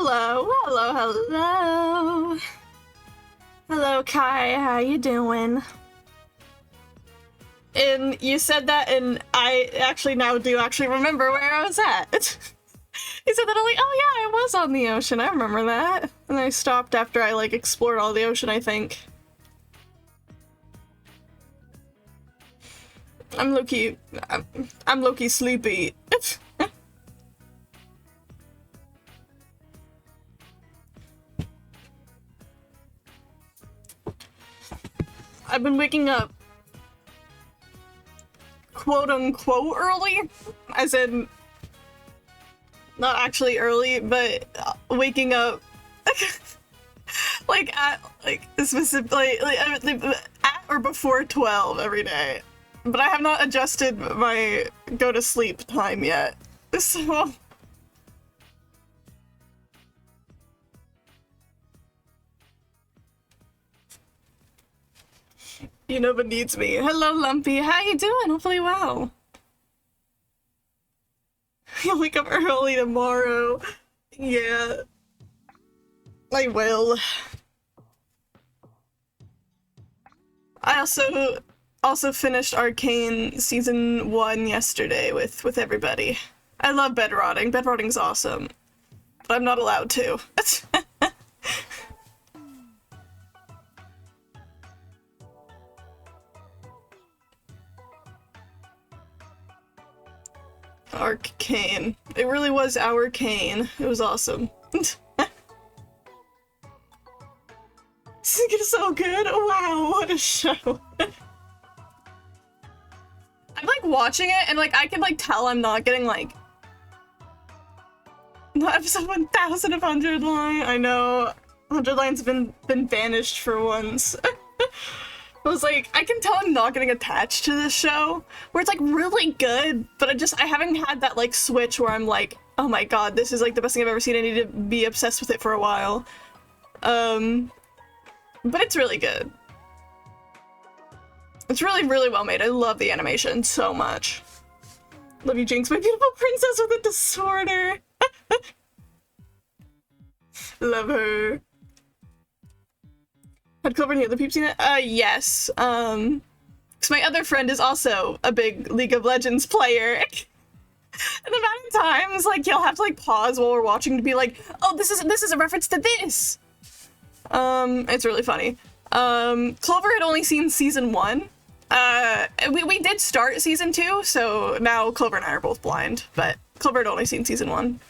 Hello, hello, hello. Hello, Kai, how you doing? And you said that, and I actually now do actually remember where I was at. You said that, I'm like, oh yeah, I was on the ocean, I remember that. And I stopped after I, like, explored all the ocean, I think. I'm low-key sleepy. I've been waking up quote-unquote early, as in not actually early, but waking up like at specifically at or before 12 every day. But I have not adjusted my go to sleep time yet, so Unova needs me. Hello, Lumpy. How you doing? Hopefully well. You'll wake up early tomorrow. Yeah. I will. I also finished Arcane Season 1 yesterday with everybody. I love bedrotting. Bedrotting's awesome. But I'm not allowed to. Arcane. It really was our Kane. It was awesome. It's so good. Wow, what a show. I'm like watching it and like I can like tell I'm not getting like no episode 1000 of 100 line. I know 100 line's been banished for once. I was like, I can tell I'm not getting attached to this show, where it's like really good, but I haven't had that like switch where I'm like, oh my god, this is like the best thing I've ever seen. I need to be obsessed with it for a while. But it's really good. It's really, really well made. I love the animation so much. Love you, Jinx, my beautiful princess with a disorder. Love her. Had Clover and the other peeps seen it? Yes. Because my other friend is also a big League of Legends player. And the amount of times, like, he'll have to, like, pause while we're watching to be like, oh, this is a reference to this! It's really funny. Clover had only seen Season 1. We did start Season 2, so now Clover and I are both blind, but Clover had only seen Season 1.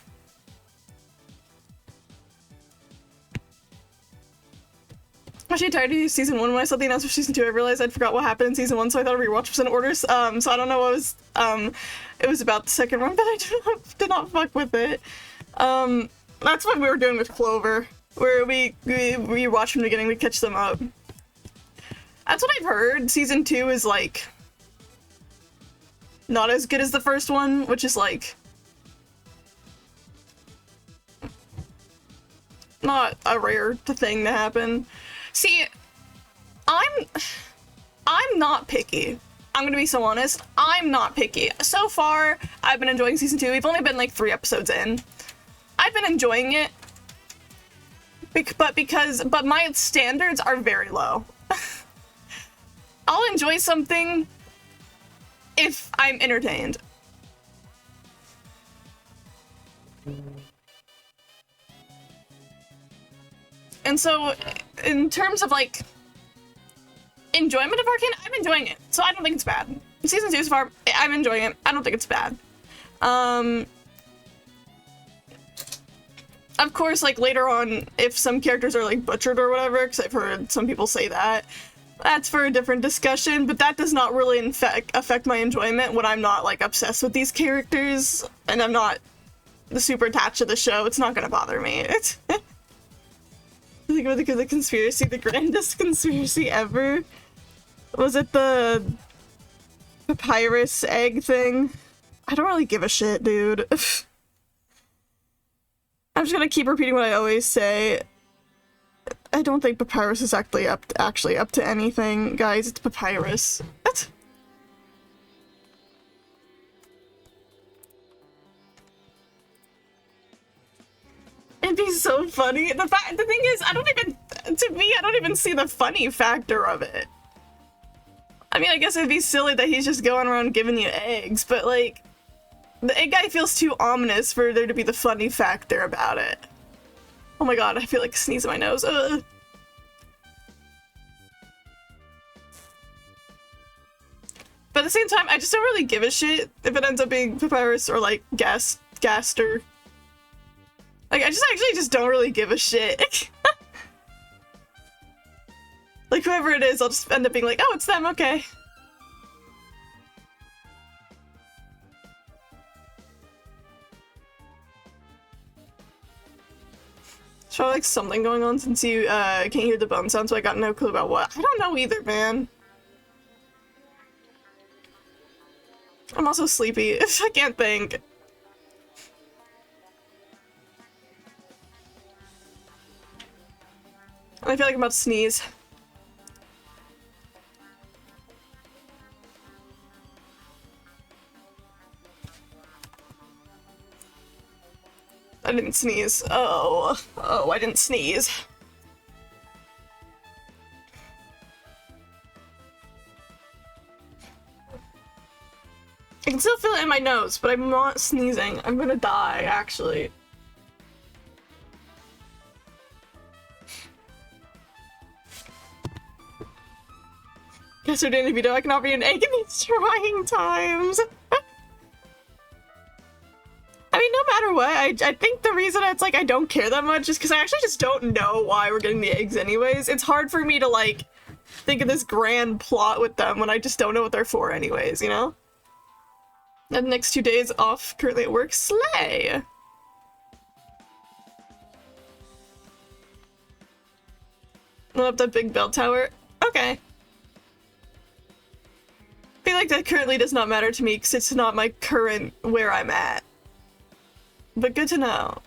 I'm actually tired of Season 1. When I saw the announcement for Season 2, I realized I'd forgot what happened in Season 1, so I thought I'd rewatch was in orders. So I don't know what was, it was about the second one, but I did not fuck with it. That's what we were doing with Clover, where we watch from the beginning, we catch them up. That's what I've heard. Season 2 is, like, not as good as the first one, which is, like, not a rare thing to happen. See, I'm not picky. I'm gonna be so honest. I'm not picky. So far, I've been enjoying Season 2. We've only been, like, 3 episodes in. I've been enjoying it. But my standards are very low. I'll enjoy something if I'm entertained. And so, in terms of, like, enjoyment of Arcane, I'm enjoying it. So I don't think it's bad. Season 2 so far, I'm enjoying it. I don't think it's bad. Of course, like, later on, if some characters are, like, butchered or whatever, because I've heard some people say that, that's for a different discussion, but that does not really affect my enjoyment when I'm not, like, obsessed with these characters, and I'm not super attached to the show. It's not gonna bother me. It's think about the conspiracy, the grandest conspiracy ever. Was it the papyrus egg thing? I don't really give a shit, dude. I'm just gonna keep repeating what I always say. I don't think papyrus is actually up to anything, guys. It's papyrus. What? That'd be so funny. The thing is, to me, I don't even see the funny factor of it. I mean, I guess it'd be silly that he's just going around giving you eggs, but like, the egg guy feels too ominous for there to be the funny factor about it. Oh my god, I feel like sneezing my nose. Ugh. But at the same time, I just don't really give a shit if it ends up being Papyrus or like Gaster. Like, I actually just don't really give a shit. Like, whoever it is, I'll just end up being like, oh, it's them, okay. There's probably like something going on since you can't hear the bone sound, so I got no clue about what. I don't know either, man. I'm also sleepy. I can't think. I feel like I'm about to sneeze. I didn't sneeze. Oh, I didn't sneeze. I can still feel it in my nose, but I'm not sneezing. I'm gonna die, actually. Guess we're doing a video. I cannot be an egg in these trying times. I mean, no matter what, I think the reason it's like I don't care that much is because I actually just don't know why we're getting the eggs anyways. It's hard for me to like think of this grand plot with them when I just don't know what they're for anyways, you know? And the next 2 days off currently at work. Slay! Went up that big bell tower. Okay. I feel like that currently does not matter to me because it's not my current where I'm at. But good to know.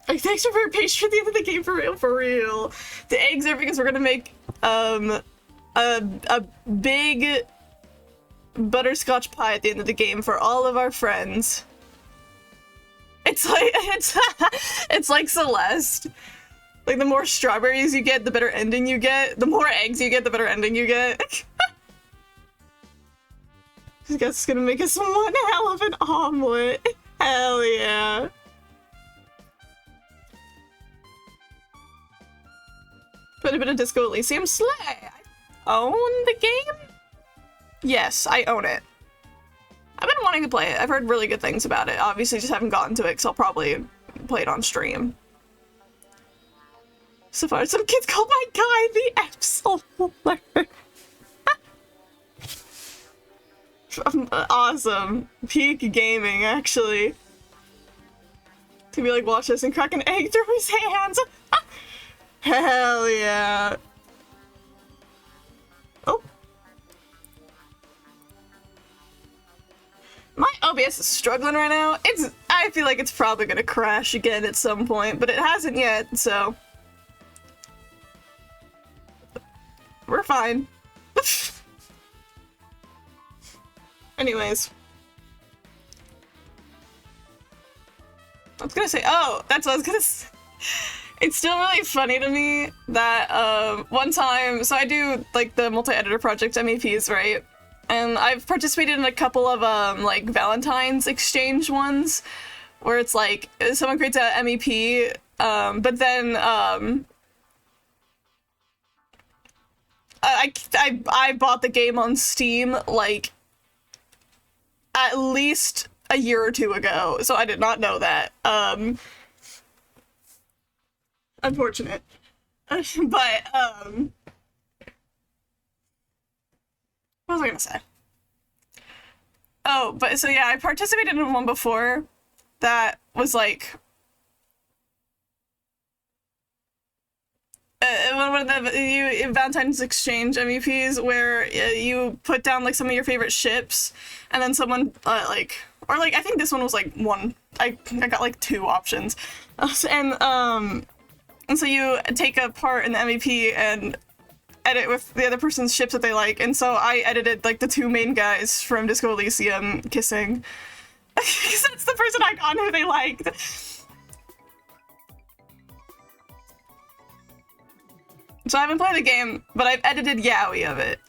Like, thanks for being patient at the end of the game, for real, for real. The eggs are because we're gonna make a big butterscotch pie at the end of the game for all of our friends. It's like it's like Celeste. Like, the more strawberries you get, the better ending you get. The more eggs you get, the better ending you get. I guess it's gonna make us one hell of an omelet. Hell yeah. Put a bit of Disco Elysium. Slay! I own the game? Yes, I own it. I've been wanting to play it. I've heard really good things about it. Obviously, just haven't gotten to it because I'll probably play it on stream. So far, some kids called my guy the Absoler. Awesome. Peak gaming, actually. To be like, watch this and crack an egg through his hands. Hell yeah. Oh. My OBS is struggling right now. I feel like it's probably gonna crash again at some point, but it hasn't yet, so. We're fine. Anyways. I was gonna say, oh, that's what I was gonna say. It's still really funny to me that one time, so I do like the multi-editor project MEPs, right? And I've participated in a couple of like Valentine's exchange ones where it's like someone creates a MEP, but then I bought the game on Steam like at least a year or two ago, so I did not know that. Unfortunate. But, what was I gonna say? Oh, but so yeah, I participated in one before that was like one of the Valentine's Exchange MEPs where you put down like some of your favorite ships, and then someone like, or like I think this one was like one. I got like 2 options, and so you take a part in the MEP and edit with the other person's ships that they like, and so I edited like the 2 main guys from Disco Elysium kissing, Because that's the person icon who they liked. So I haven't played the game, but I've edited yaoi of it.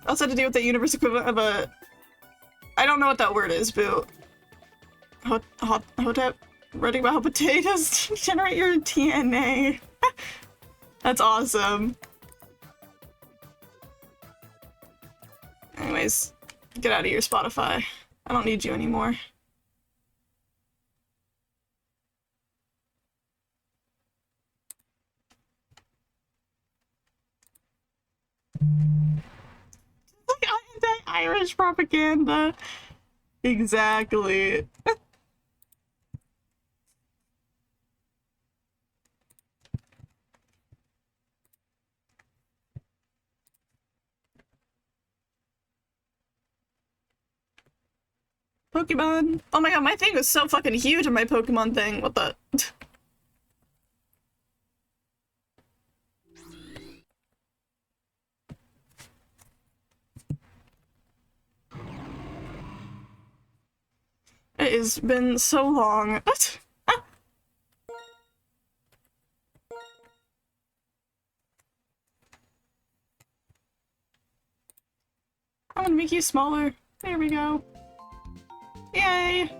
Also had to do with the universe equivalent of a... I don't know what that word is, boo. Hotep? Writing about how potatoes generate your DNA. That's awesome. Anyways, get out of here, Spotify. I don't need you anymore. Irish propaganda. Exactly. Pokemon. Oh my god, my thing was so fucking huge on my Pokemon thing. What the? It has been so long. I'm gonna make you smaller. There we go. Yay!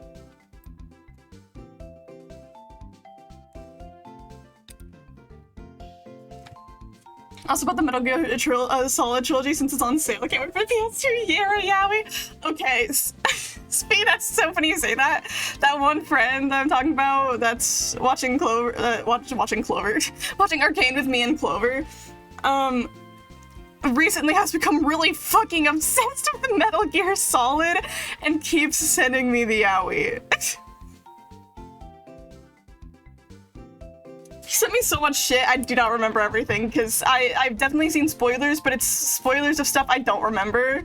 Also about the Metal Gear Solid trilogy since it's on sale. I can't wait for the PS2 yaoi. Okay, Speed, that's so funny you say that. That one friend that I'm talking about that's watching watching Arcane with me and Clover, recently has become really fucking obsessed with the Metal Gear Solid and keeps sending me the yaoi. He sent me so much shit, I do not remember everything, because I've definitely seen spoilers, but it's spoilers of stuff I don't remember.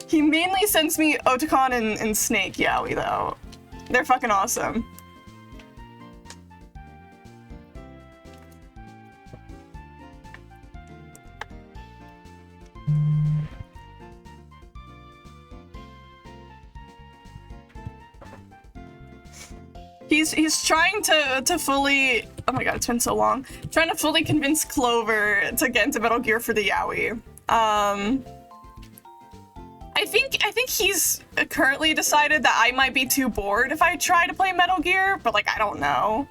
He mainly sends me Otacon and Snake yaoi, though. They're fucking awesome. He's trying to fully, oh my god, it's been so long, trying to fully convince Clover to get into Metal Gear for the yaoi. I think he's currently decided that I might be too bored if I try to play Metal Gear, but like, I don't know.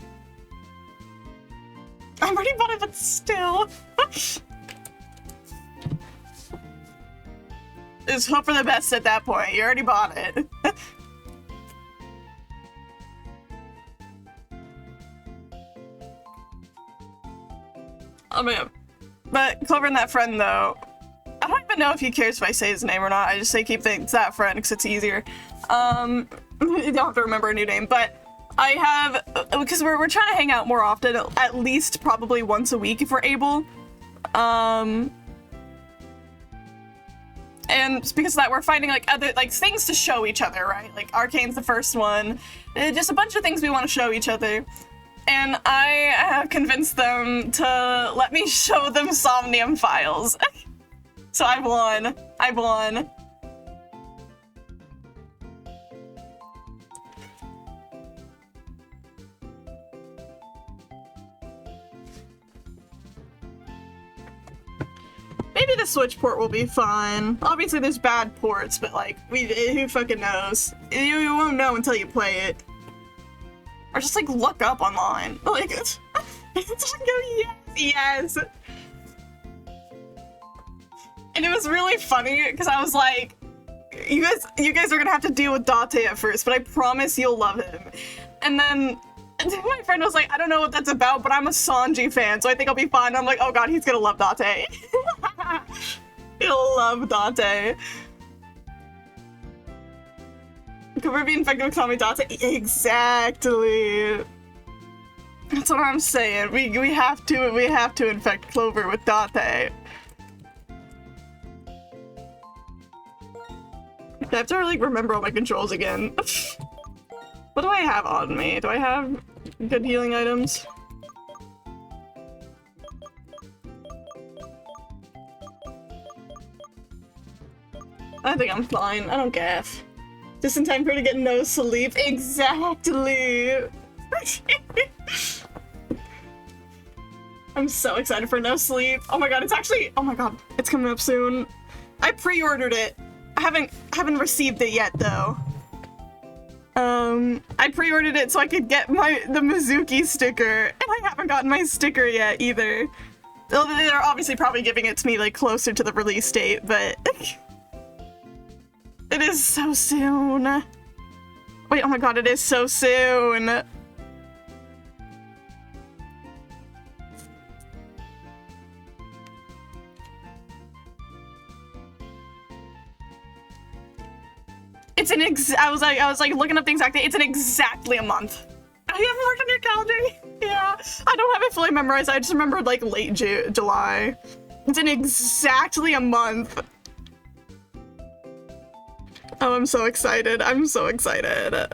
I'm already bought it, but still. Just hope for the best at that point. You already bought it. Oh man. But Clover and that friend though, I don't even know if he cares if I say his name or not. I just say keep things that friend because it's easier. You don't have to remember a new name, but I have, because we're trying to hang out more often, at least probably once a week if we're able. And because of that, we're finding like other things to show each other, right? Like Arcane's the first one, just a bunch of things we want to show each other. And I have convinced them to let me show them Somnium files. So I've won. I've won. Maybe the Switch port will be fine. Obviously there's bad ports, but like, who fucking knows? You won't know until you play it. Or just like look up online. Like, it's like, yes, yes. And it was really funny because I was like, you guys are gonna have to deal with Date at first, but I promise you'll love him. And then my friend was like, I don't know what that's about, but I'm a Sanji fan, so I think I'll be fine. I'm like, oh god, he's gonna love Date. He'll love Date. Could be infected with Tommy Date? Exactly. That's what I'm saying. We have to infect Clover with Date. I have to like remember all my controls again. What do I have on me? Do I have good healing items. I think I'm fine. I don't gaff. Just in time for her to get no sleep. Exactly! I'm so excited for no sleep. Oh my god, it's actually- oh my god, it's coming up soon. I pre-ordered it. I haven't received it yet though. I pre-ordered it so I could get the Mizuki sticker, and I haven't gotten my sticker yet either. They're obviously probably giving it to me like closer to the release date, but it is so soon. Wait, oh my god, it is so soon. It's an I was like looking up the exact date. It's in exactly a month. I haven't worked on your calendar. Yeah, I don't have it fully memorized. I just remembered like late July. It's in exactly a month. Oh, I'm so excited. I'm so excited.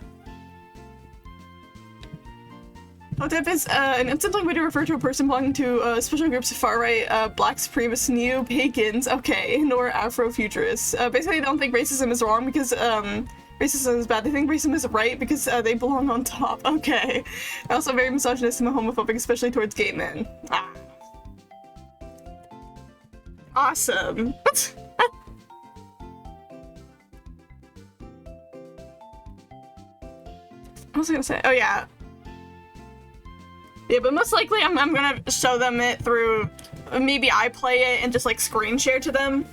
OTEP is an instant way to refer to a person belonging to special groups of far-right, black supremacists, neo-pagans, okay, nor Afrofuturists. Basically, they don't think racism is wrong because racism is bad. They think racism is right because they belong on top. Okay. Also very misogynistic and homophobic, especially towards gay men. Ah. Awesome. What was I gonna say? Oh yeah. Yeah, but most likely I'm gonna show them it through, maybe I play it and just like screen share to them.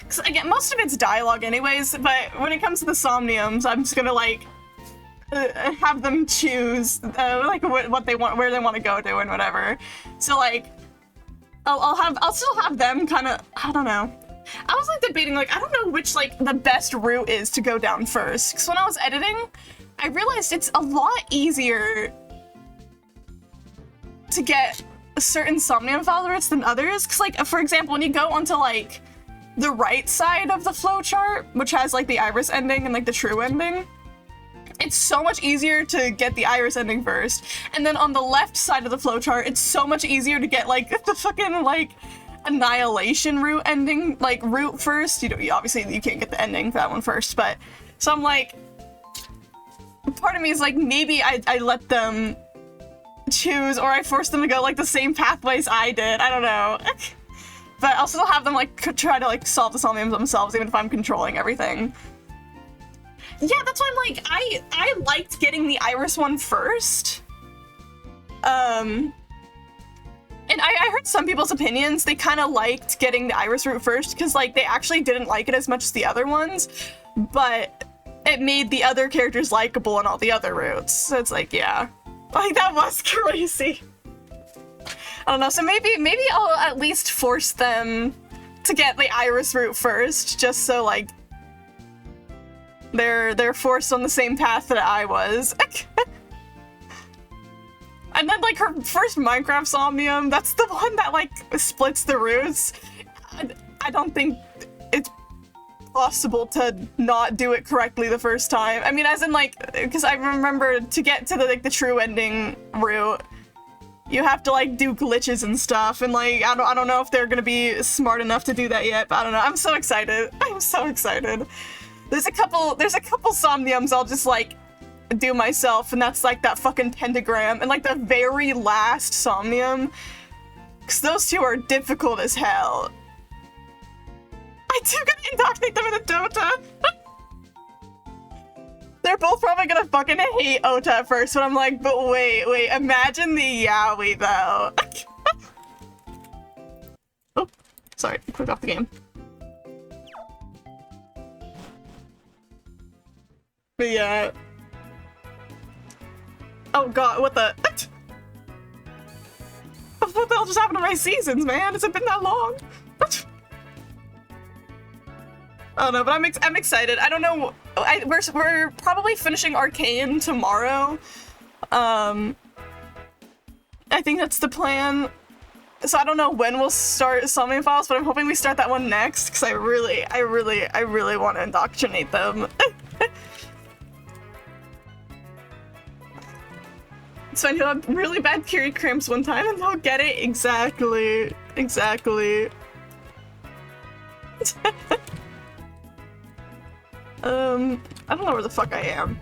Cause again, most of it's dialogue anyways, but when it comes to the Somniums, I'm just gonna like have them choose like what they want, where they want to go to and whatever. So like, I'll still have them kind of, I don't know. I was like debating, like, I don't know which like the best route is to go down first. Cause when I was editing, I realized it's a lot easier to get certain Somnium followers than others. Cause like, for example, when you go onto like the right side of the flowchart, which has like the Iris ending and like the true ending, it's so much easier to get the Iris ending first. And then on the left side of the flowchart, it's so much easier to get like the fucking like Annihilation route ending, like route first. You know, obviously you can't get the ending for that one first, but so I'm like, part of me is like, maybe I let them choose, or I force them to go like the same pathways I did. I don't know. But I'll still have them like try to like solve the Somniums themselves, even if I'm controlling everything. Yeah, that's why I'm like, I liked getting the Iris one first. And I heard some people's opinions. They kind of liked getting the Iris route first because like they actually didn't like it as much as the other ones, but it made the other characters likable on all the other routes. So it's like, yeah. Like, that was crazy. I don't know, so maybe I'll at least force them to get the Iris route first, just so, like, they're forced on the same path that I was. And then, like, her first Minecraft Somnium, that's the one that, like, splits the routes. I don't think it's possible to not do it correctly the first time. I mean, as in like, because I remember to get to the like the true ending route, you have to like do glitches and stuff, and like I don't know if they're gonna be smart enough to do that yet, but I don't know. I'm so excited. I'm so excited. There's a couple Somniums I'll just like do myself, and that's like that fucking pentagram and like the very last Somnium, because those two are difficult as hell. I do gonna indoctrinate them in the Dota. They're both probably gonna fucking hate Ota at first, but I'm like, but wait, imagine the Yaoi though. Oh, sorry, click off the game. But yeah. Oh god, what the? What the hell just happened to my seasons, man? Has it been that long? I don't know, but I'm excited. I don't know. We're probably finishing Arcane tomorrow. I think that's the plan. So I don't know when we'll start Somnium Files, but I'm hoping we start that one next because I really want to indoctrinate them. It's fine, he'll have really bad period cramps one time and he'll get it. Exactly. Exactly. I don't know where the fuck I am.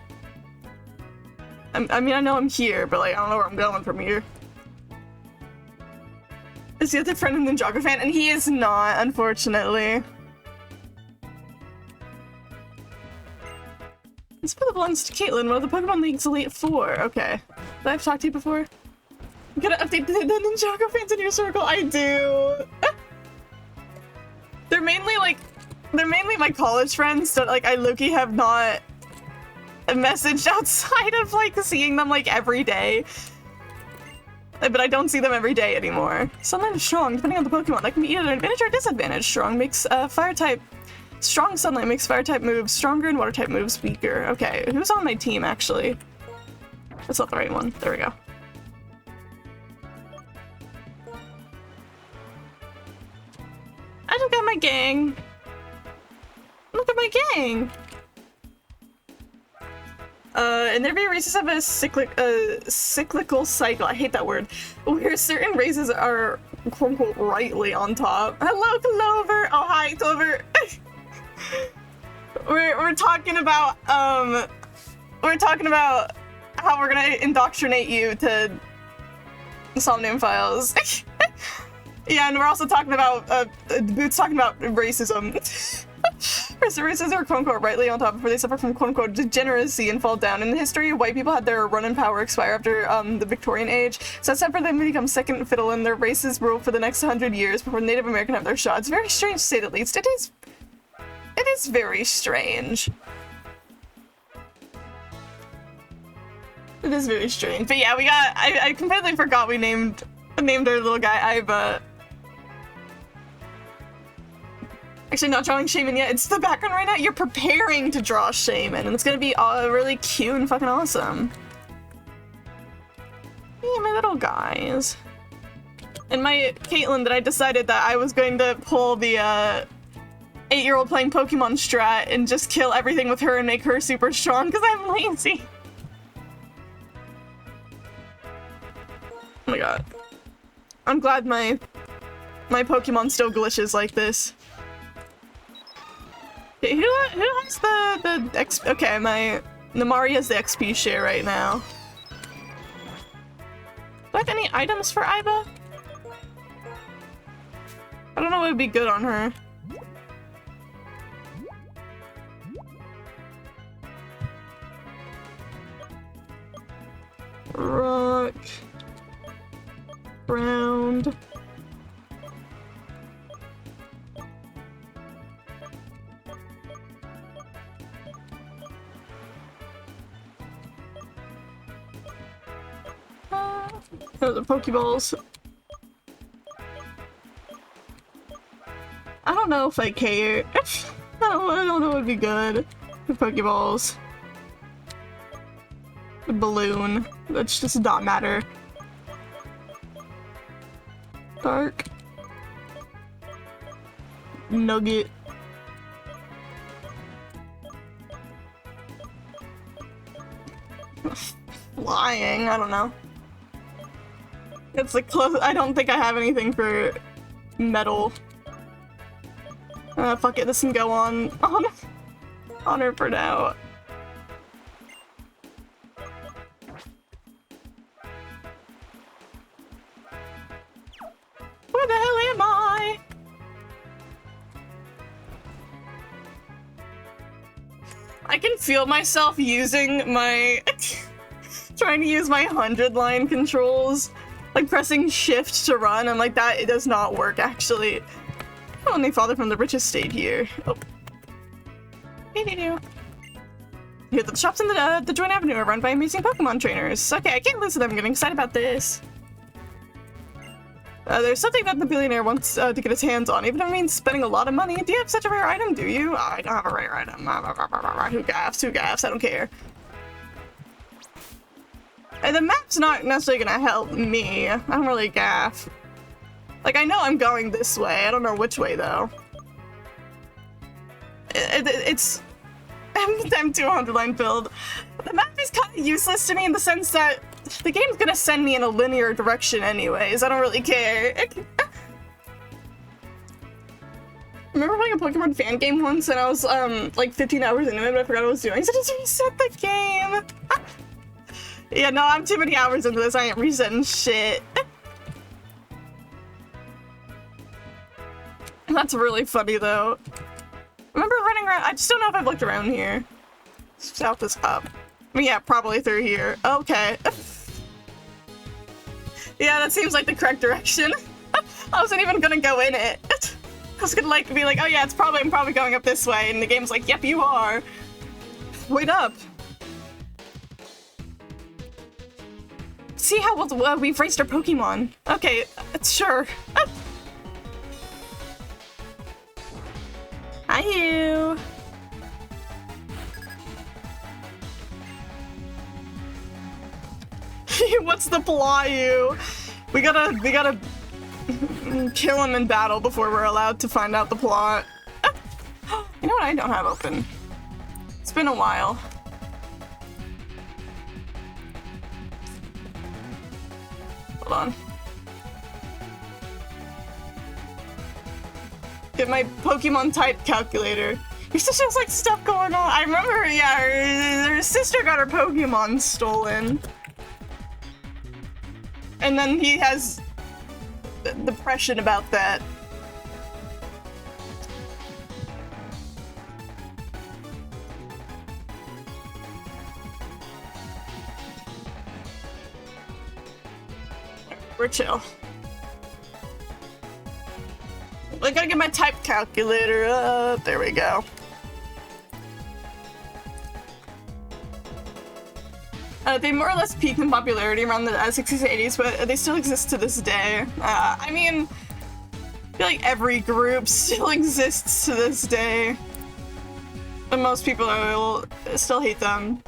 I mean, I know I'm here, but like, I don't know where I'm going from here. Is the other friend a Ninjago fan? And he is not, unfortunately. This put belongs to Caitlin, one of the Pokemon League's Elite Four. Okay. Did I talk to you before? I'm gonna update the Ninjago fans in your circle. I do. They're mainly my college friends that like I low-key have not messaged outside of like seeing them like every day. But I don't see them every day anymore. Sunlight is strong, depending on the Pokemon. That can be either an advantage or a disadvantage. Strong makes fire type. Strong Sunlight makes fire type moves stronger and water type moves weaker. Okay, who's on my team actually? That's not the right one. There we go. I don't got my gang. Look at my gang. And every races have a cyclical cycle. I hate that word. Where certain races are quote unquote rightly on top. Hello, Clover. Oh hi, Clover. we're talking about how we're gonna indoctrinate you to Somnium Files. Yeah, and we're also talking about Boots talking about racism. Races are quote-unquote rightly on top before they suffer from quote-unquote degeneracy and fall down. In the history, white people had their run-in power expire after the Victorian age, so it's time for them to become second fiddle and their races rule for the next 100 years before Native American have their shot. It's very strange to say the least. It is very strange. It is very strange. But yeah, we got I completely forgot we named our little guy Iva. Actually, not drawing Shaman yet. It's the background right now. You're preparing to draw Shaman, and it's gonna be really cute and fucking awesome. Yeah, my little guys. And my Caitlin that I decided that I was going to pull the 8-year-old playing Pokemon strat and just kill everything with her and make her super strong because I'm lazy. Oh my god. I'm glad my Pokemon still glitches like this. Okay, who has the XP? Okay, Namari has the XP share right now. Do I have any items for Iva? I don't know what would be good on her. Rock. Ground. Oh, the Pokeballs. I don't know if I care. I don't know what would be good. The Pokeballs. The balloon. That just does not matter. Dark. Nugget. Flying, I don't know. It's like close. I don't think I have anything for metal. Fuck it, this can go on her for now. Where the hell am I? I can feel myself using my trying to use my 100-line controls. Like pressing shift to run, I'm like, that it does not work actually. Only father from the richest state here. Oh. Here, the shops in the Joint Avenue are run by amazing Pokemon trainers. Okay, I can't listen to them. I'm getting excited about this. There's something that the billionaire wants to get his hands on, even if it means spending a lot of money. Do you have such a rare item, do you? Oh, I don't have a rare item. Who gaffs? Who gaffs? I don't care. The map's not necessarily gonna help me. I don't really gaff. Like, I know I'm going this way. I don't know which way, though. I'm 200-line build. The map is kind of useless to me in the sense that the game's gonna send me in a linear direction anyways. I don't really care. Remember playing a Pokemon fan game once and I was like 15 hours into it, but I forgot what I was doing. So just reset the game. Yeah, no, I'm too many hours into this. I ain't resetting shit. That's really funny though. Remember running around? I just don't know if I've looked around here. South is up. I mean, yeah, probably through here. Okay. Yeah, that seems like the correct direction. I wasn't even gonna go in it. I was gonna like be like, oh yeah, I'm probably going up this way, and the game's like, yep, you are. Wait up. See how we've raced our Pokemon. Okay, sure. Hi, you. What's the Playu? We gotta kill him in battle before we're allowed to find out the plot. You know what I don't have open? It's been a while. Hold on. Get my Pokemon type calculator. Your sister has like stuff going on. I remember, yeah, her sister got her Pokemon stolen. And then he has depression about that. We're chill. I gotta get my type calculator up. There we go. They more or less peaked in popularity around the 60s and 80s, but they still exist to this day. I mean, I feel like every group still exists to this day. But most people will still hate them.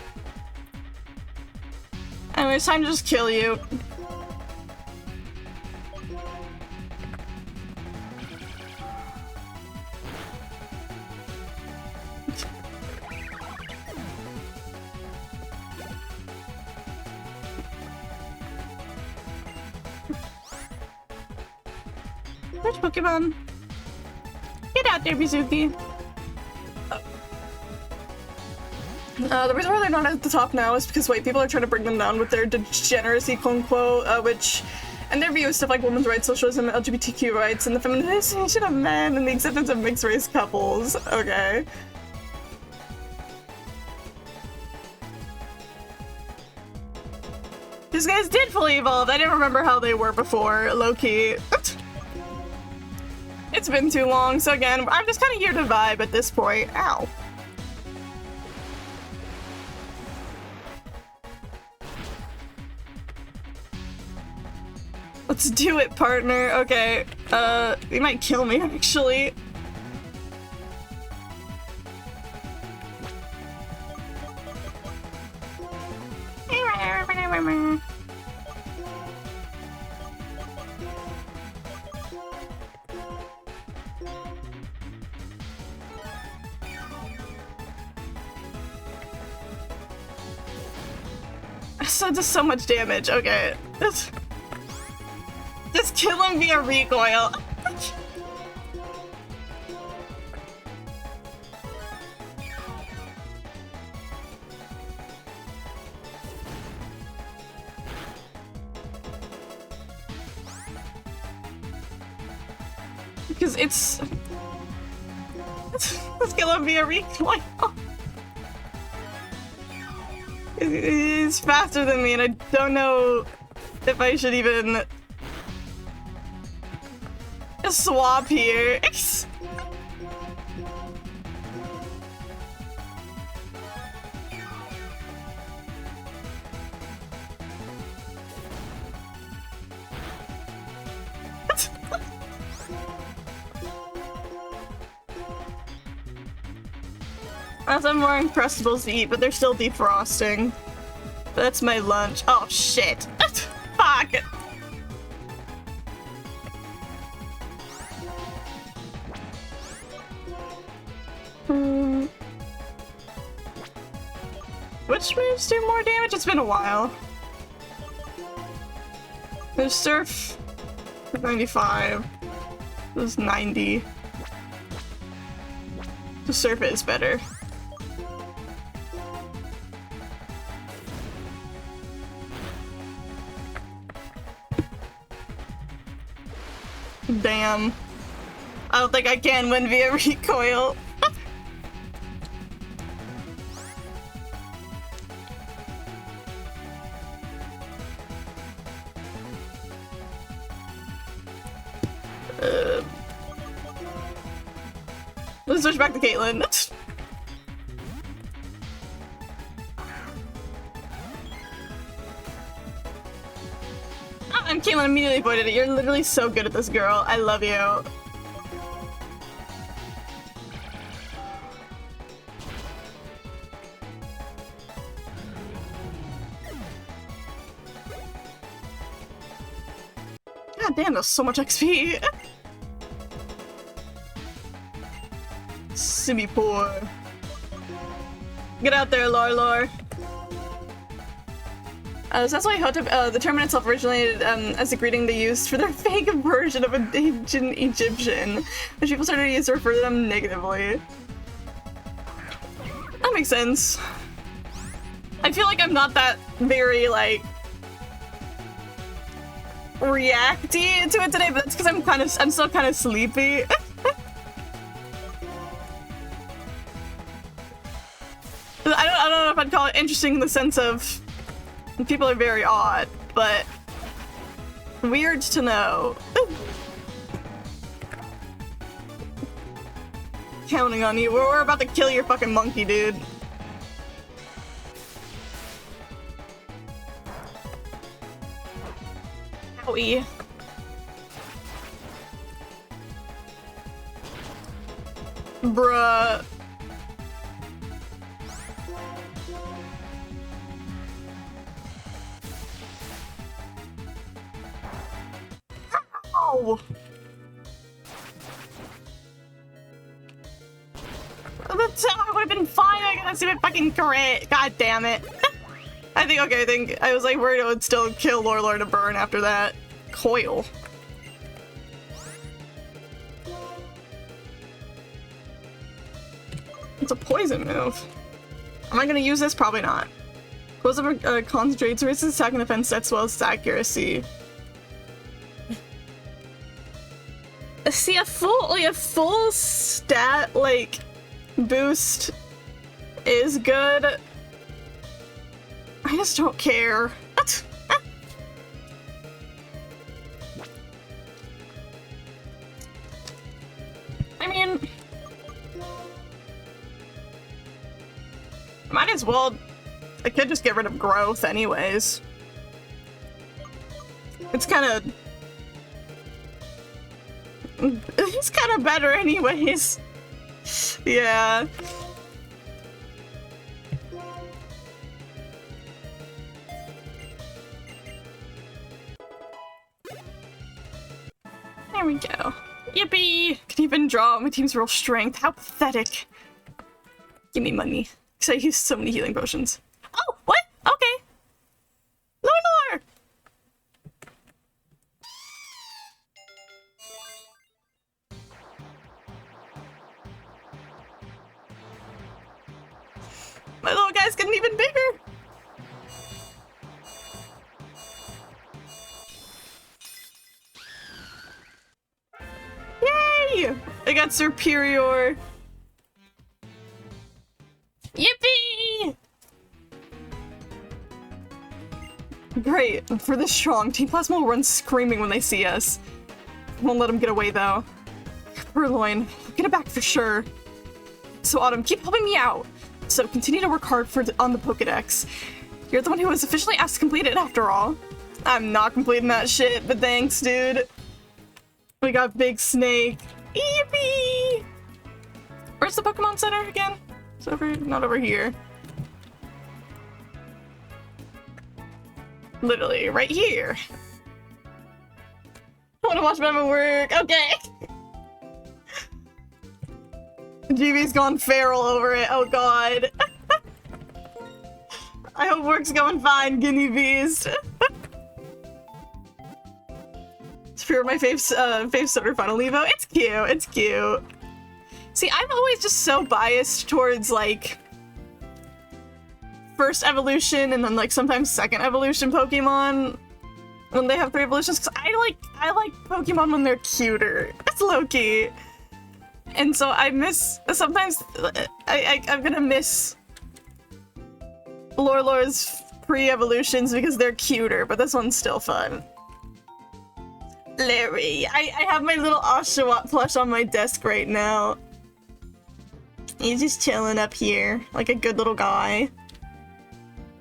Anyway, it's time to just kill you. Where's Pokemon? Get out there, Mizuki. The reason why they're not at the top now is because white people are trying to bring them down with their degeneracy, quote unquote, which, and their view of stuff like women's rights, socialism, LGBTQ rights, and the feminization of men and the acceptance of mixed race couples. Okay. These guys did fully evolve. I didn't remember how they were before, low-key. It's been too long, so again, I'm just kind of here to vibe at this point. Ow. Let's do it, partner. Okay, he might kill me, actually. So just so much damage. Okay. Just kill him via recoil. Because it's... Let's kill him via recoil. He's faster than me, and I don't know if I should even swap here. I have some more Uncrustables to eat, but they're still defrosting. That's my lunch. Oh shit. Fuck. Which moves do more damage? It's been a while. There's Surf 95. There's 90. The Surf is better. Damn. I don't think I can win via recoil. Let's switch back to Caitlyn. And Caitlyn immediately avoided it. You're literally so good at this, girl. I love you. God damn, that's so much XP. Simipour. Get out there, Lor. So that's why Hotep, the term in itself originated as a greeting they used for their fake version of an ancient Egyptian, which people started to use to refer to them negatively. That makes sense. I feel like I'm not that very, like, reacty to it today, but that's because I'm still kind of sleepy. I don't know if I'd call it interesting in the sense of people are very odd, but weird to know. Counting on you. We're about to kill your fucking monkey, dude. Owie. Bruh. Ow! I would have been fine. I gotta see my fucking crit. God damn it. I think I was like worried it would still kill Lor to burn after that. Coil. It's a poison move. Am I gonna use this? Probably not. Goes over concentrates, raises attack and defense stats as well as its accuracy. See, a full stat, like, boost is good. I just don't care. I mean, might as well. I could just get rid of growth anyways. It's kind of better anyways. Yeah. There we go. Yippee! Can even draw my team's real strength. How pathetic. Give me money. Because I used so many healing potions. Oh, what? Okay. Lor! My little guy's getting even bigger. Yay! I got superior. Yippee! Great. For this strong, Team Plasma will run screaming when they see us. Won't let them get away though. Purloin, I'll get it back for sure. So Autumn, keep helping me out. So continue to work hard on the Pokedex. You're the one who was officially asked to complete it after all. I'm not completing that shit, but thanks, dude. We got Big Snake. Yippee! Where's the Pokemon Center again? It's not over here. Literally, right here. I wanna watch Mama work. Okay. GB's gone feral over it. Oh god. I hope work's going fine, guinea bees. Spear, my fave starter final Evo. It's cute. It's cute. See, I'm always just so biased towards like first evolution and then like sometimes second evolution Pokemon when they have 3 evolutions, because I like Pokemon when they're cuter. It's low-key. And so I miss sometimes I'm gonna miss Lorelor's pre-evolutions because they're cuter, but this one's still fun. Larry, I have my little Oshawott plush on my desk right now. He's just chilling up here like a good little guy.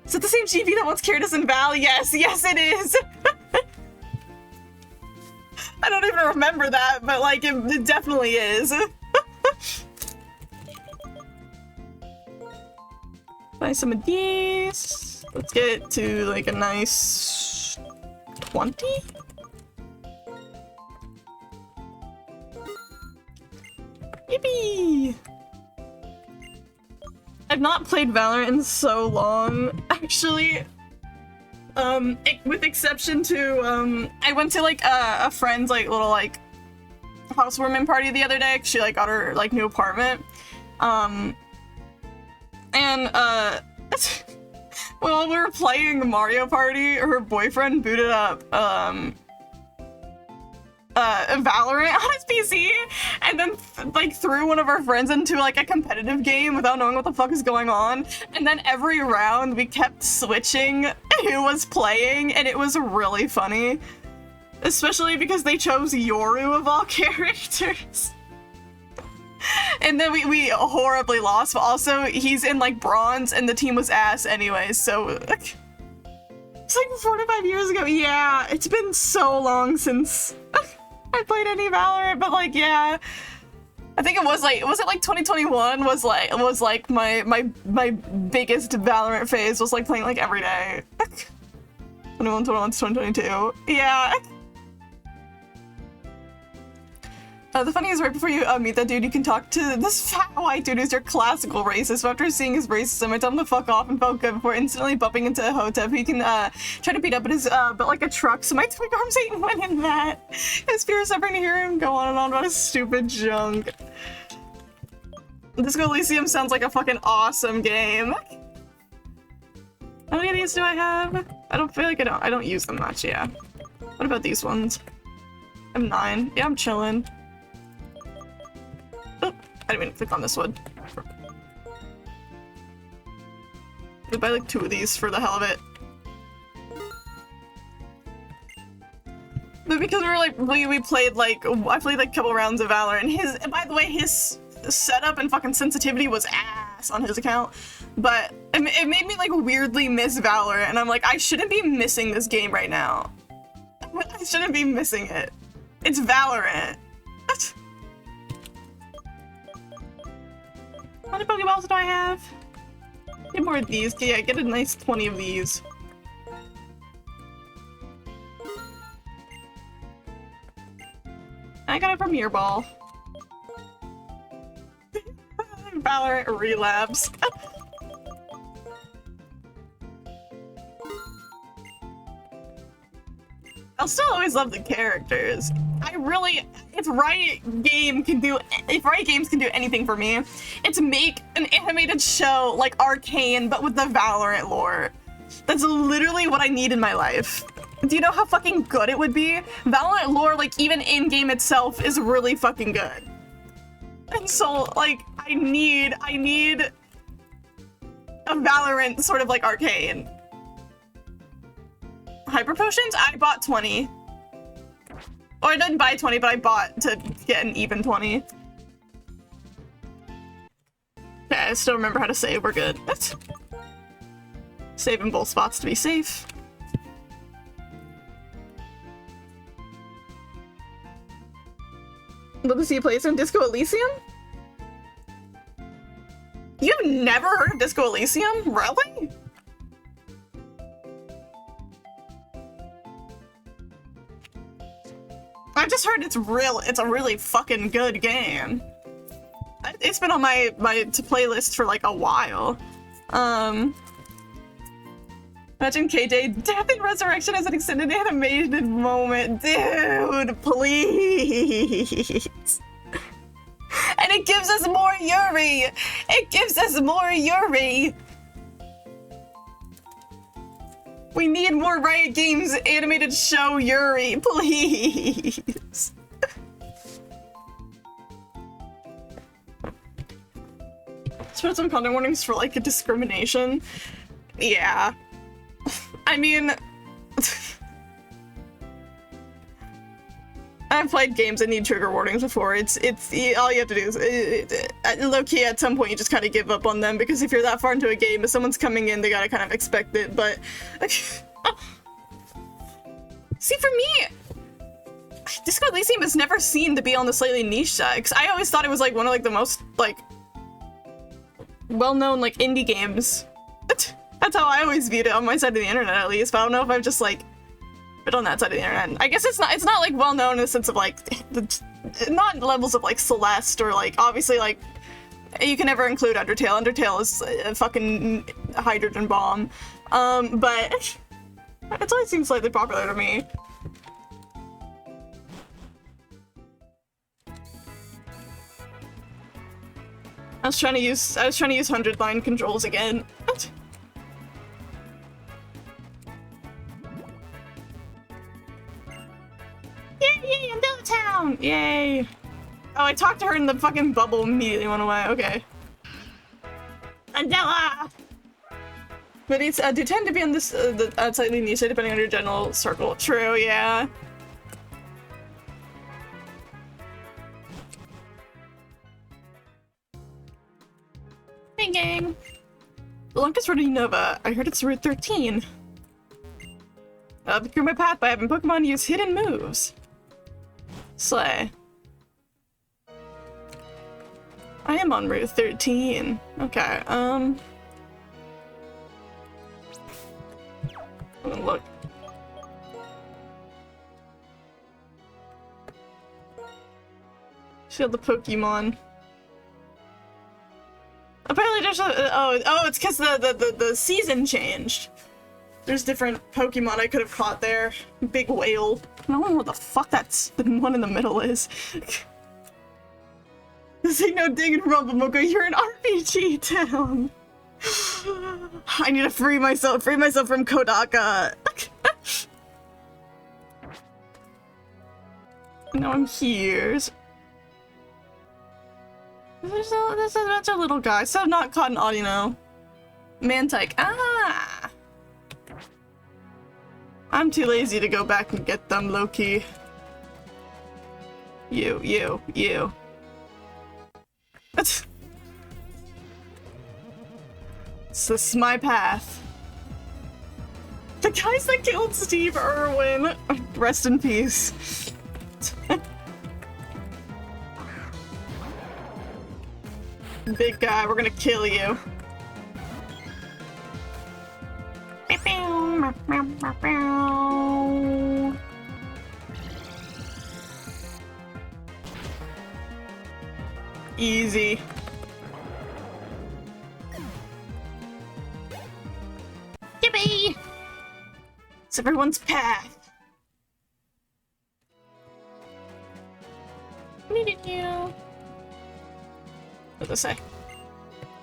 Is it the same GB that once carried us in Val? Yes, yes it is! I don't even remember that, but like, it definitely is. Buy some of these. Let's get to like a nice 20? Yippee! I've not played Valorant in so long, actually. With exception to, I went to like a friend's like little like housewarming party the other day 'cause she like got her like new apartment. And while we were playing Mario Party, her boyfriend booted up Valorant on his PC and then like threw one of our friends into like a competitive game without knowing what the fuck is going on, and then every round we kept switching who was playing, and it was really funny, especially because they chose Yoru of all characters. And then we horribly lost, but also he's in like bronze and the team was ass anyway, so it's like 4 to 5 years ago. Yeah, it's been so long since I played any Valorant, but like, yeah. I think it was like 2021 was like my biggest Valorant phase was like playing like every day. 21 to 2022. Yeah. The funny is, right before you meet that dude, you can talk to this fat white dude who's your classical racist. So after seeing his racism, I told him to fuck off and felt good before instantly bumping into Hotep. He can try to beat up at his butt like a truck, so my twig arms ain't winning that. His fear is suffering to hear him go on and on about his stupid junk. Disco Elysium sounds like a fucking awesome game. How many of these do I have? I don't feel like I don't use them much, yeah. What about these ones? I'm 9. Yeah, I'm chilling. Oh, I didn't even click on this one. I'll buy like 2 of these for the hell of it. But because we were like, we played like, I played like a couple rounds of Valor, and by the way, his setup and fucking sensitivity was ass on his account. But it made me like weirdly miss Valor, and I'm like, I shouldn't be missing this game right now. I shouldn't be missing it. It's Valorant. How many Pokeballs do I have? Get more of these. Yeah, get a nice 20 of these. I got a Premier Ball. Valorant relapse. I'll still always love the characters. If Riot Games can do anything for me, it's make an animated show like Arcane, but with the Valorant lore. That's literally what I need in my life. Do you know how fucking good it would be? Valorant lore, like even in-game itself, is really fucking good. And so, like, I need a Valorant sort of like Arcane. Hyper Potions? I bought 20. Or I didn't buy 20, but I bought to get an even 20. Okay, I still remember how to save. We're good. Save in both spots to be safe. Love to see you play some Disco Elysium? You've never heard of Disco Elysium? Really? I've just heard it's a really fucking good game. It's been on my to-play list for like a while. Imagine KJ Death and Resurrection as an extended animated moment. Dude, please. And it gives us more Yuri! It gives us more Yuri! We need more Riot Games animated show Yuri, please! Spread some content warnings for, like, a discrimination. Yeah. I mean... I've played games that need trigger warnings before. It's all you have to do is low-key at some point you just kind of give up on them, because if you're that far into a game, if someone's coming in, they gotta kind of expect it. But see, for me, Disco Elysium is never seen to be on the slightly niche side, because I always thought it was like one of like the most like well-known like indie games. That's how I always viewed it on my side of the internet, at least. But I don't know if I've just like been on that side of the internet. I guess it's not like well-known in the sense of like not levels of like Celeste or like obviously like you can never include Undertale. Undertale is a fucking hydrogen bomb. But it's always seems slightly popular to me. I was trying to use 100 line controls again. Yay, Andella Town! Yay! Oh, I talked to her and the fucking bubble immediately went away. Okay. Andella! But it's do tend to be on this the slightly niche depending on your general circle. True, yeah. Hey gang! The longest road to Unova. I heard it's Route 13. Through my path by having Pokemon use hidden moves. Slay. I am on Route 13. Okay, I'm gonna look. Shield the Pokemon. Apparently there's a- oh, it's because the season changed. There's different Pokemon I could have caught there. Big whale. I don't know what the fuck that's the one in the middle is. This ain't no digging Rumblemuka, you're an RPG town. I need to free myself from Kodaka. Now I'm here. There's a bunch of little guys. So not caught an Audino. Mantike. Ah! I'm too lazy to go back and get them, low-key. You. This is my path. The guys that killed Steve Irwin. Rest in peace. Big guy, we're gonna kill you. Easy. Yippee! It's everyone's path. Needed you. What does it say?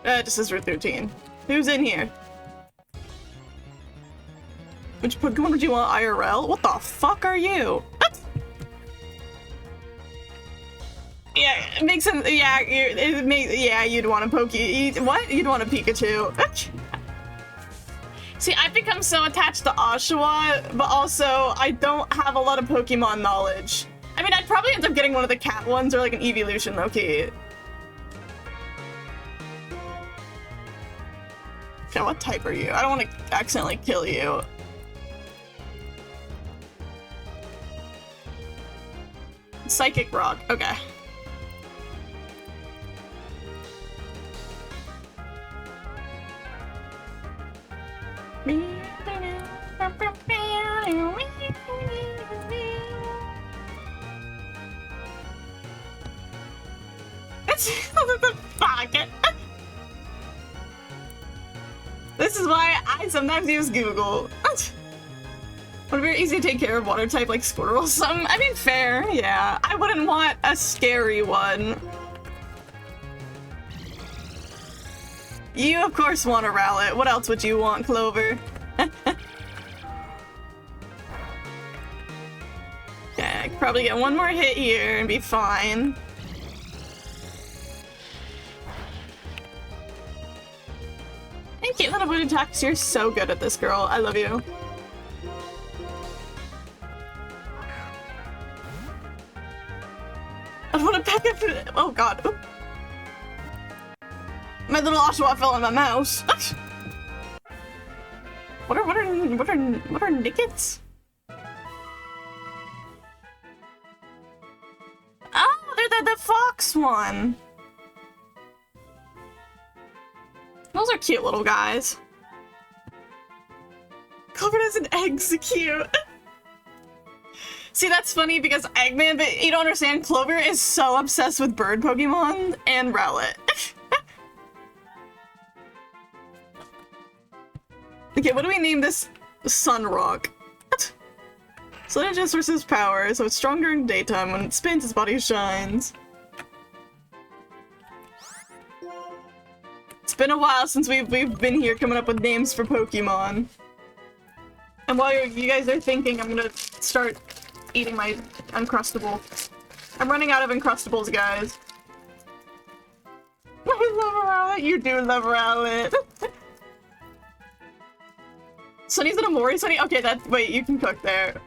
It just says Route 13. Who's in here? Which Pokemon would you want IRL? What the fuck are you? What? Yeah, it makes sense. Yeah, you'd want a what? You'd want a Pikachu. See, I've become so attached to Oshawott, but also I don't have a lot of Pokemon knowledge. I mean, I'd probably end up getting one of the cat ones or like an Evolution, low-key. Okay, what type are you? I don't want to accidentally kill you. Psychic Rock, okay. It's the pocket. This is why I sometimes use Google. Would it be easy to take care of water type like Squirtle or something? I mean, fair, yeah. I wouldn't want a scary one. You, of course, want a Rowlet. What else would you want, Clover? Okay, I could probably get one more hit here and be fine. Thank you, little Voodoo Tax. You're so good at this, girl. I love you. I want to back up to it. Oh god. Oop. My little Oshawott fell on my mouse. What are Nickets? Oh, they're the fox one. Those are cute little guys. Covered as an egg's cute. See, that's funny because Eggman, but you don't understand, Clover is so obsessed with bird Pokemon and Rowlet. Okay, what do we name this? Sunrock. So it just versus power, so it's stronger in daytime. When it spins, its body shines. It's been a while since we've been here coming up with names for Pokemon. And while you guys are thinking, I'm gonna start eating my Uncrustable. I'm running out of Uncrustables, guys. I love Rowlet. You do love Rowlet. Sunny's in a Mori? Sunny? Okay, wait, you can cook there.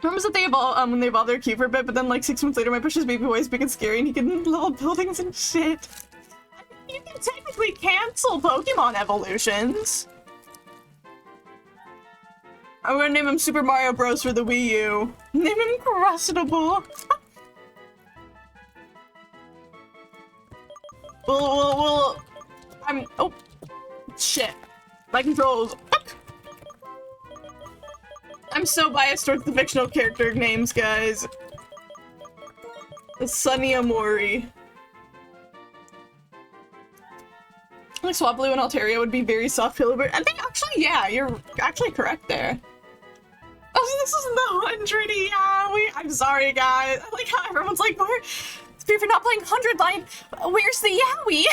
Remember that they evolve, when they evolve their cute for a bit, but then like 6 months later my precious baby boy is big and scary and he can level buildings and shit. I mean, you can technically cancel Pokemon evolutions. I'm gonna name him Super Mario Bros. For the Wii U. Name him Crustable. Oh, shit. My controls. I'm so biased towards the fictional character names, guys. Sunny Amori. Like Swablu and Altaria would be very soft pillow. I think actually, yeah, you're actually correct there. Oh, this isn't the 100, yeah. I'm sorry, guys. I like how everyone's like, where? If you're not playing 100 line, where's the Yowie?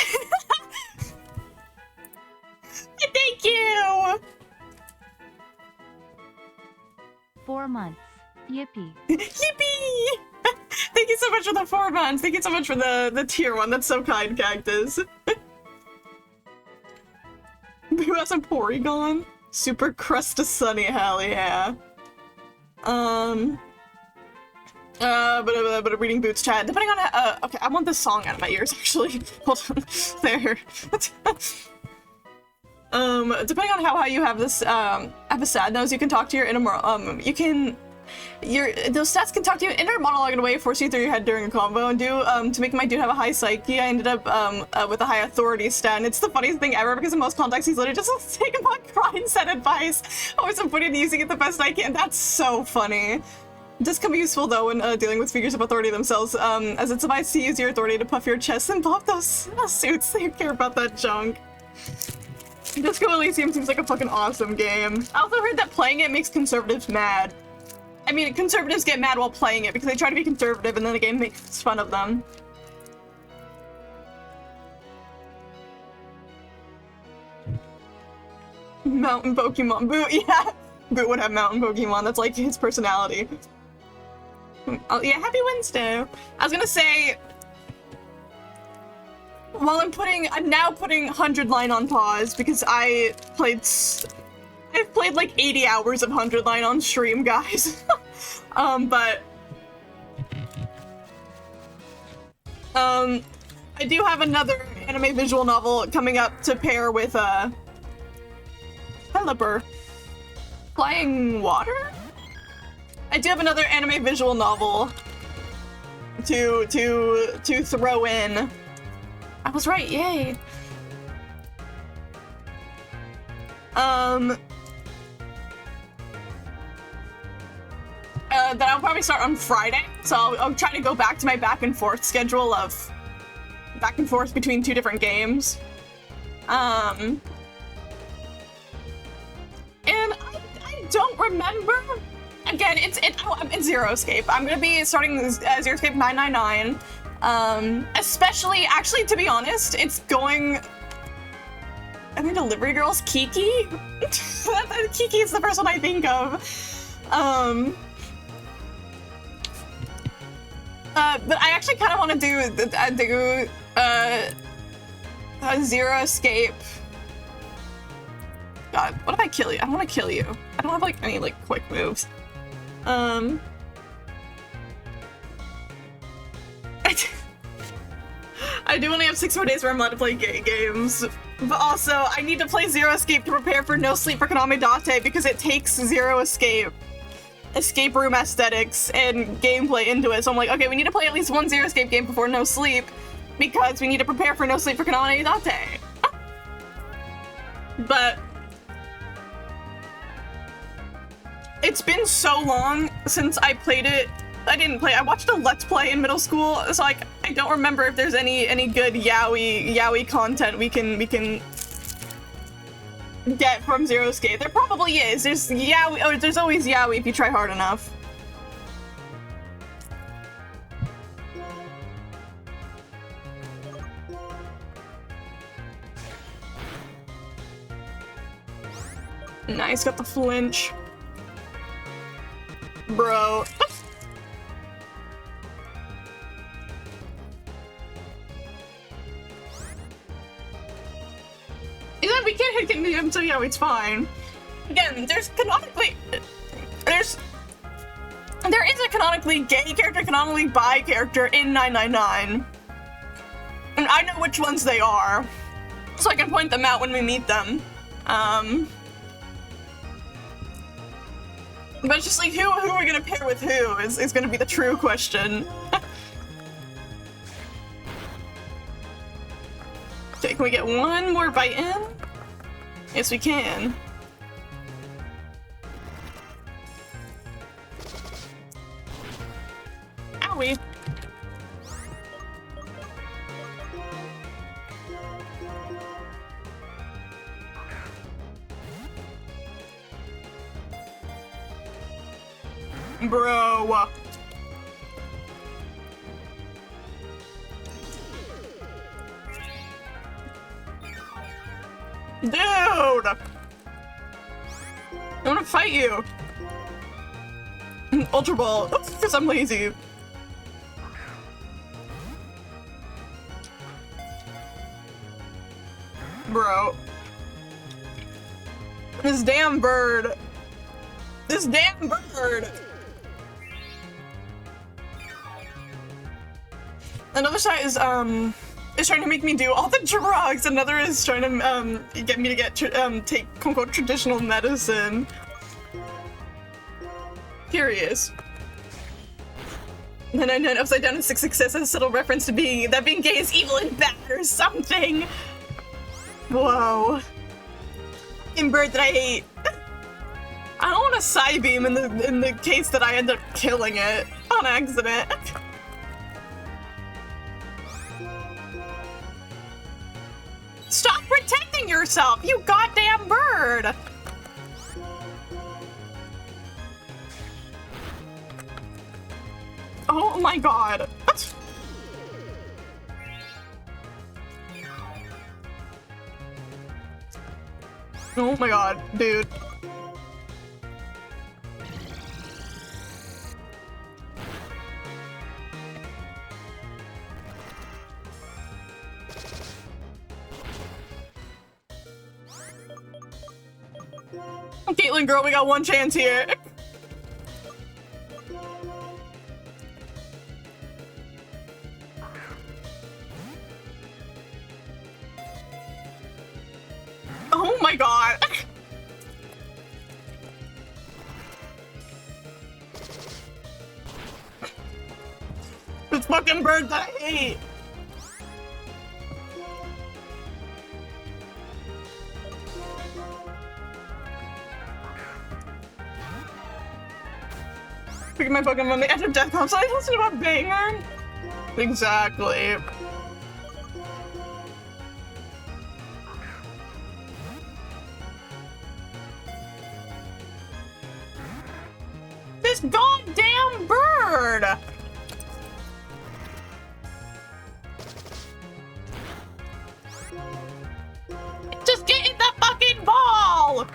Thank you! 4 months. Yippee. Yippee! Thank you so much for the 4 months. Thank you so much for the tier 1. That's so kind, Cactus. Who has a Porygon? Super Crust Sunny, hell yeah. But a reading Boots chat. Depending on how, okay, I want this song out of my ears, actually. Hold on. There. Depending on how you have this, have a sad nose, you can talk to your inner, those stats can talk to you inner monologue in a way, force you through your head during a combo, and to make my dude have a high psyche, I ended up, with a high authority stat, and it's the funniest thing ever, because in most contexts, he's literally just taking my cry and set advice. Always I'm putting using it the best I can. That's so funny. It does come useful, though, when dealing with figures of authority themselves, as it's advised to use your authority to puff your chest and pop those suits. They care about that junk. Disco Elysium seems like a fucking awesome game. I also heard that playing it makes conservatives mad. I mean, conservatives get mad while playing it because they try to be conservative and then the game makes fun of them. Mountain Pokemon. Boot, yeah. Boot would have mountain Pokemon. That's like his personality. Oh, yeah, happy Wednesday. I was gonna say, while I'm now putting 100 line on pause because I've played like 80 hours of 100 line on stream, guys. But I do have another anime visual novel coming up to pair with Pelipper. Flying Water? I do have another anime visual novel to throw in. I was right, yay! That I'll probably start on Friday, so I'll try to go back to my back and forth schedule of back and forth between 2 different games. And I don't remember. Again, it's Zero Escape. I'm gonna be starting Zero Escape 999. Especially, actually, to be honest, it's going. I mean, Delivery Girls, Kiki. Kiki is the first one I think of. But I actually kind of want to do Zero Escape. God, what if I kill you? I don't want to kill you. I don't have like any like quick moves. I do only have 6 more days where I'm allowed to play games, but also I need to play Zero Escape to prepare for No Sleep for Konami Date because it takes Zero Escape escape room aesthetics and gameplay into it. So I'm like, okay, we need to play at least one Zero Escape game before No Sleep because we need to prepare for No Sleep for Konami Date. But it's been so long since I played it. I watched a Let's Play in middle school, so like I don't remember if there's any good yaoi content we can get from Zero Escape. There probably is. There's yaoi, or there's always yaoi if you try hard enough. Nice, got the flinch. Bro. Yeah, we can't hit him, so yeah, it's fine. Again, there is a canonically gay character, canonically bi character in 999. And I know which ones they are, so I can point them out when we meet them. But it's just like, who are we gonna pair with who is gonna be the true question. Okay, can we get one more bite in? Yes, we can. Owie. Bro. Dude! I wanna fight you! Ultra Ball, because I'm lazy. Bro. This damn bird. This damn bird! Another side is trying to make me do all the drugs. Another is trying to get me to take quote unquote traditional medicine. Curious. 999 upside down and 666 has a subtle reference to being gay is evil and bad or something. Whoa. In bird that I hate. I don't want a side beam in the case that I end up killing it on accident. Stop protecting yourself, you goddamn bird! Oh my god. Oh my god, dude. Caitlyn, girl, we got one chance here. Oh my god. This fucking bird that I hate. Picking my Pokemon on the edge of death console. I listened about Banger. Exactly. this goddamn bird! Just get in the fucking ball!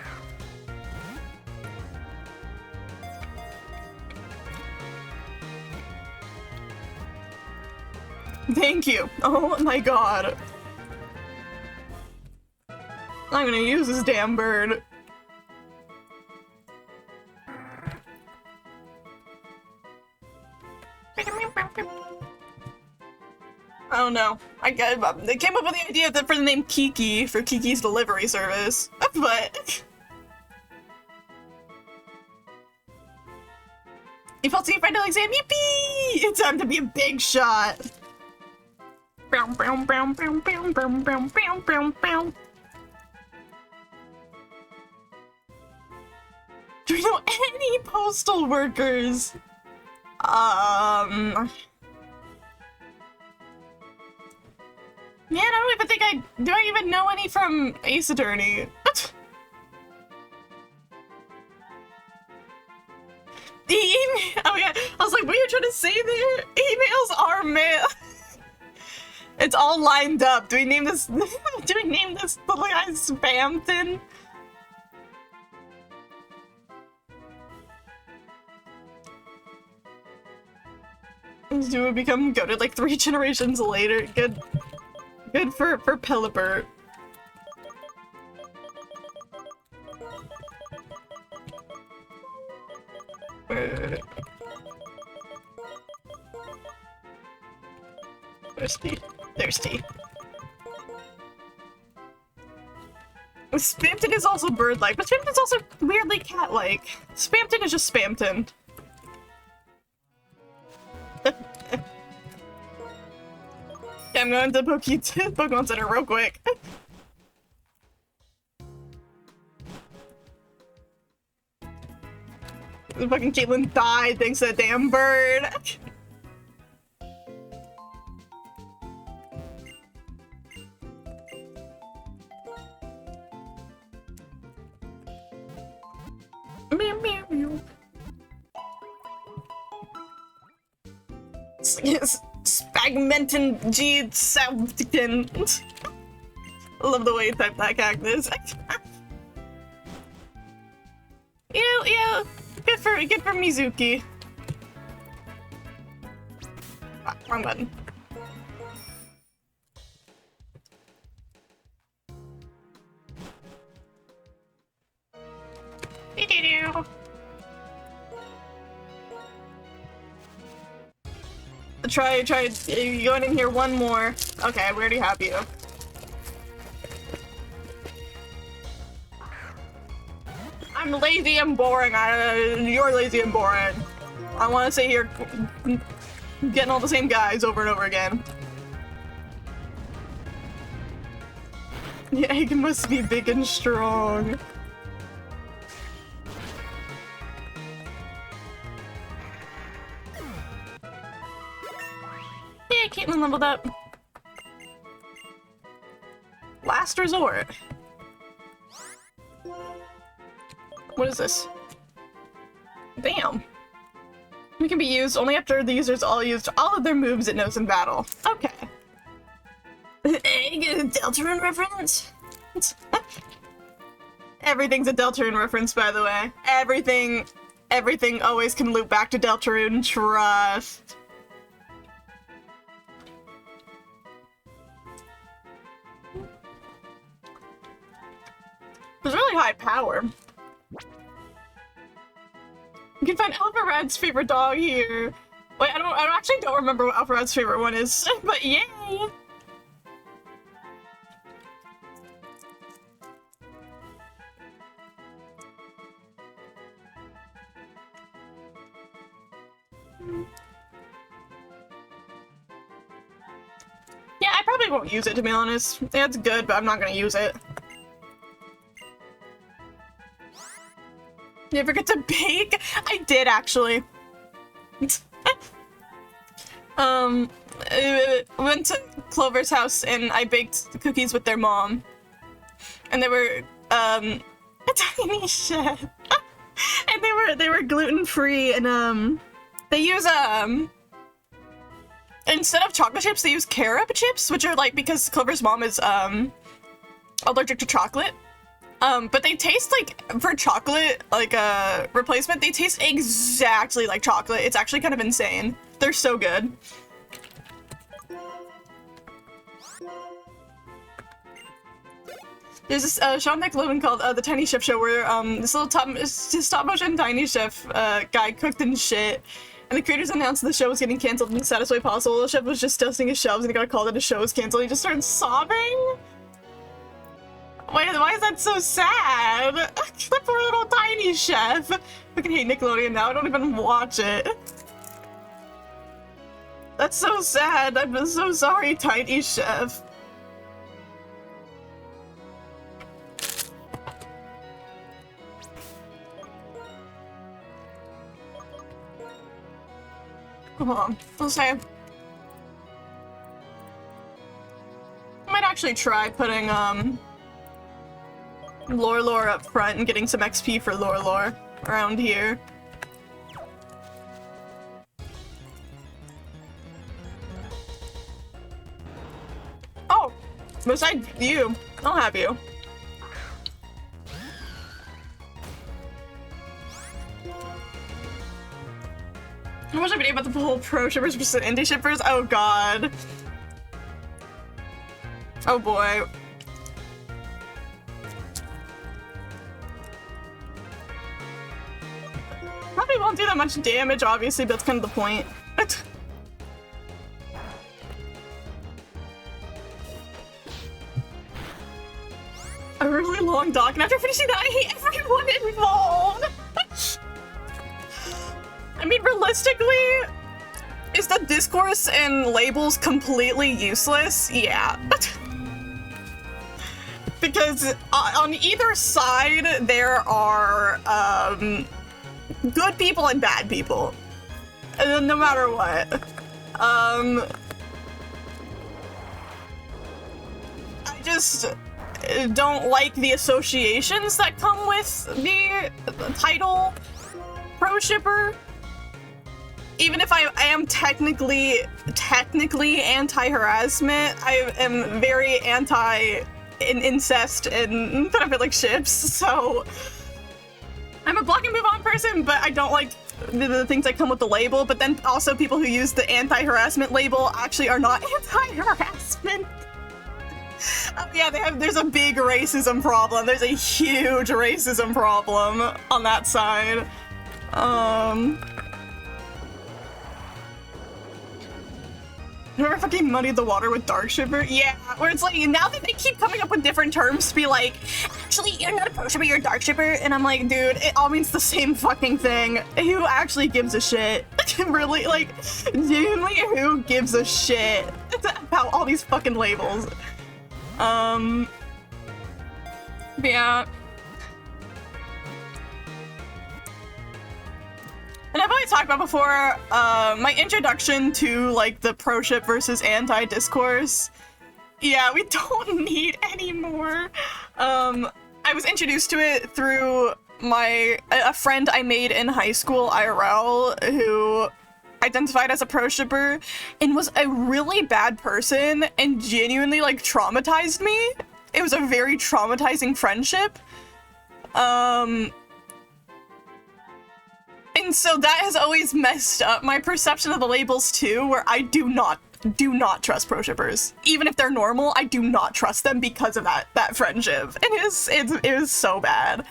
Thank you. Oh my god. I'm gonna use this damn bird. I don't know. They came up with the idea for the name Kiki for Kiki's delivery service, but you felt your friend like saying yippee! It's time to be a big shot. Do we know any postal workers? Man, I don't even think do I even know any from Ace Attorney? The email, oh yeah, I was like, what are you trying to say there? Emails are mail. It's all lined up. Do we name this, do we name this little guy Spamton? Do we become goated like 3 generations later? Good for Pelipper. Thirsty. Spamton is also bird-like, but Spamton's also weirdly cat-like. Spamton is just Spamton. Yeah, I'm going to Pokemon Center real quick. The fucking Caitlyn died thanks to that damn bird. Meow meow meow. Yes. Spagmentin G Southampton. I love the way you type that cactus. Yeah, good for Mizuki. Ah, wrong button. Try, you going in here one more. Okay, we already have you. I'm lazy and boring. You're lazy and boring. I want to sit here getting all the same guys over and over again. The egg must be big and strong. Yeah, Caitlyn leveled up. Last resort. What is this? Damn. It can be used only after the user's used all of their moves it knows in battle. Okay. Deltarune reference? Everything's a Deltarune reference, by the way. Everything always can loop back to Deltarune. Trust. There's really high power. You can find Alpharad's favorite dog here. Wait, I actually don't remember what Alpharad's favorite one is, but yay! Yeah, I probably won't use it, to be honest. Yeah, it's good, but I'm not gonna use it. You ever get to bake? I did, actually. Went to Clover's house and I baked cookies with their mom. And they were, a tiny chef. And they were gluten free, and they use instead of chocolate chips, they use carob chips, which are like, because Clover's mom is allergic to chocolate. But they taste like, for chocolate, like replacement, they taste exactly like chocolate. It's actually kind of insane. They're so good. There's this show on Nickelodeon called The Tiny Chef Show, where this little stop motion tiny chef guy cooked and shit. And the creators announced the show was getting canceled in the saddest way possible. The chef was just dusting his shelves and he got a call that his show was canceled. He just started sobbing. Why is that so sad? The poor little tiny chef. I fucking hate Nickelodeon now. I don't even watch it. That's so sad. I'm so sorry, tiny chef. Hold on. I'll say. I might actually try putting Lore up front and getting some XP for Lore around here. Oh! Besides you, I'll have you. How much I video about the whole pro shippers versus indie shippers? Oh god. Oh boy. Probably won't do that much damage, obviously, but that's kind of the point. A really long dock, and after finishing that, I hate everyone involved! I mean, realistically, is the discourse and labels completely useless? Yeah. Because on either side, there are, good people and bad people. No matter what. I just don't like the associations that come with the title pro shipper. Even if I am technically anti-harassment, I am very anti-incest and pedophilic ships, so I'm a block and move on person, but I don't like the things that come with the label. But then also people who use the anti-harassment label actually are not anti-harassment. Yeah, there's a big racism problem. There's a huge racism problem on that side. Remember fucking muddied the water with Dark Shipper? Yeah, where it's like, now that they keep coming up with different terms to be like, actually, you're not a pro shipper, you're a dark shipper, and I'm like, dude, it all means the same fucking thing. Who actually gives a shit? Really, like, genuinely, who gives a shit about all these fucking labels? Yeah. And I've already talked about before, my introduction to, like, the pro ship versus anti discourse. Yeah, we don't need any more. I was introduced to it through a friend I made in high school, IRL, who identified as a pro shipper and was a really bad person and genuinely, like, traumatized me. It was a very traumatizing friendship. And so that has always messed up my perception of the labels too, where I do not trust pro shippers. Even if they're normal, I do not trust them because of that friendship. And it was so bad.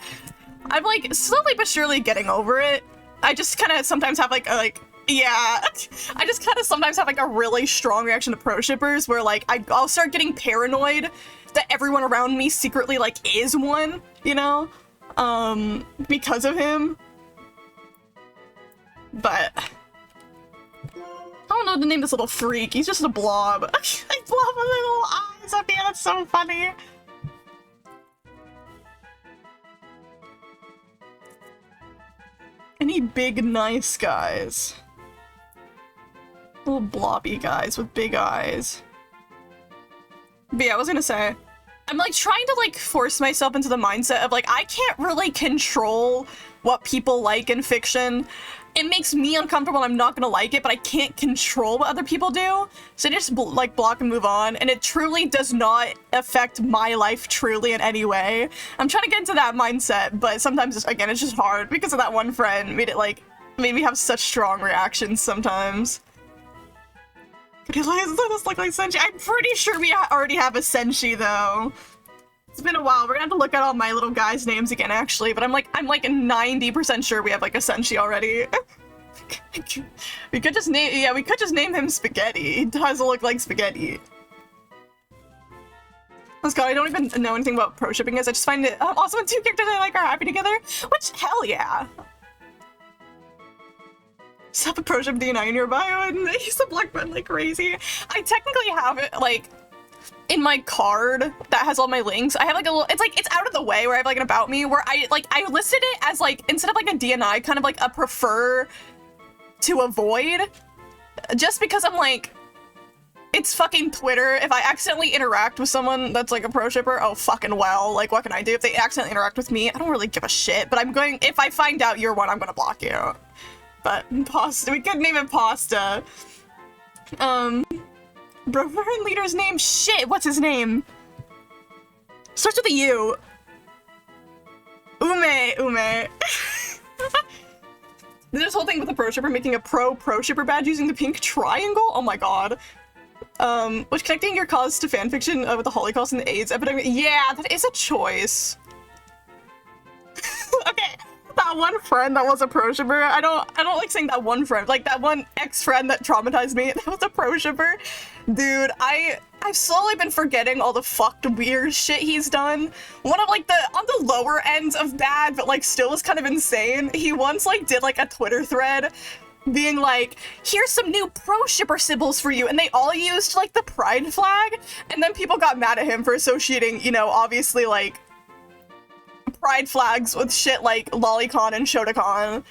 I'm like slowly but surely getting over it. I just kind of sometimes have yeah, I just kind of sometimes have like a really strong reaction to pro shippers where like I'll start getting paranoid that everyone around me secretly like is one, you know, because of him. But I don't know the name of this little freak. He's just a blob. A blob with little eyes. Oh man, that's so funny. Any big nice guys? Little blobby guys with big eyes. But yeah, I was gonna say, I'm like trying to like force myself into the mindset of like I can't really control what people like in fiction. It makes me uncomfortable and I'm not gonna like it, but I can't control what other people do. So I just like block and move on, and it truly does not affect my life truly in any way. I'm trying to get into that mindset, but sometimes again it's just hard because of that one friend made me have such strong reactions sometimes. Does this look like Senshi? I'm pretty sure we already have a Senshi though. It's been a while. We're gonna have to look at all my little guys' names again, actually. But I'm like 90% sure we have like a Senshi already. we could just name him Spaghetti. He does look like spaghetti. Oh god, I don't even know anything about pro shipping is. I just find it awesome when two characters I like are happy together. Which hell yeah. Just have a pro ship DNI in your bio and use the black button like crazy. I technically have it like in my card that has all my links. I have like a little, it's out of the way where I have like an about me where I listed it as like, instead of like a DNI, kind of like a prefer to avoid, just because I'm like, it's fucking Twitter. If I accidentally interact with someone that's like a pro shipper, oh fucking well, like what can I do? If they accidentally interact with me, I don't really give a shit, but if I find out you're one, I'm gonna block you. But pasta, we could name it Pasta. Bravarian leader's name? Shit, what's his name? Starts with a U. Ume. This whole thing with the pro shipper making a pro shipper badge using the pink triangle? Oh my god. Was connecting your cause to fanfiction with the Holocaust and the AIDS epidemic? Yeah, that is a choice. Okay. That one friend that was a pro shipper, I don't like saying that one friend, like that one ex-friend that traumatized me, that was a pro shipper. Dude, I've slowly been forgetting all the fucked weird shit he's done. One of like on the lower ends of bad, but like still was kind of insane. He once like did like a Twitter thread being like, here's some new pro shipper symbols for you, and they all used like the pride flag, and then people got mad at him for associating, you know, obviously like pride flags with shit like Lolicon and Shotacon.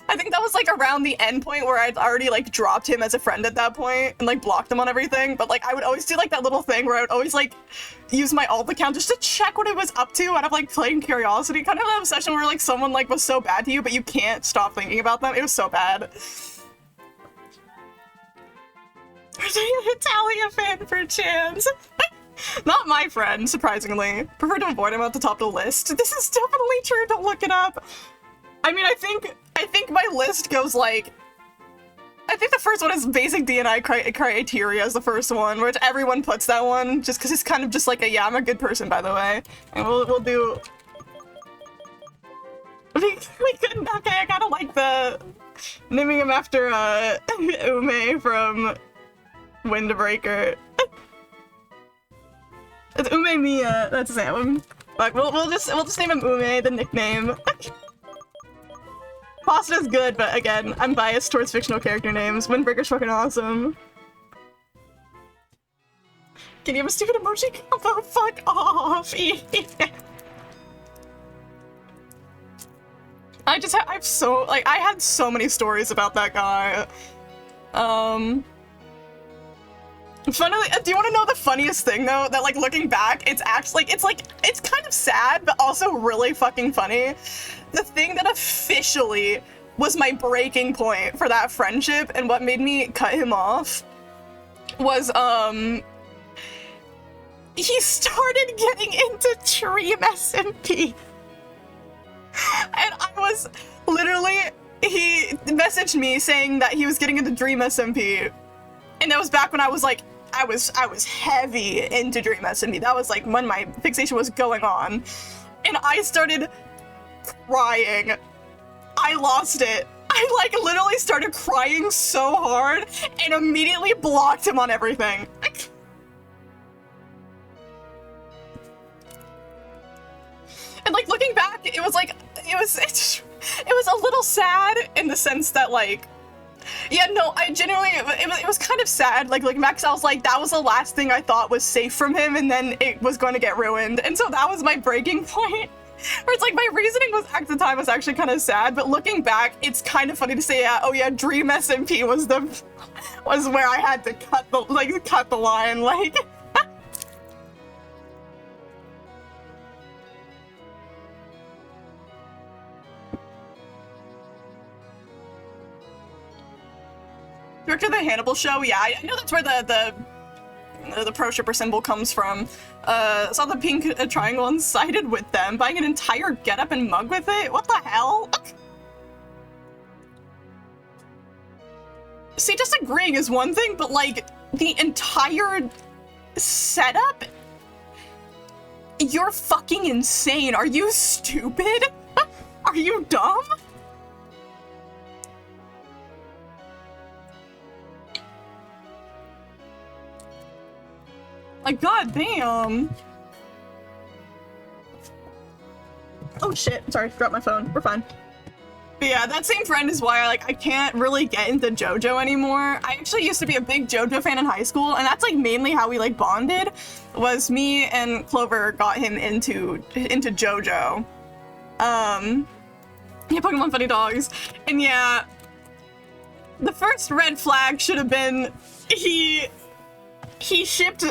I think that was like around the end point where I'd already like dropped him as a friend at that point and like blocked him on everything, but like I would always do like that little thing where I would always like use my alt account just to check what it was up to out of like plain curiosity, kind of an obsession where like someone like was so bad to you but you can't stop thinking about them. It was so bad. Italia fan for chance. Not my friend, surprisingly. Prefer to avoid him at the top of the list. This is definitely true, don't look it up. I mean, I think my list goes like, I think the first one is basic DNI criteria is the first one, which everyone puts that one, just because it's kind of just like a, yeah, I'm a good person, by the way. And we'll do... We couldn't, okay, I gotta like the... naming him after, Ume from Windbreaker. It's Ume Mia, that's his name. Like, we'll just name him Ume, the nickname. Pasta's good, but again, I'm biased towards fictional character names. Windbreaker's fucking awesome. Can you have a stupid emoji combo? Fuck off! I had so many stories about that guy. Funnily, do you want to know the funniest thing though? That like looking back, it's actually it's kind of sad, but also really fucking funny. The thing that officially was my breaking point for that friendship and what made me cut him off was he started getting into Dream SMP. And I was literally, he messaged me saying that he was getting into Dream SMP. And that was back when I was like, I was heavy into Dream SMP. That was like when my fixation was going on. And I started crying. I lost it. I like literally started crying so hard and immediately blocked him on everything. And like looking back, it was like, it was a little sad in the sense that like, yeah, no, I genuinely, it was kind of sad. Like Max, I was like, that was the last thing I thought was safe from him, and then it was going to get ruined. And so that was my breaking point. Where it's like, my reasoning was, at the time, was actually kind of sad, but looking back, it's kind of funny to say, oh yeah, Dream SMP was where I had to cut the line, like. Director of the Hannibal show, yeah, I know that's where the pro shipper symbol comes from. Saw the pink triangle and sided with them, buying an entire getup and mug with it? What the hell? See, disagreeing is one thing, but like, the entire setup? You're fucking insane. Are you stupid? Are you dumb? Like, goddamn. Oh shit, sorry, dropped my phone. We're fine. But yeah, that same friend is why I can't really get into JoJo anymore. I actually used to be a big JoJo fan in high school, and that's like mainly how we like bonded, was me and Clover got him into JoJo. Yeah, Pokemon Funny Dogs. And yeah, the first red flag should have been he shipped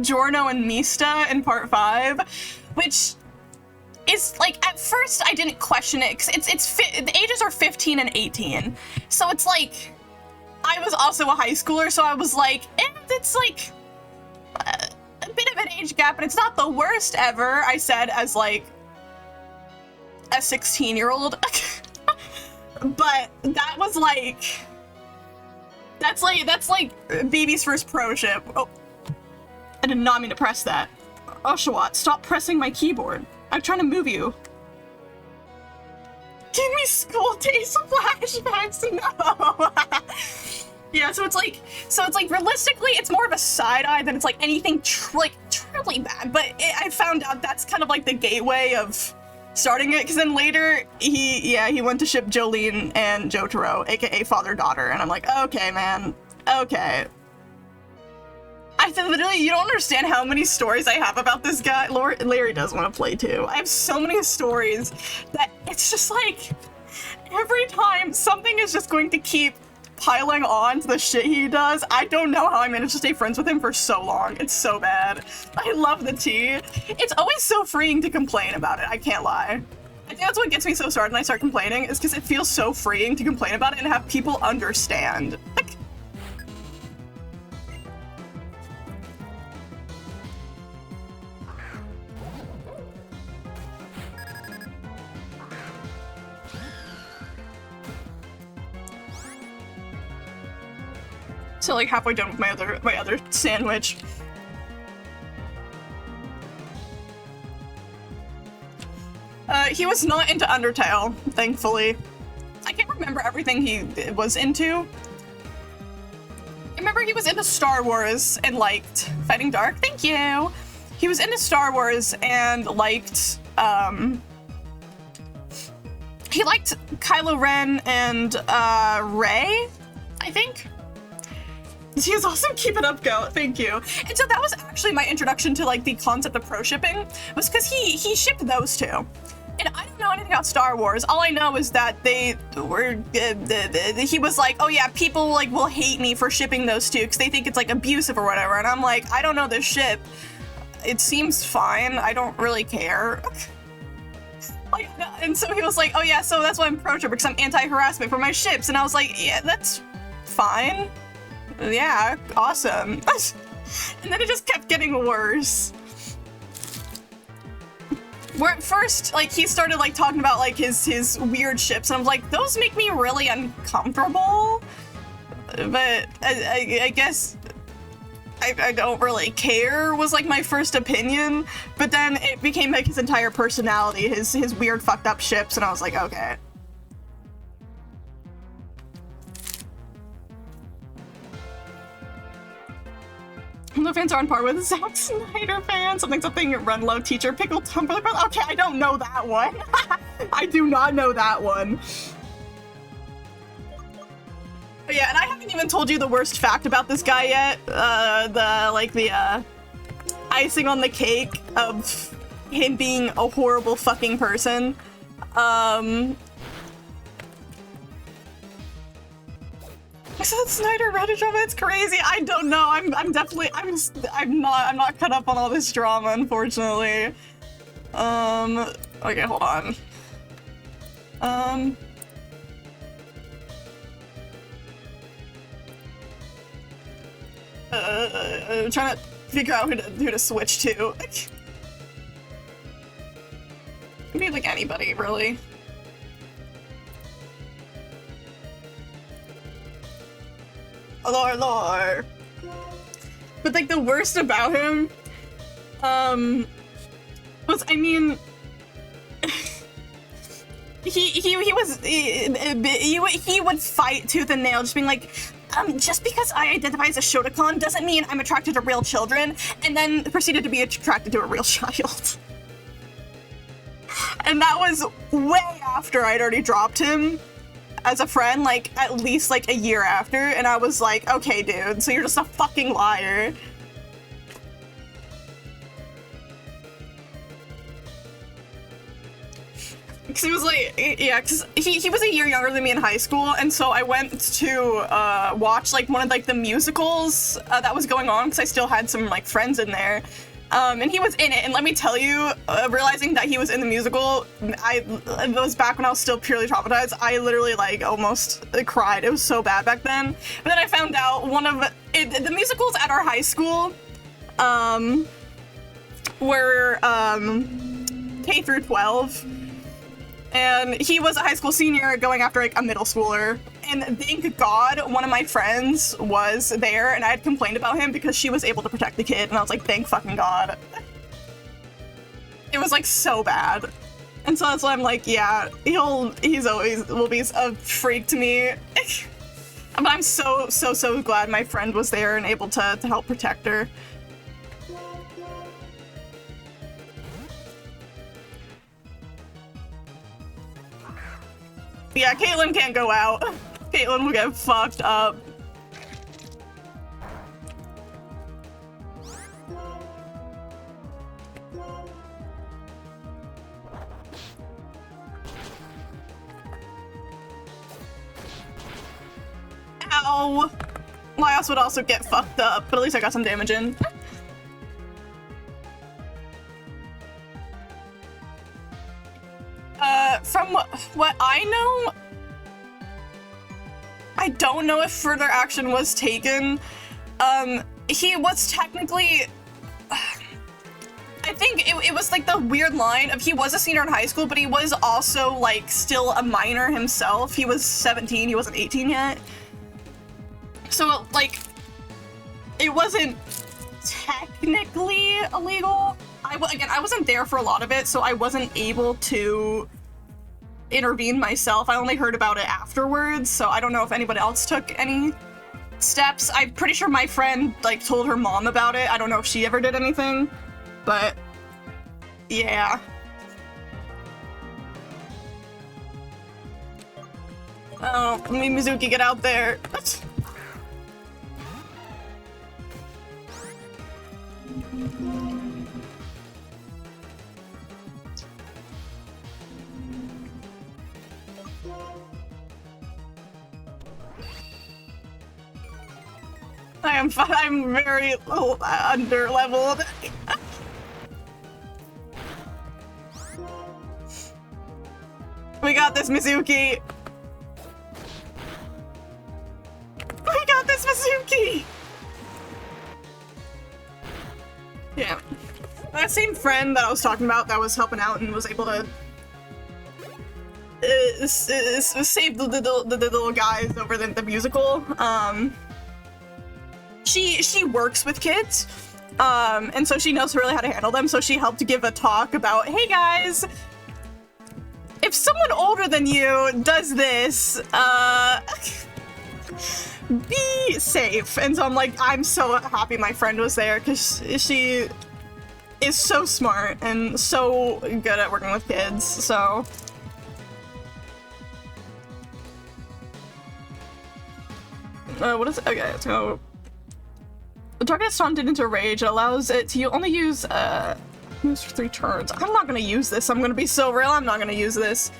Giorno and Mista in part 5, which is like, at first I didn't question it because the ages are 15 and 18, so it's like, I was also a high schooler, so I was like, it's like a bit of an age gap, but it's not the worst ever, I said, as like a 16-year-old. But that was like, that's like baby's first pro ship. Oh, I did not mean to press that. Oshawott, stop pressing my keyboard. I'm trying to move you. Give me school days flashbacks. No. Yeah, so it's like realistically, it's more of a side eye than it's like anything truly bad. But I found out that's kind of like the gateway of starting it, because then later he went to ship Jolene and Jotaro, aka father-daughter, and I'm like, okay, man, okay. I said, literally, you don't understand how many stories I have about this guy. Larry does want to play too. I have so many stories that it's just like, every time something is just going to keep piling on to the shit he does. I don't know how I managed to stay friends with him for so long. It's so bad. I love the tea. It's always so freeing to complain about it, I can't lie. I think that's what gets me so started when I start complaining, is because it feels so freeing to complain about it and have people understand. Like, so like halfway done with my other sandwich. He was not into Undertale, thankfully. I can't remember everything he was into. I remember he was into Star Wars and liked Fighting Dark. Thank you. He was into Star Wars and liked he liked Kylo Ren and Rey, I think. He was awesome. Keep it up, Go. Thank you. And so that was actually my introduction to like the concept of pro shipping, was because he shipped those two. And I don't know anything about Star Wars. All I know is that they were, he was like, oh yeah, people like will hate me for shipping those two because they think it's like abusive or whatever. And I'm like, I don't know this ship. It seems fine. I don't really care. Like, and so he was like, oh yeah, so that's why I'm pro shipper, because I'm anti-harassment for my ships. And I was like, yeah, that's fine. Yeah, awesome. And then it just kept getting worse. Where at first, like, he started, like, talking about, like, his weird ships, and I was like, those make me really uncomfortable. But I guess I don't really care, was, like, my first opinion. But then it became, like, his entire personality, his weird fucked up ships, and I was like, okay. The fans are on par with Zack Snyder fans. Something, run low teacher, pickle Tumblr. Okay, I don't know that one. I do not know that one. But yeah, and I haven't even told you the worst fact about this guy yet. The icing on the cake of him being a horrible fucking person. I said Snyder Reddit drama, it's crazy. I don't know. I'm not caught up on all this drama, unfortunately. Okay, hold on. trying to figure out who to switch to. Maybe like anybody, really. Lore. But like the worst about him, was, I mean, he would fight tooth and nail, just being like, just because I identify as a Shotokan doesn't mean I'm attracted to real children, and then proceeded to be attracted to a real child. And that was way after I'd already dropped him as a friend, like, at least, like, a year after, and I was like, okay, dude, so you're just a fucking liar. Because he was like, yeah, because he was a year younger than me in high school, and so I went to watch, like, one of, like, the musicals that was going on, because I still had some, like, friends in there. And he was in it, and let me tell you, realizing that he was in the musical, it was back when I was still purely traumatized. I literally, like, almost cried. It was so bad back then. But then I found out the musicals at our high school, were, K through 12. And he was a high school senior going after, like, a middle schooler. And thank God one of my friends was there, and I had complained about him because she was able to protect the kid, and I was like, thank fucking God. It was, like, so bad. And so that's why I'm like, yeah, he's always will be a freak to me. But I'm so glad my friend was there and able to help protect her. Yeah, Caitlyn can't go out. Caitlyn will get fucked up. Ow! Laios would also get fucked up, but at least I got some damage in. From what I know, I don't know if further action was taken. He was technically, I think it was like the weird line of he was a senior in high school, but he was also like still a minor himself. He was 17, he wasn't 18 yet. So like, it wasn't technically illegal. Again, I wasn't there for a lot of it, so I wasn't able to intervene myself. I only heard about it afterwards, so I don't know if anybody else took any steps. I'm pretty sure my friend, like, told her mom about it. I don't know if she ever did anything, but yeah. Oh, let me Mizuki get out there. I'm very under leveled. We got this, Mizuki. We got this, Mizuki. Yeah. That same friend that I was talking about that was helping out and was able to save the little guys over the musical. She works with kids, and so she knows really how to handle them, so she helped give a talk about, hey guys, if someone older than you does this, be safe. And so I'm like, I'm so happy my friend was there, because she is so smart and so good at working with kids, so. What is it? Okay, let's go. The target is taunted into rage. It allows it to only use moves for 3 turns. I'm not gonna use this. I'm gonna be so real. I'm not gonna use this.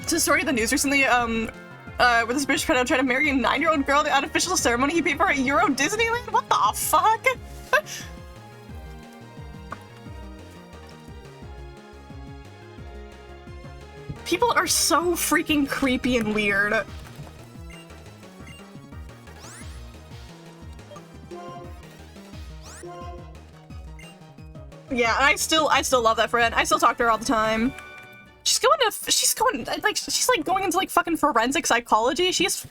It's a story of the news recently. Where this British pedo tried to marry a 9-year-old girl at the unofficial ceremony he paid for at Euro Disneyland. What the fuck? People are so freaking creepy and weird. Yeah, I still love that friend. I still talk to her all the time. She's going into like fucking forensic psychology. She's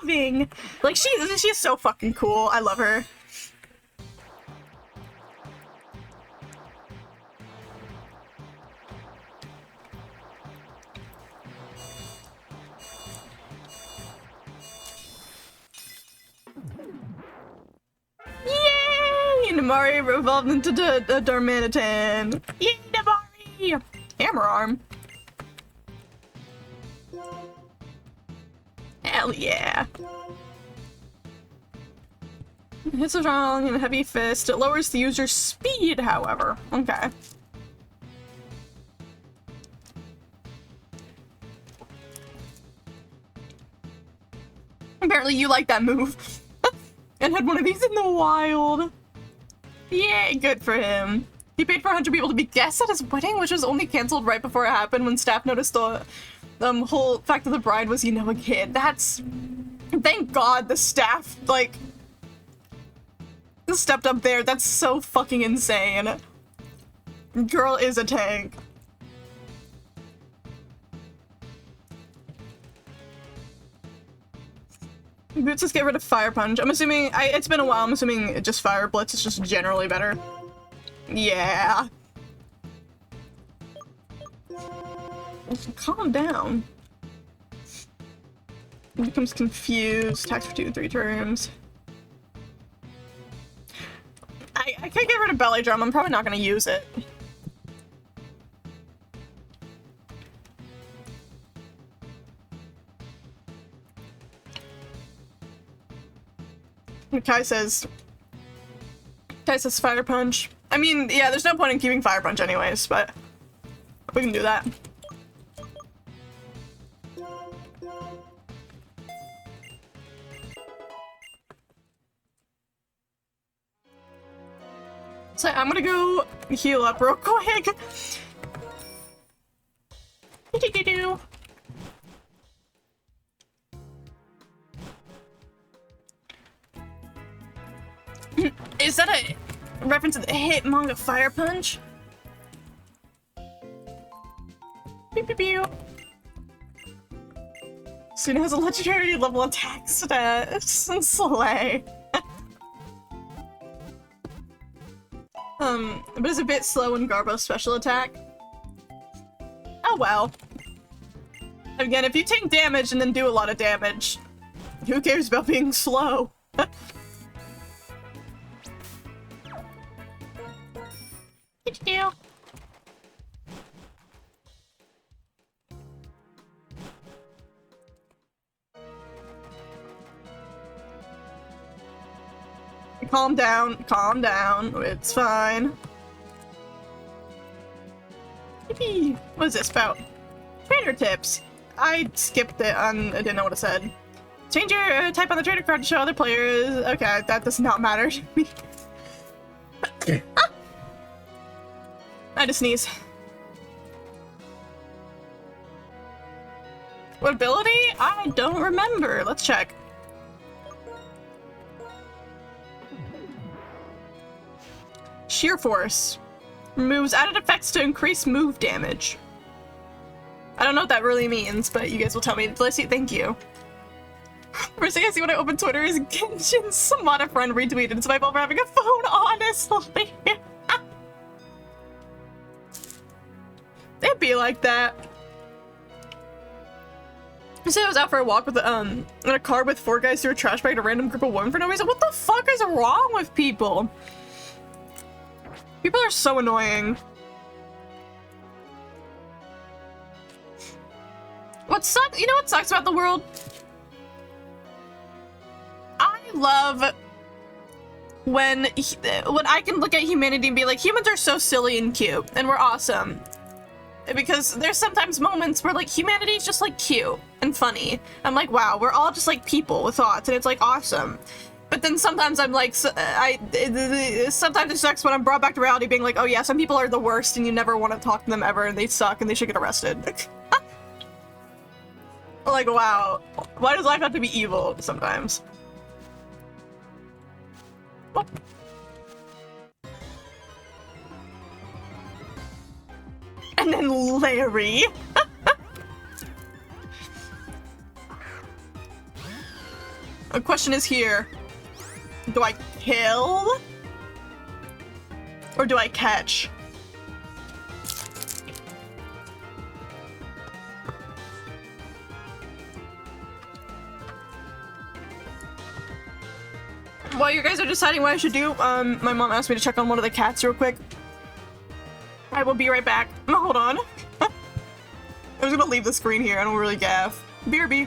evolving. Like she's so fucking cool. I love her. Yay! Namari evolved into the Darmanitan. Yay, Namari! Hammer arm. Hell yeah. Hits a strong and heavy fist. It lowers the user's speed, however. Okay. Apparently you like that move. And had one of these in the wild. Yay, good for him. He paid for 100 people to be guests at his wedding, which was only cancelled right before it happened when staff noticed the whole fact that the bride was, a kid. That's... Thank God the staff, like... stepped up there. That's so fucking insane. Girl is a tank. Boots, let's get rid of Fire Punch. I'm assuming, it's been a while, I'm assuming just Fire Blitz is just generally better. Yeah. Calm down. He becomes confused, attacks for 2-3 turns. I can't get rid of Belly Drum, I'm probably not gonna use it. Kai says Fire Punch. I mean, yeah, there's no point in keeping Fire Punch anyways, but we can do that. So I'm gonna go heal up real quick. Is that a reference to the hit manga Fire Punch? Pew pew pew. Suna has a legendary level attack stat. Slay. But it's a bit slow in Garbo's special attack. Oh well. Again, if you take damage and then do a lot of damage, who cares about being slow? You. Calm down, it's fine. Yippee. What is this about? Trainer tips. I skipped it and I didn't know what it said. Change your type on the trainer card to show other players. Okay, that does not matter to me. I had to sneeze. What ability? I don't remember. Let's check. Sheer Force. Removes added effects to increase move damage. I don't know what that really means, but you guys will tell me. Felicity, thank you. First thing I see when I open Twitter is Genshin's Samana friend retweeted. It's my fault for having a phone, honestly. It'd be like that. I said I was out for a walk with in a car with 4 guys through a trash bag at a random group of women for no reason. What the fuck is wrong with people? People are so annoying. What sucks? You know what sucks about the world? I love when I can look at humanity and be like, humans are so silly and cute, and we're awesome. Because there's sometimes moments where like humanity is just like cute and funny. I'm like, wow, we're all just like people with thoughts, and it's like awesome. But then sometimes I'm like, sometimes it sucks when I'm brought back to reality being like, oh yeah, some people are the worst and you never want to talk to them ever and they suck and they should get arrested. Like, wow, why does life have to be evil sometimes? Oh. And then Larry. The question is here. Do I kill? Or do I catch? While you guys are deciding what I should do, my mom asked me to check on one of the cats real quick. I will be right back. Hold on. I'm just gonna leave the screen here. I don't really gaff. BRB.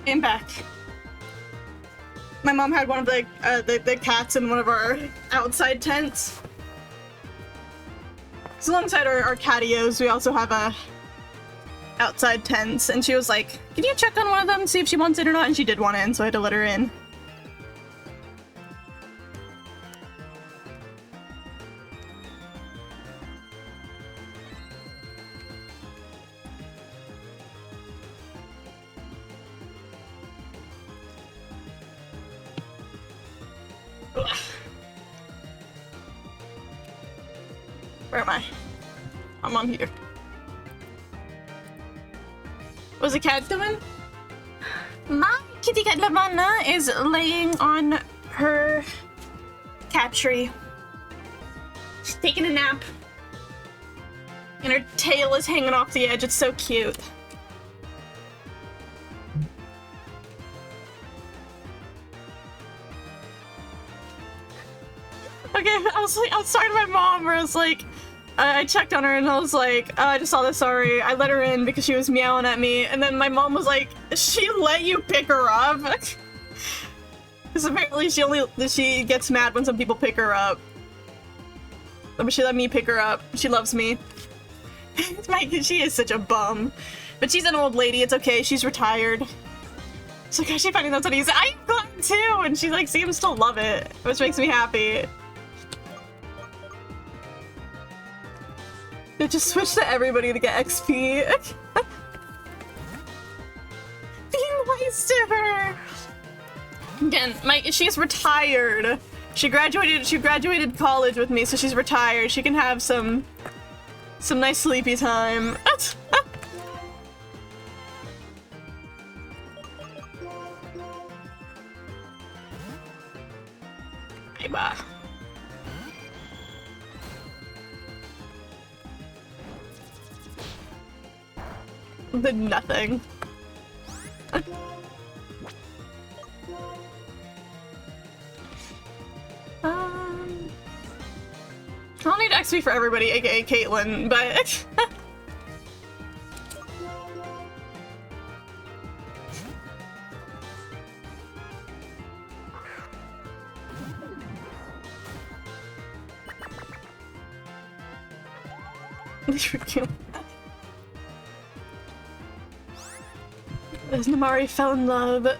I'm back. My mom had one of the cats in one of our outside tents. So alongside our catios, we also have outside tents, and she was like, "Can you check on one of them and see if she wants it or not?" And she did want in, so I had to let her in. Where am I? I'm here. What's the cat doing? My kitty cat Lavanna is laying on her cat tree. She's taking a nap. And her tail is hanging off the edge. It's so cute. Okay, I was talking to my mom where I was like, I checked on her and I was like, oh, I just saw this, sorry. I let her in because she was meowing at me, and then my mom was like, she let you pick her up? Because apparently she gets mad when some people pick her up. But she let me pick her up. She loves me. She is such a bum. But she's an old lady, it's okay, she's retired. So gosh, she finally knows what he's I'm glad too, and she like seems to love it, which makes me happy. They just switch to everybody to get XP. Be nice to her. Again, she's retired. She graduated college with me, so she's retired. She can have some nice sleepy time. Bye. The nothing. I don't need XP for everybody, aka Caitlyn, but as Namari fell in love. But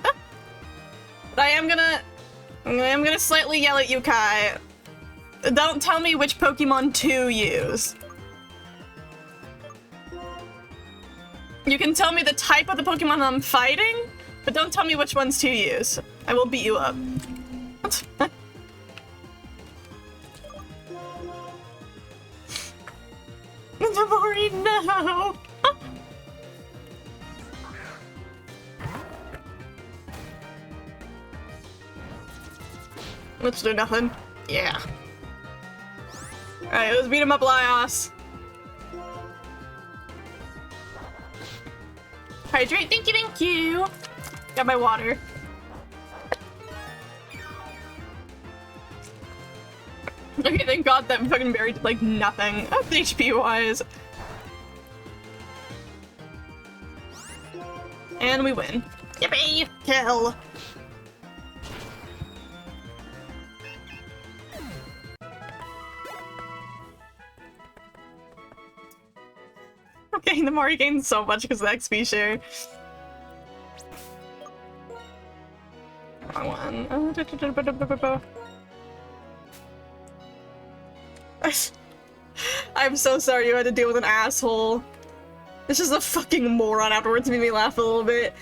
I am gonna slightly yell at you, Kai. Don't tell me which Pokemon to use. You can tell me the type of the Pokemon I'm fighting, but don't tell me which ones to use. I will beat you up. Namori, no! Let's do nothing. Yeah. Alright, let's beat him up, Laios. Hydrate, thank you, thank you. Got my water. Okay, thank God that fucking berry did like nothing HP wise. And we win. Yippee! Kill! Okay, the more you gain so much because of the XP share. Wrong one. I'm so sorry you had to deal with an asshole. This is a fucking moron afterwards, made me laugh a little bit.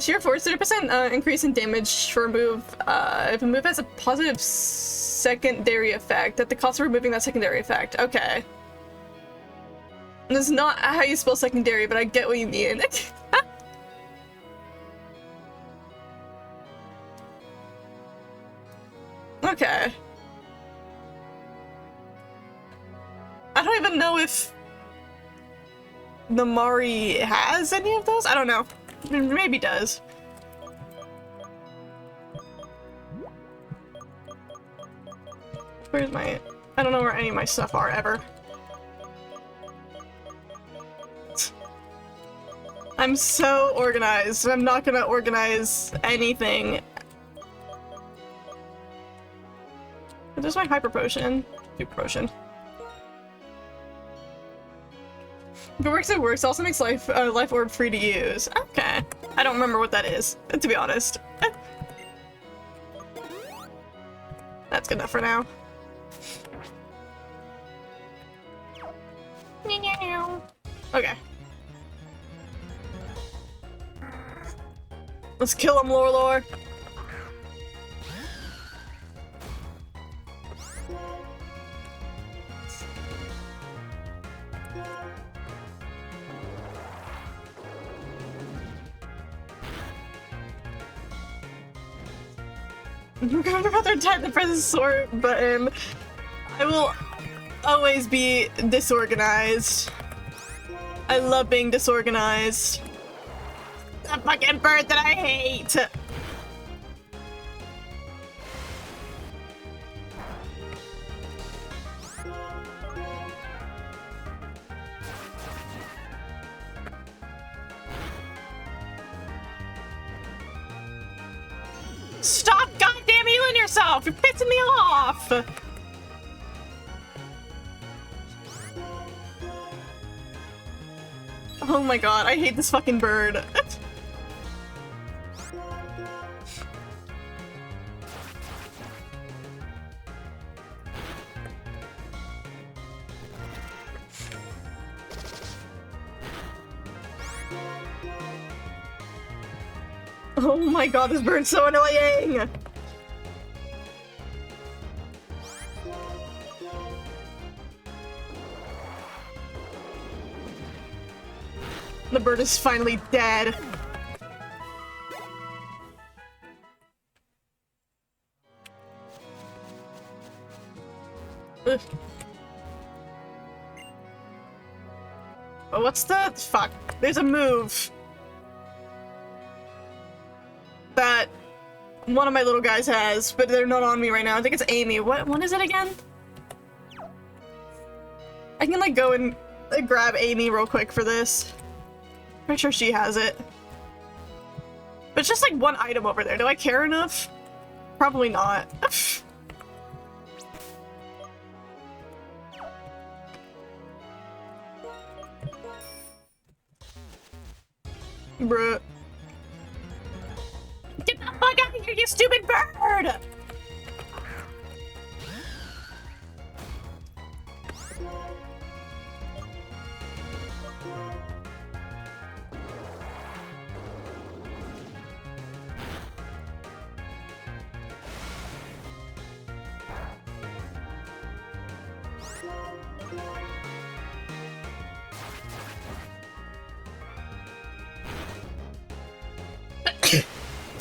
Sheer force, 30% increase in damage for a move. If a move has a positive secondary effect, at the cost of removing that secondary effect. Okay. This is not how you spell secondary, but I get what you mean. Okay. I don't even know if Namari has any of those. I don't know. Maybe does. Where's my... I don't know where any of my stuff are, ever. I'm so organized. I'm not gonna organize anything. There's my hyper potion. Super potion. If it works, it works. It also makes life orb free to use. Okay. I don't remember what that is, to be honest. That's good enough for now. Okay. Let's kill him, Lorelor. I'm going to rather type the press the sort button. I will always be disorganized. I love being disorganized. The fucking bird that I hate. Stop goddamn healing yourself! You're pissing me off! Oh my god, I hate this fucking bird. Oh my god, this bird's so annoying! The bird is finally dead. Ugh. Oh, what's the fuck? There's a move that one of my little guys has, but they're not on me right now. I think it's Amy. What is it again? I can like go and grab Amy real quick for this. Pretty sure she has it. But it's just like one item over there. Do I care enough? Probably not. Bruh. Get the fuck out of here, you stupid bird!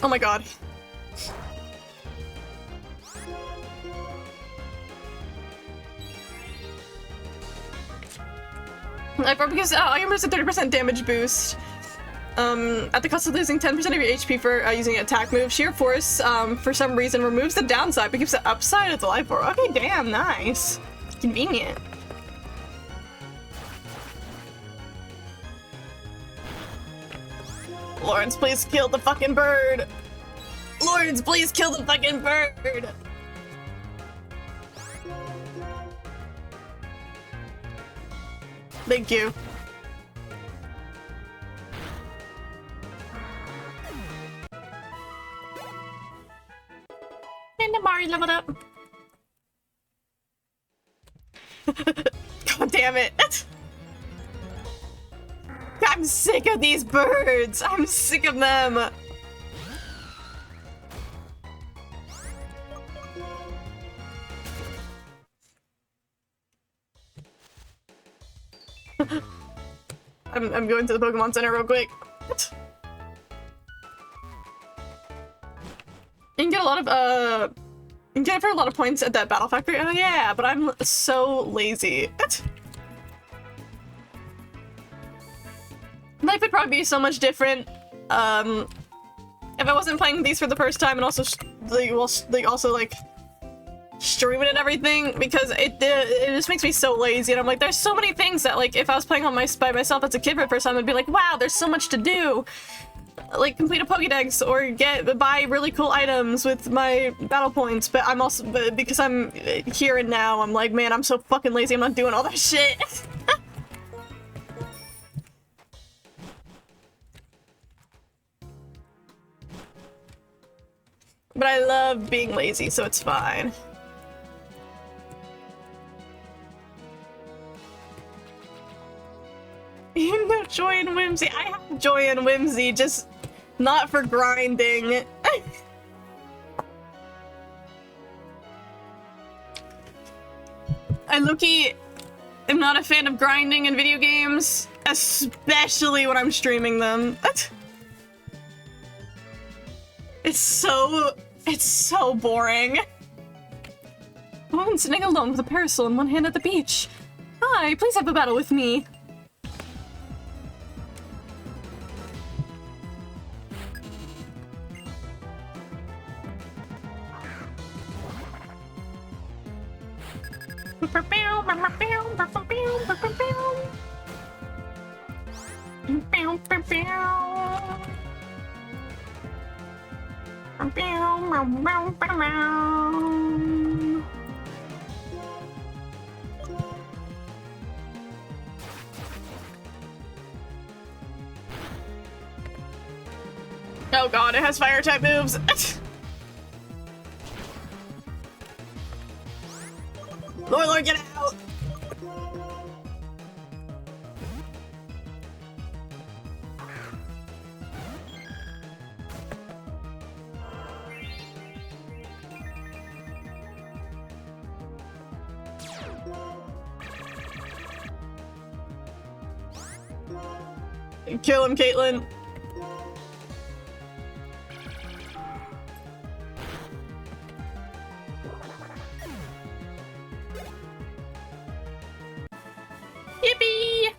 Oh my god. Because I gives a 30% damage boost. At the cost of losing 10% of your HP for using an attack move, Sheer Force, for some reason, removes the downside but keeps the upside of the life orb. Okay, damn, nice. Convenient. Lawrence, please kill the fucking bird! Lawrence, please kill the fucking bird! Thank you. And Amari leveled up. God damn it. I'm sick of these birds. I'm sick of them. I'm going to the Pokemon Center real quick. You can get a lot of, you can get it for a lot of points at that Battle Factory. Oh yeah, but I'm so lazy. Life would probably be so much different, if I wasn't playing these for the first time and also, also like, streaming and everything, because it just makes me so lazy, and I'm like, there's so many things that, like, if I was playing on by myself as a kid for the first time, I'd be like, wow, there's so much to do. Like, complete a Pokédex or buy really cool items with my battle points, but I'm also, because I'm here and now, I'm like, man, I'm so fucking lazy, I'm not doing all that shit. But I love being lazy, so it's fine. You know, joy and whimsy. I have joy and whimsy, just not for grinding. I low-key am not a fan of grinding in video games, especially when I'm streaming them. It's so boring. A woman sitting alone with a parasol in one hand at the beach. Hi, please have a battle with me. Oh god, it has fire type moves. Lord, get out! Kill him, Caitlin. Yippee!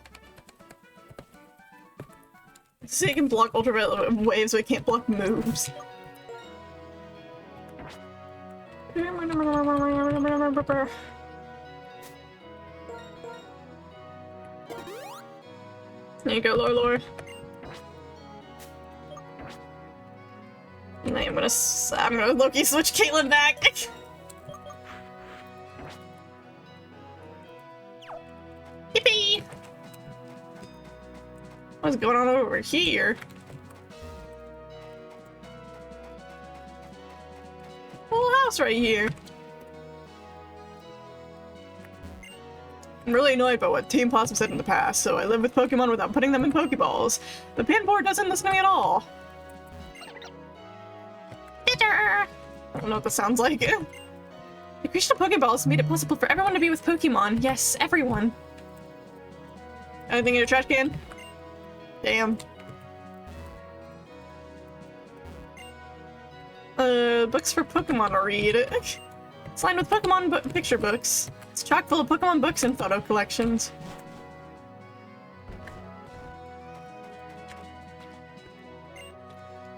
So you can block ultraviolet waves, but you can't block moves. There you go, Lore. And I'm gonna Loki switch Caitlin back. Yippee! What's going on over here? Whole house right here. I'm really annoyed by what Team Possum said in the past, so I live with Pokemon without putting them in Pokeballs. The Pinboard doesn't listen to me at all. Bitter! I don't know what that sounds like. The creation of Pokeballs made it possible for everyone to be with Pokemon. Yes, everyone. Anything in your trash can? Damn. Books for Pokemon to read. It's lined with Pokemon picture books. It's chock full of Pokemon books and photo collections.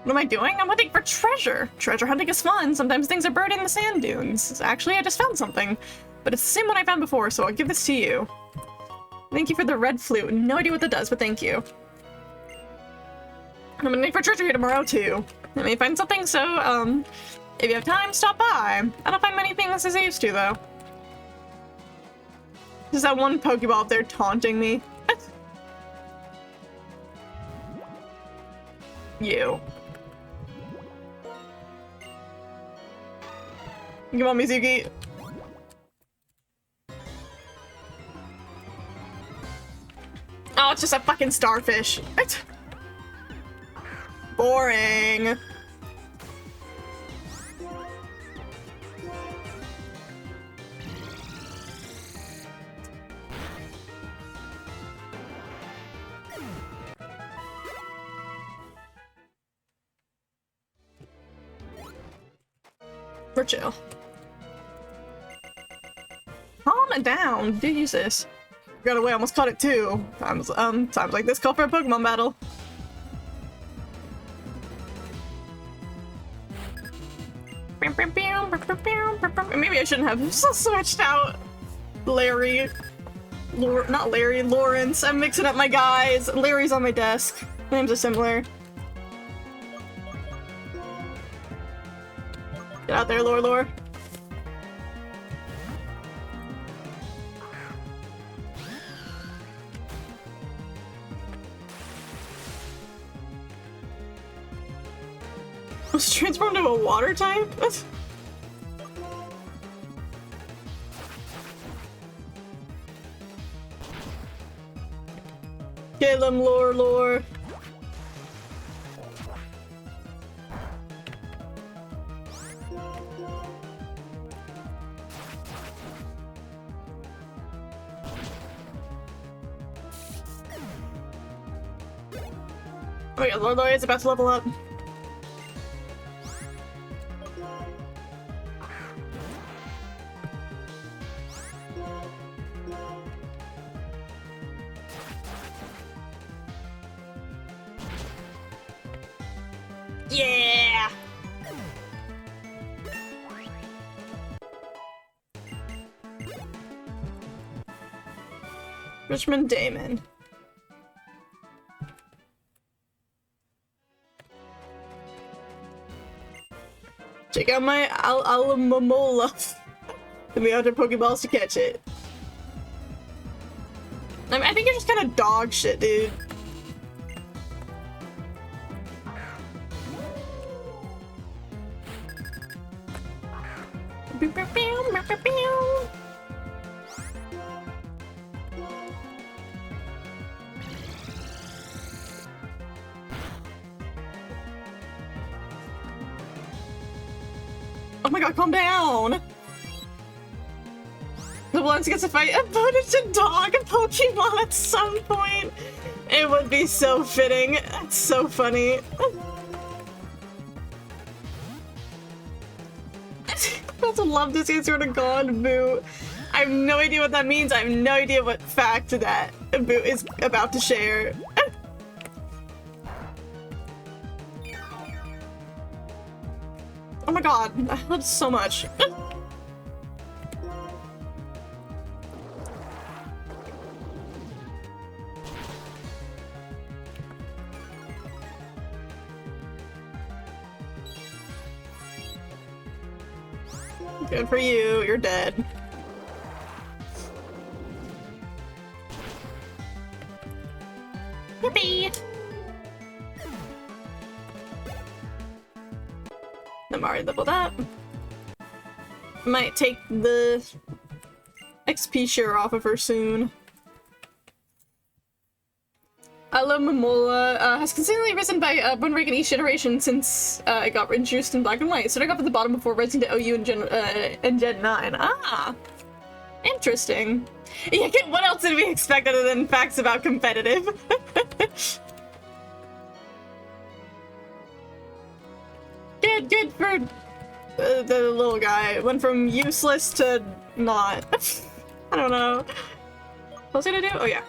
What am I doing? I'm hunting for treasure. Treasure hunting is fun. Sometimes things are buried in the sand dunes. Actually, I just found something. But it's the same one I found before, so I'll give this to you. Thank you for the red flute. No idea what that does, but thank you. I'm gonna look for treasure here tomorrow, too. I may find something, so, if you have time, stop by. I don't find many things as I used to, though. There's that one Pokeball up there taunting me. You. Come on, Mizuki. Oh, it's just a fucking starfish. What? Boring. We're chill. Calm it down. Do use this. Got away, almost caught it too. Times like this call for a Pokemon battle. Maybe I shouldn't have switched out Larry. Not Larry, Lawrence. I'm mixing up my guys. Larry's on my desk. Names are similar. Get out there, Lore. Was transformed to a water type? Kill him, Lore. Oh my god, Lore is about to level up. Yeah! Richmond Damon. Check out my Alamomola. Then we have to Pokeballs to catch it. I mean, I think you're just kind of dog shit, dude. Oh my god, calm down! The Blunts gets to fight a Bonita dog Pokemon at some point. It would be so fitting. It's so funny. I also love this answer to God, Boo. I have no idea what that means. I have no idea what fact that Boo is about to share. Oh my god, I love it so much. Good for you, you're dead. Yippee! I'm already leveled up. Might take the XP share off of her soon. Alamomola has consistently risen by one rank in each generation since it got introduced in Black and White. Starting off at the bottom before rising to OU in Gen 9. Ah! Interesting. Yeah, what else did we expect other than facts about competitive? good for the little guy. Went from useless to not. I don't know. What was I gonna do? Oh yeah.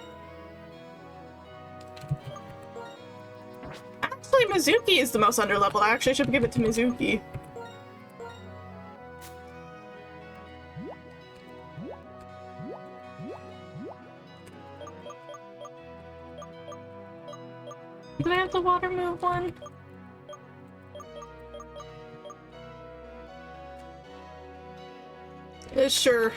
Actually, Mizuki is the most underleveled. I actually should give it to Mizuki. Do I have the water move one? Sure.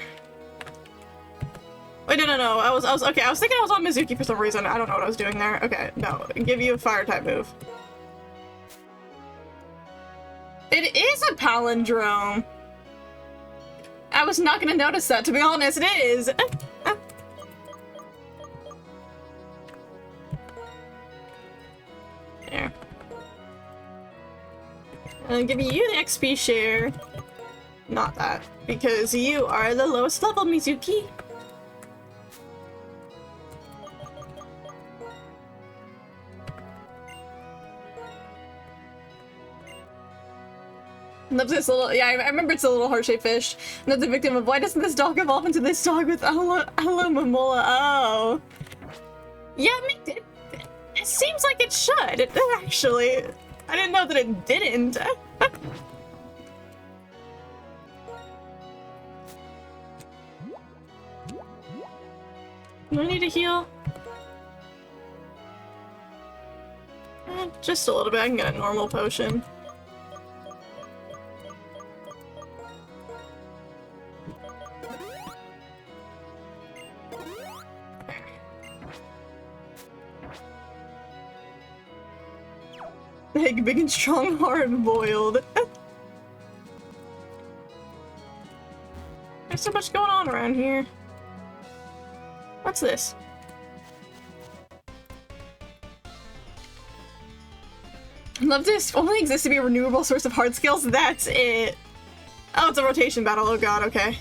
Wait, no. I was okay. I was thinking I was on Mizuki for some reason. I don't know what I was doing there. Okay, no. Give you a fire type move. It is a palindrome. I was not gonna notice that, to be honest. It is. There. I'll give you the XP share. Not that, because you are the lowest level, Mizuki. Loves this little, yeah, I remember it's a little heart-shaped fish. Not the victim of why doesn't this dog evolve into this dog with Alomomola? Oh. Yeah, I mean, it seems like it should. It actually. I didn't know that it didn't. Do I need to heal? Just a little bit. I can get a normal potion. Egg big and strong, hard boiled. There's so much going on around here. What's this? Love this only exists to be a renewable source of hard skills. That's it. Oh, it's a rotation battle. Oh god, okay.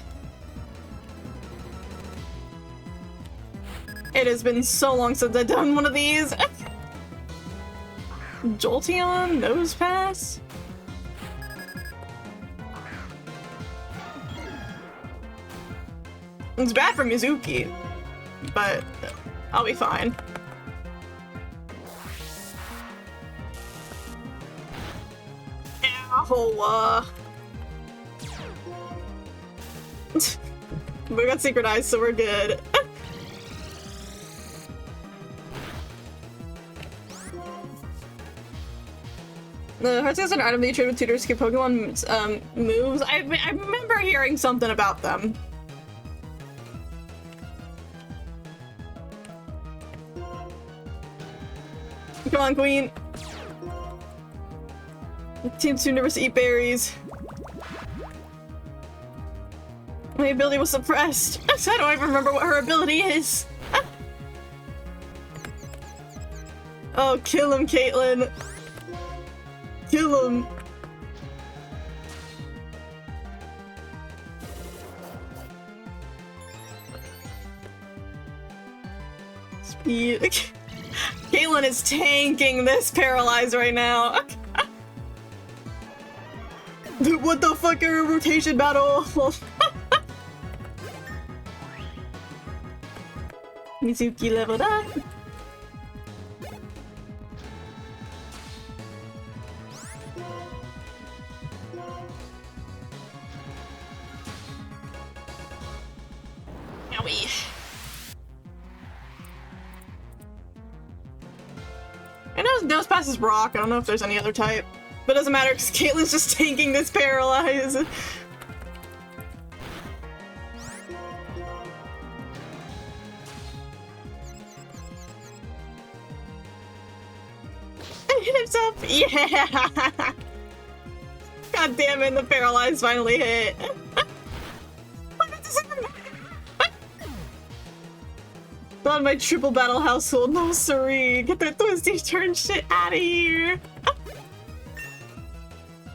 It has been so long since I've done one of these. Jolteon, Nose Pass. It's bad for Mizuki, but I'll be fine. Ow, we got Secret Eyes, so we're good. The Hearts is an item that you trade with tutors to get Pokemon moves. I remember hearing something about them. Come on, Queen. Team's too nervous to eat berries. My ability was suppressed. I don't even remember what her ability is. Oh, kill him, Caitlin. Kill him. Speed. Caitlin is tanking this paralyze right now. Dude, what the fuck are a rotation battle? Mizuki leveled up. I know Nose Pass is rock. I don't know if there's any other type. But it doesn't matter because Caitlin's just tanking this paralyze. It hit himself. Yeah. God damn it, the paralyze finally hit. On my triple battle household, no siree. Get that twisty turn shit out of here.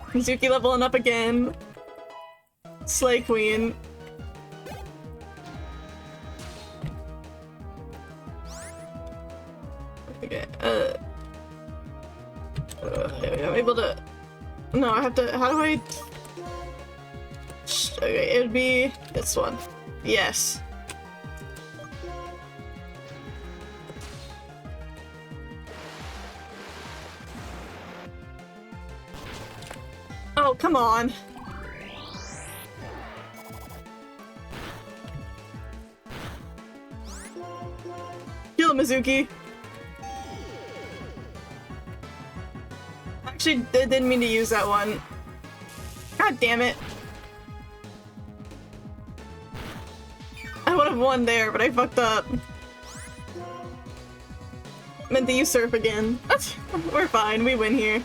Mizuki leveling up again. Slay Queen. Okay, I'm able to No, I have to. How do I? Okay, it would be this one. Yes. Oh, come on. Kill him, Mizuki. Actually, I didn't mean to use that one. God damn it. I would have won there, but I fucked up. Meant to usurp again. We're fine, we win here.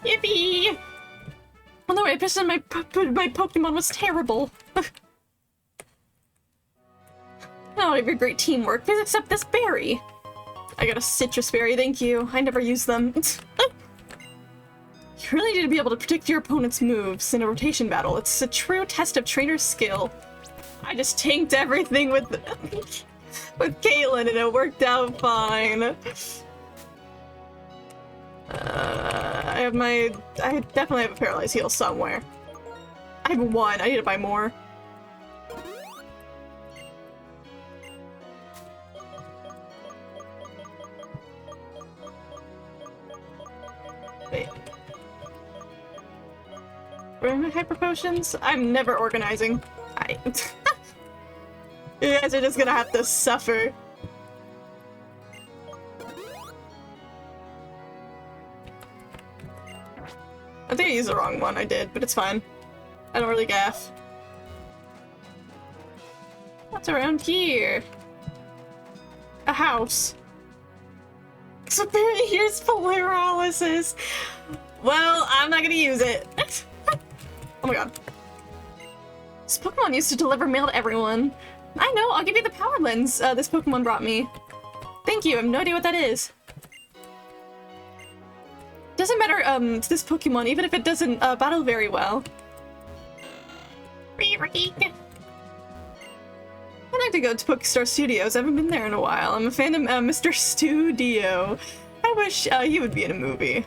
Yippee! Oh no, I pissed on my Pokemon was terrible. Oh, every great teamwork. Please accept this berry. I got a citrus berry, thank you. I never use them. You really need to be able to predict your opponent's moves in a rotation battle. It's a true test of trainer's skill. I just tanked everything with with Caitlyn and it worked out fine. I definitely have a paralyzed heal somewhere. I have one. I need to buy more. Wait. Where are my hyper potions? I'm never organizing. You guys are just gonna have to suffer. I think I used the wrong one. I did, but it's fine. I don't really gaff. What's around here? A house. So apparently here's paralysis. Well, I'm not gonna use it. Oh my god. This Pokemon used to deliver mail to everyone. I know, I'll give you the power lens this Pokemon brought me. Thank you, I have no idea what that is. Doesn't matter to this Pokemon, even if it doesn't battle very well. I'd like to go to Pokestar Studios. I haven't been there in a while. I'm a fan of Mr. Studio. I wish he would be in a movie.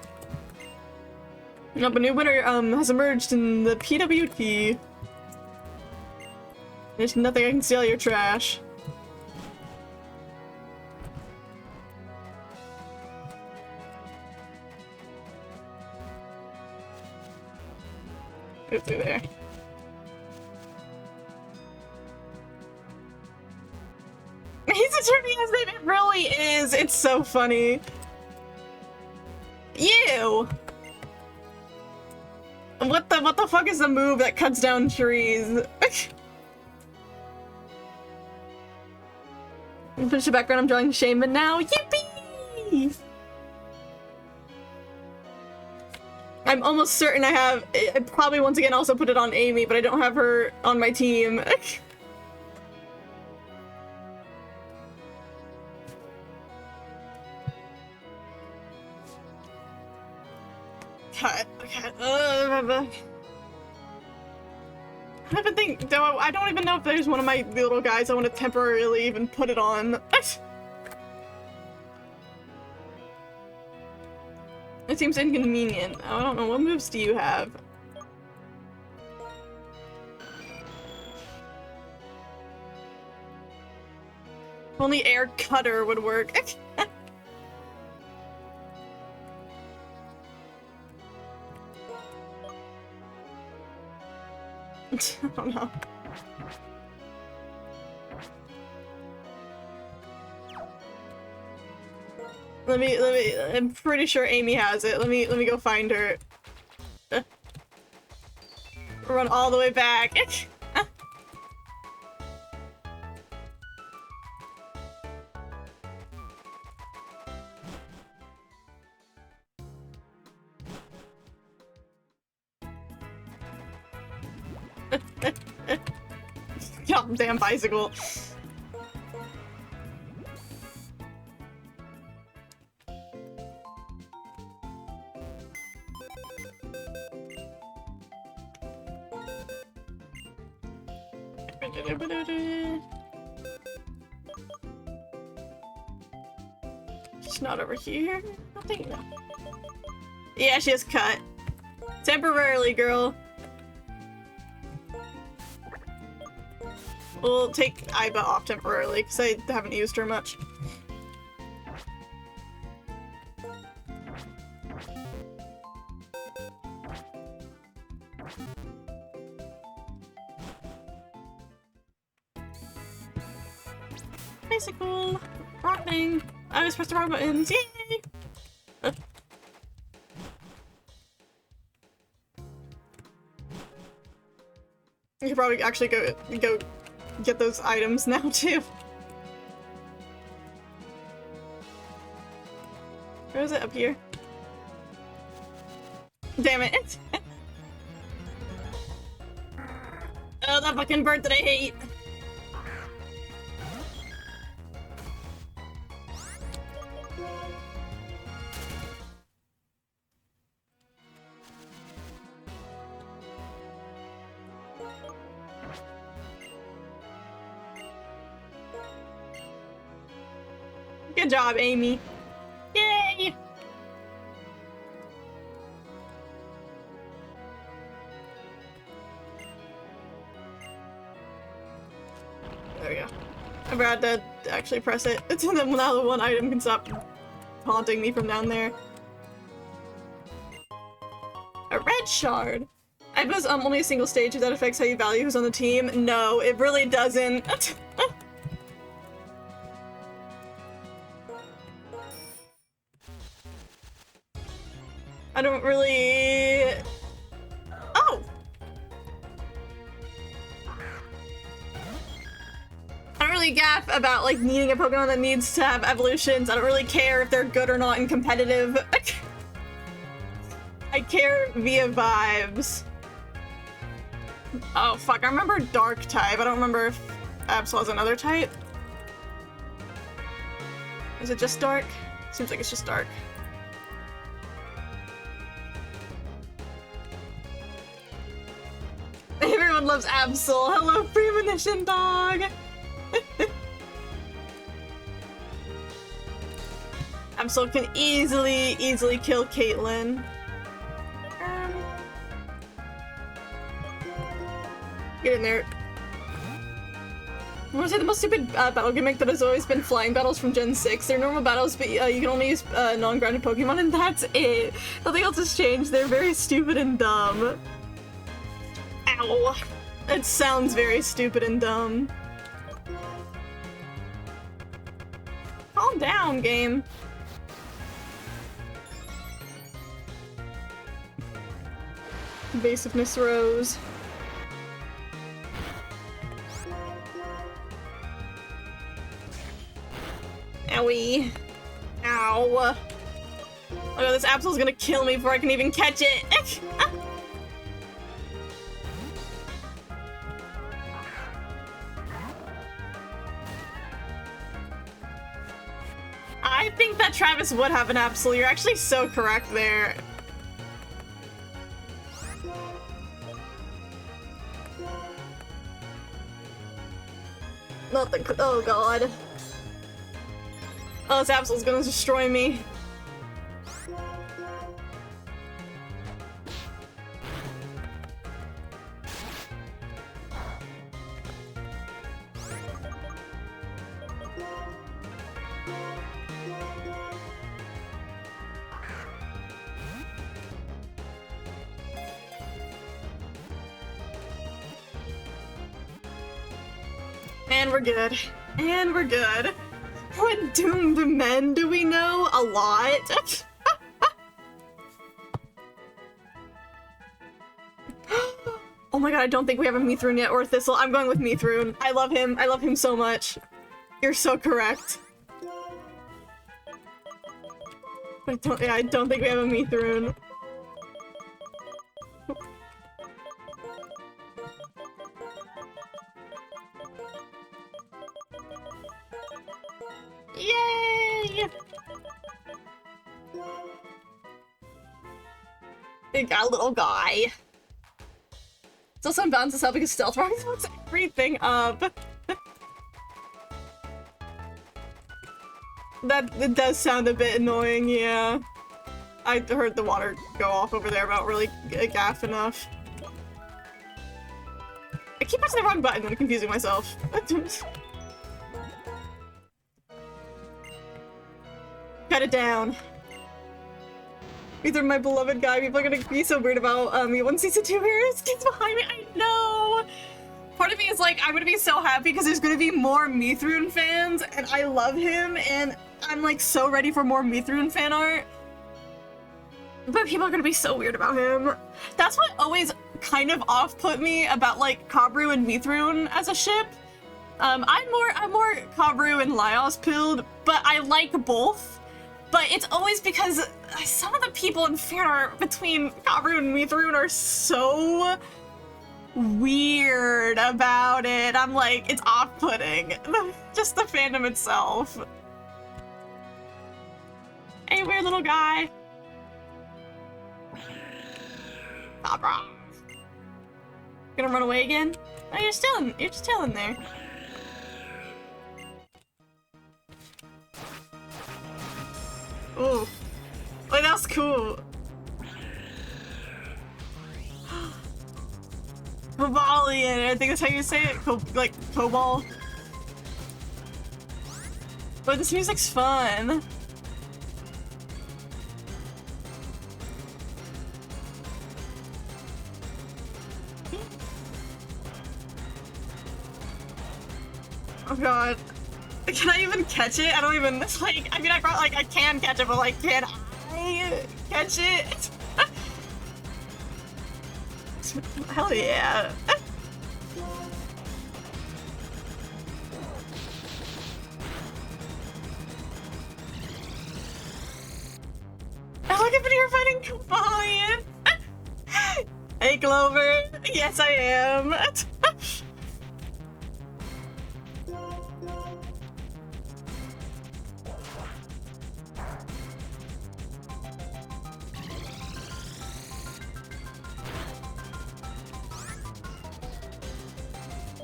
But a new winner has emerged in the PWT. There's nothing I can steal your trash. Go through there. He's a turning his name. It really is. It's so funny. You. What the fuck is the move that cuts down trees? Finish the background. I'm drawing Shaman now. Yippee! I'm almost certain I have. I probably once again also put it on Amy, but I don't have her on my team. Cut. Okay. I haven't think. Though I don't even know if there's one of my little guys I want to temporarily even put it on. It seems inconvenient. I don't know. What moves do you have? Only Air Cutter would work. I don't know. Let me, I'm pretty sure Amy has it. Let me go find her. Run all the way back. Goddamn bicycle. She's not over here. Nothing. No. Yeah, she has cut. Temporarily, girl. We'll take Aiba off temporarily because I haven't used her much. Bicycle! Rocking! I was pressed the wrong buttons! Yay! You could probably actually go get those items now too. Where is it? Up here? Damn it! Oh, that fucking bird that I hate! Good job, Amy. Yay! There we go. I forgot to actually press it. It's then now the one item can stop taunting me from down there. A red shard. I suppose only a single stage that affects how you value who's on the team. No, it really doesn't. I don't really... Oh! I don't really gaff about, like, needing a Pokemon that needs to have evolutions. I don't really care if they're good or not in competitive. I care via vibes. Oh, fuck. I remember Dark type. I don't remember if Absol has another type. Is it just Dark? Seems like it's just Dark. Everyone loves Absol. Hello, Premonition Dog! Absol can easily kill Caitlyn. Get in there. I want to say the most stupid battle gimmick that has always been flying battles from Gen 6. They're normal battles, but you can only use non-grounded Pokemon, and that's it. Nothing else has changed. They're very stupid and dumb. Ow. It sounds very stupid and dumb. Calm down, game. Evasiveness rose. Owie. Ow. Oh god, this Absol's gonna kill me before I can even catch it. I think that Travis would have an Absol. You're actually so correct there. Not the- oh god. Oh, this Absol's gonna destroy me. And we're good. And we're good. What doomed men do we know? A lot. Oh my god, I don't think we have a Mithrin yet, or Thistle. I'm going with Mithrin. I love him. I love him so much. You're so correct. I don't think we have a Mithrin. Yay! Big guy, little guy. It's also unbalanced itself because stealth rock fucks everything up. That it does sound a bit annoying, yeah. I heard the water go off over there about really gaff enough. I keep pressing the wrong button and confusing myself. Cut it down. Either my beloved guy, people are gonna be so weird about me when season 2 airs. Kids behind me, I know! Part of me is like, I'm gonna be so happy because there's gonna be more Mithrun fans, and I love him, and I'm like so ready for more Mithrun fan art. But people are gonna be so weird about him. That's what always kind of off-put me about like Kabru and Mithrun as a ship. I'm more Kabru and Laios pilled, but I like both. But it's always because some of the people in fan art between Kabru and Mithrun are so weird about it. I'm like, it's off-putting. Just the fandom itself. Hey, weird little guy. Kabra. Gonna run away again? Oh, you're still in there. Ooh. Oh, that's cool. Cobalion, I think that's how you say it. Like, Cobalt. But this music's fun. Oh god. Can I even catch it? I don't even, it's like, I mean, I can catch it, but like, can I catch it? Hell yeah. Oh, look at you're fighting Cobalion. Hey, Clover. Yes, I am.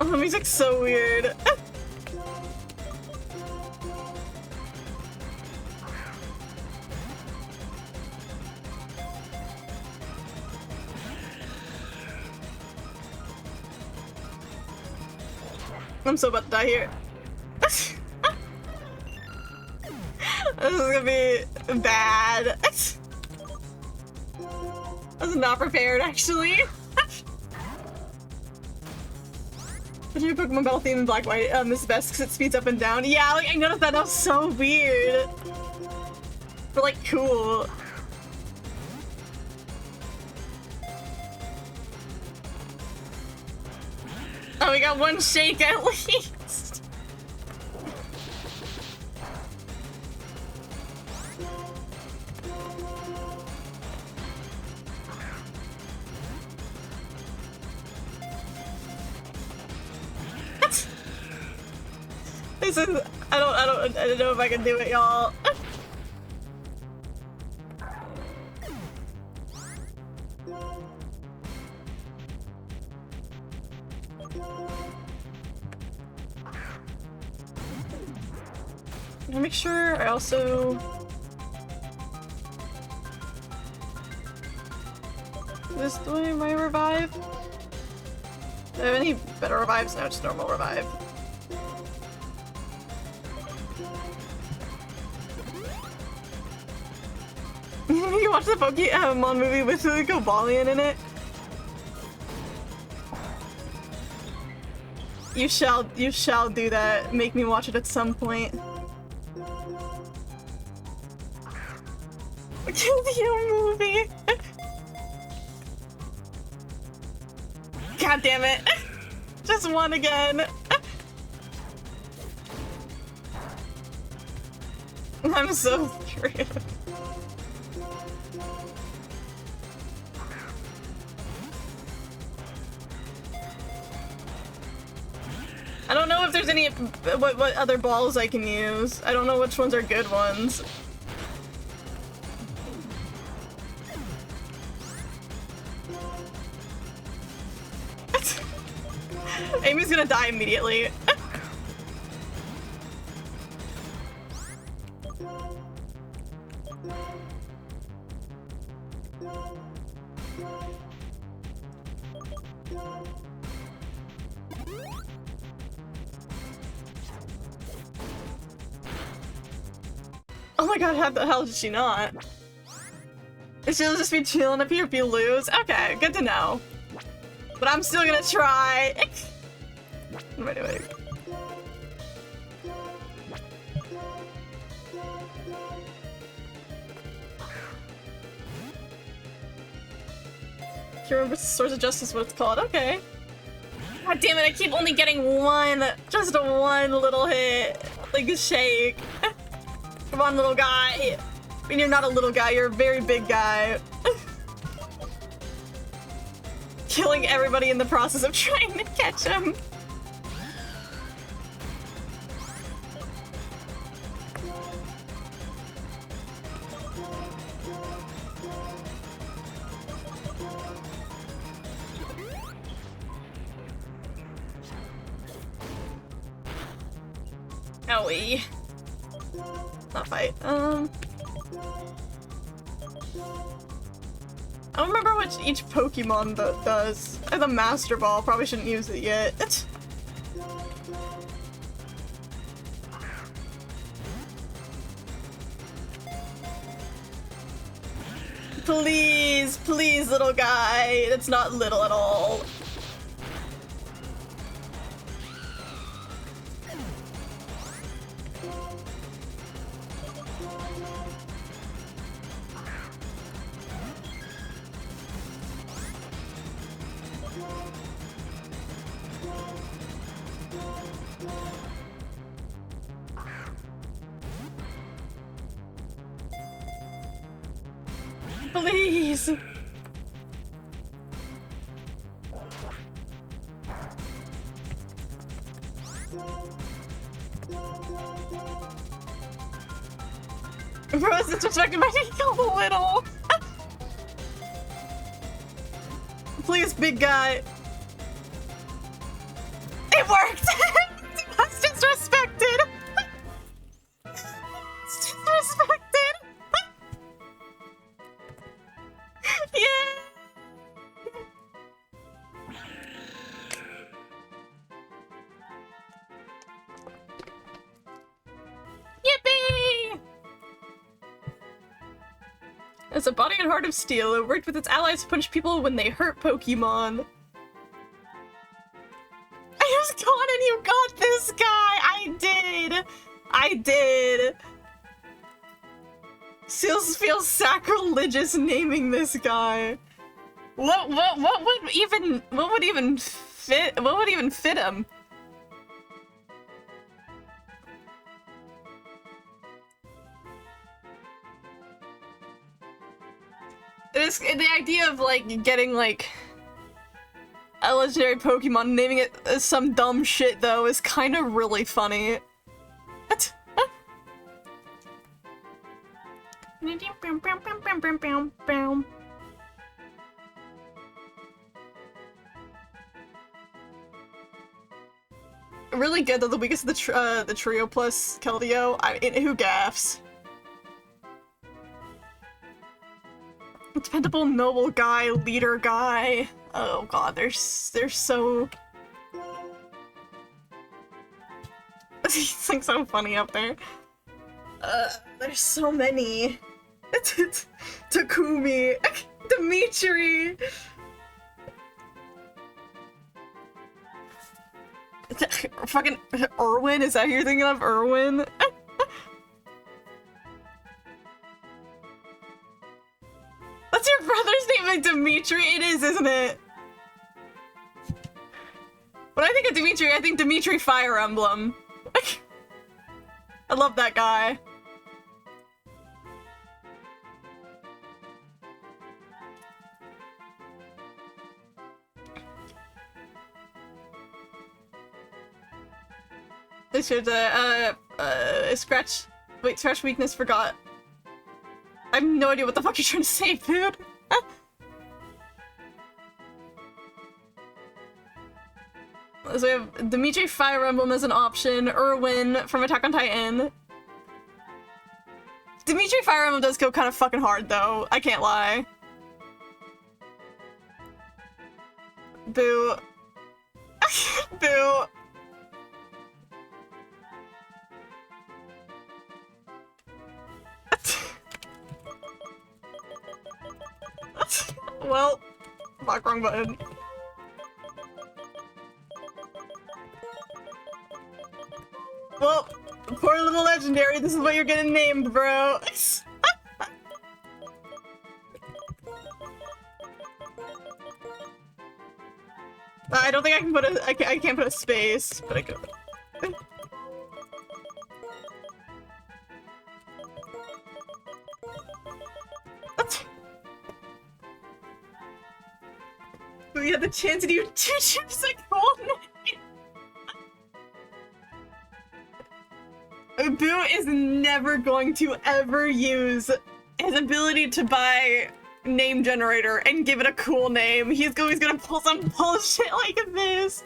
Oh, the music's so weird. I'm so about to die here. This is gonna be bad. I was not prepared, actually. The new Pokemon Battle theme in Black White is best because it speeds up and down. Yeah, like I noticed that. That was so weird. But like cool. Oh, we got one shake at least. This is, I don't know if I can do it, y'all. Let me make sure I also... This doing my revive? Do I have any better revives? No, just normal revive. You watch the Pokemon movie with the Cobalion in it? You shall do that. Make me watch it at some point. Kill the movie. God damn it. Just one again. I'm so curious. I don't know if there's any what other balls I can use. I don't know which ones are good ones. Amy's gonna die immediately. Oh my god, how the hell did she not? She'll just be chilling up here if you lose? Okay, good to know. But I'm still gonna try. Wait. Can't remember Swords of Justice what it's called. Okay. God damn it, I keep only getting one, just a one little hit. Like a shake. Come on, little guy. I mean, you're not a little guy, you're a very big guy. Killing everybody in the process of trying to catch him. Owie. Not fight. I don't remember what each Pokemon does. I have the Master Ball, probably shouldn't use it yet. Please, please, little guy. That's not little at all. Please. Bro, it's disrespected by a little. Please, big guy. It worked! That's disrespected! It's disrespected! Yeah! Yippee! As a body and heart of steel, it worked with its allies to punch people when they hurt Pokemon. I was gone and you got this guy! I did! Feels sacrilegious naming this guy. What would even fit him? It's the idea of like getting like a legendary Pokemon, naming it some dumb shit though is kind of really funny. Really good though, the weakest of the trio plus Keldeo. I mean, who gaffs? Dependable, noble guy, leader guy. Oh god, they're so... He's like so funny up there. There's so many. Takumi, Dimitri. Fucking Irwin, is that who you're thinking of? Irwin? That's your brother's name, like Dimitri? It is, isn't it? When I think of Dimitri, I think Dimitri Fire Emblem. I love that guy. They should, Scratch weakness forgot. I have no idea what the fuck you're trying to say, dude. So we have Dimitri Fire Emblem as an option, Irwin from Attack on Titan. Dimitri Fire Emblem does go kind of fucking hard, though. I can't lie. Boo. Boo. Well, fuck, wrong button. Well, poor little legendary, this is what you're getting named, bro. I don't think I can put a- I can't put a space, but I could. We had the chance to do 2 chips like one. Boo is never going to ever use his ability to buy name generator and give it a cool name. He's always gonna pull some bullshit like this.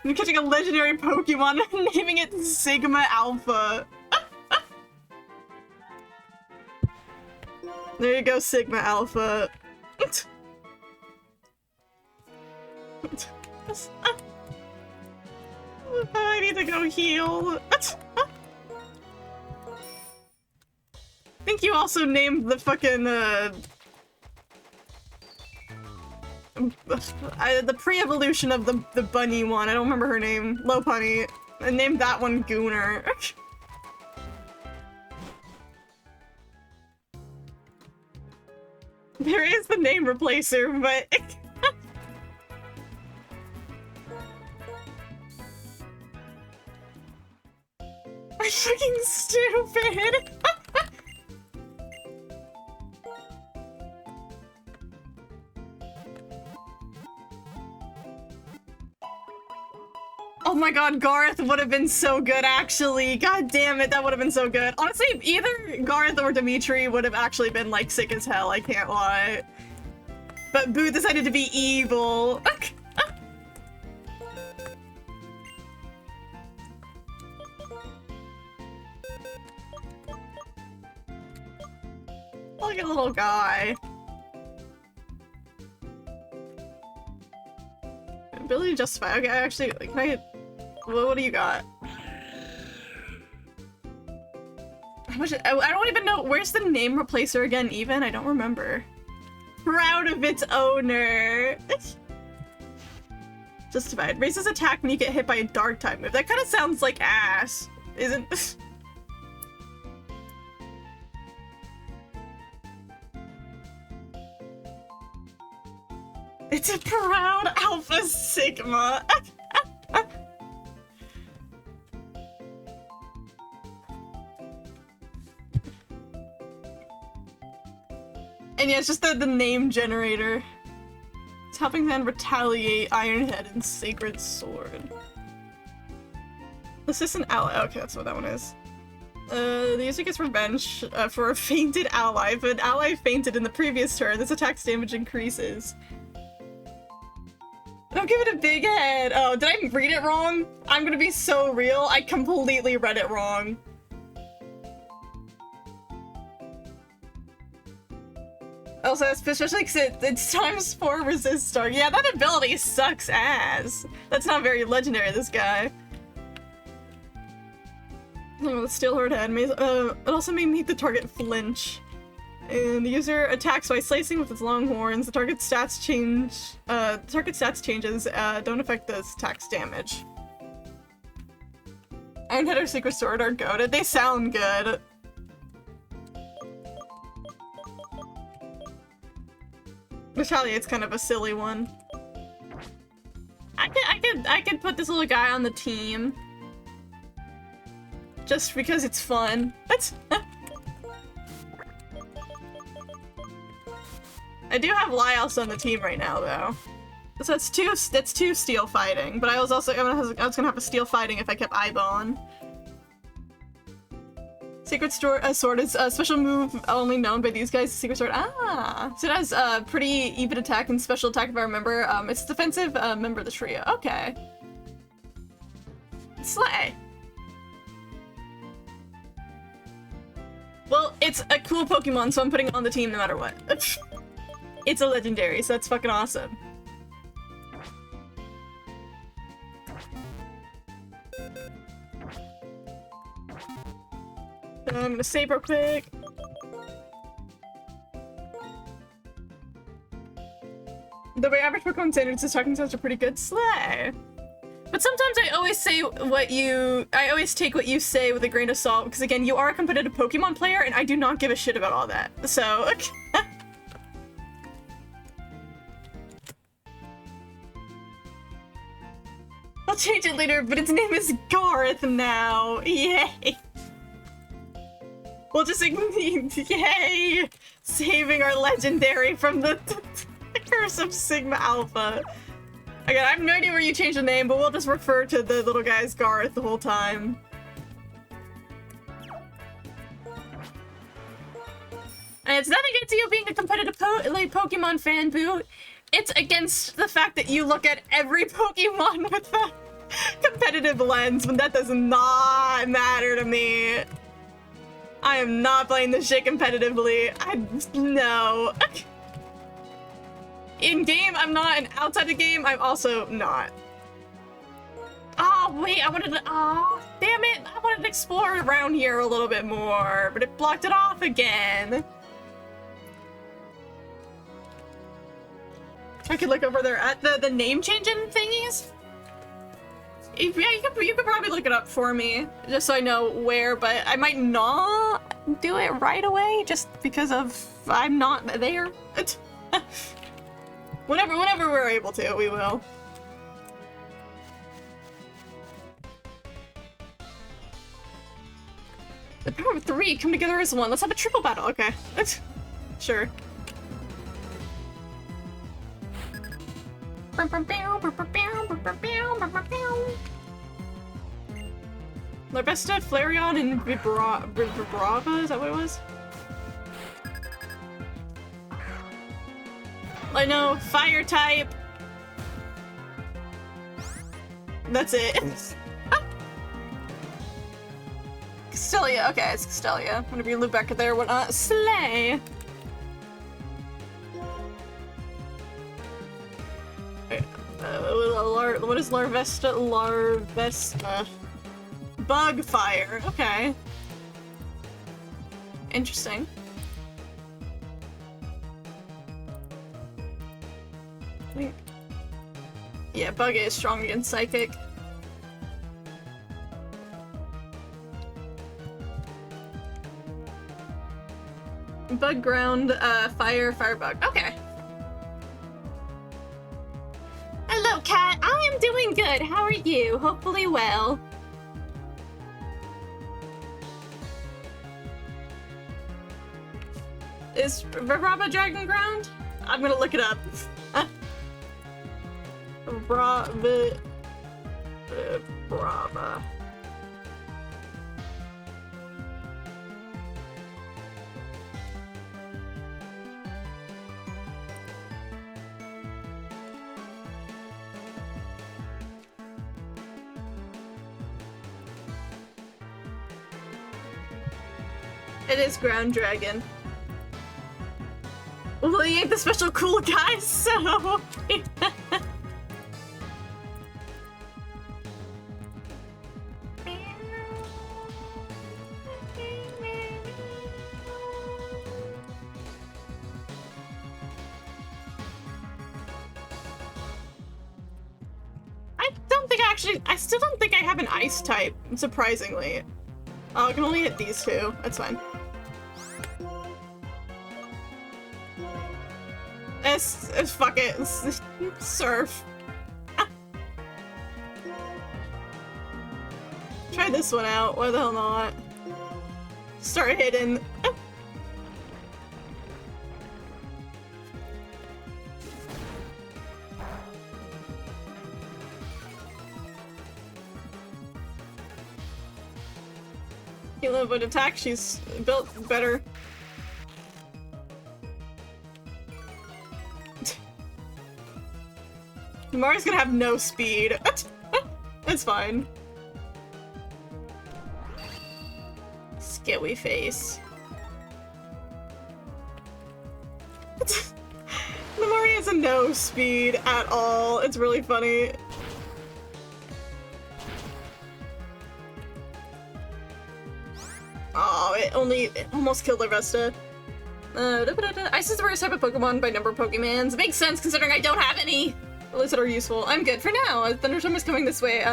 I'm catching a legendary Pokemon and naming it Sigma Alpha. There you go, Sigma Alpha. I need to go heal. I think you also named the fucking, the pre-evolution of the bunny one. I don't remember her name. Lopunny. I named that one Gooner. There is the name replacer, but... I'm fucking stupid! Oh my god, Garth would have been so good, actually. God damn it, that would have been so good. Honestly, either Garth or Dimitri would have actually been, like, sick as hell, I can't lie. But Boo decided to be evil. Look at little guy. Ability to justify. Okay, actually, can I... What do you got? How much? I don't even know. Where's the name replacer again, even? I don't remember. Proud of its owner. Justified. Raises attack when you get hit by a dark type move. That kind of sounds like ass, isn't? It's a proud Alpha Sigma. And yeah, it's just the name generator. It's helping them retaliate Ironhead and Sacred Sword. Assistant ally. Okay, that's what that one is. The user gets revenge for a fainted ally. If an ally fainted in the previous turn, this attack's damage increases. Don't give it a big head. Oh, did I read it wrong? I'm gonna be so real. I completely read it wrong. Also, especially because it's times 4 resist star. Yeah, that ability sucks ass. That's not very legendary, this guy. Oh, the Steel Horde head. It also may make the target flinch. And the user attacks by slicing with its long horns. The target stats change. The target stats changes don't affect the attack's damage. And Header Secret Sword are goated. They sound good. Retaliate's kind of a silly one. I could put this little guy on the team. Just because it's fun. That's I do have Laios on the team right now, though. So that's two steel fighting, but I was gonna have a steel fighting if I kept Ibon. Secret Sword is a special move only known by these guys. Secret Sword. Ah! So it has pretty even attack and special attack if I remember. It's defensive member of the trio. Okay. Slay. Well, it's a cool Pokemon, so I'm putting it on the team no matter what. It's a legendary, so that's fucking awesome. So I'm gonna save real quick. The way average Pokemon standards is talking sounds a pretty good slay. But sometimes I always take what you say with a grain of salt, because again, you are a competitive Pokemon player, and I do not give a shit about all that. So, I'll change it later, but its name is Garth now. Yay! We'll just yay! Saving our legendary from the curse of Sigma Alpha. Again, I have no idea where you changed the name, but we'll just refer to the little guy as Garth the whole time. And it's nothing against you being a competitive Pokemon fan, Boo. It's against the fact that you look at every Pokemon with a competitive lens, when that does not matter to me. I am not playing this shit competitively. No. In game, I'm not, and outside the game, I'm also not. Oh, wait, damn it. I wanted to explore around here a little bit more, but it blocked it off again. I could look over there at the name changing thingies. Yeah, you could probably look it up for me, just so I know where, but I might not do it right away, just because I'm not there. Whenever we're able to, we will. The power of 3 come together as one. Let's have a triple battle. Okay. Sure. Larvesta, Flareon, and Vibrava? Is that what it was? I know, fire type. That's it. Castelia, okay, it's Castelia. Whenever you live back there, whatnot. Slay! What is Larvesta? Larvesta. Bug fire, okay. Interesting. Yeah, Bug is strong against Psychic. Bug, ground, fire, firebug. Okay. Hello, Cat. I am doing good. How are you? Hopefully well. Is Vibrava Dragon Ground? I'm gonna look it up. Vibrava. It is Ground Dragon. Well, he ain't the special cool guy, so... I still don't think I have an ice type, surprisingly. Oh, I can only hit these two. That's fine. Fuck it. Surf. Try this one out. Why the hell not? Start hitting. Healing would attack. She's built better. Mari's gonna have no speed. That's fine. Skewy face. has no speed at all. It's really funny. Oh, it almost killed Larvesta. Ice is the rarest type of Pokemon by number of Pokemons. It makes sense considering I don't have any. At least that are useful. I'm good for now. Thunderstorm is coming this way.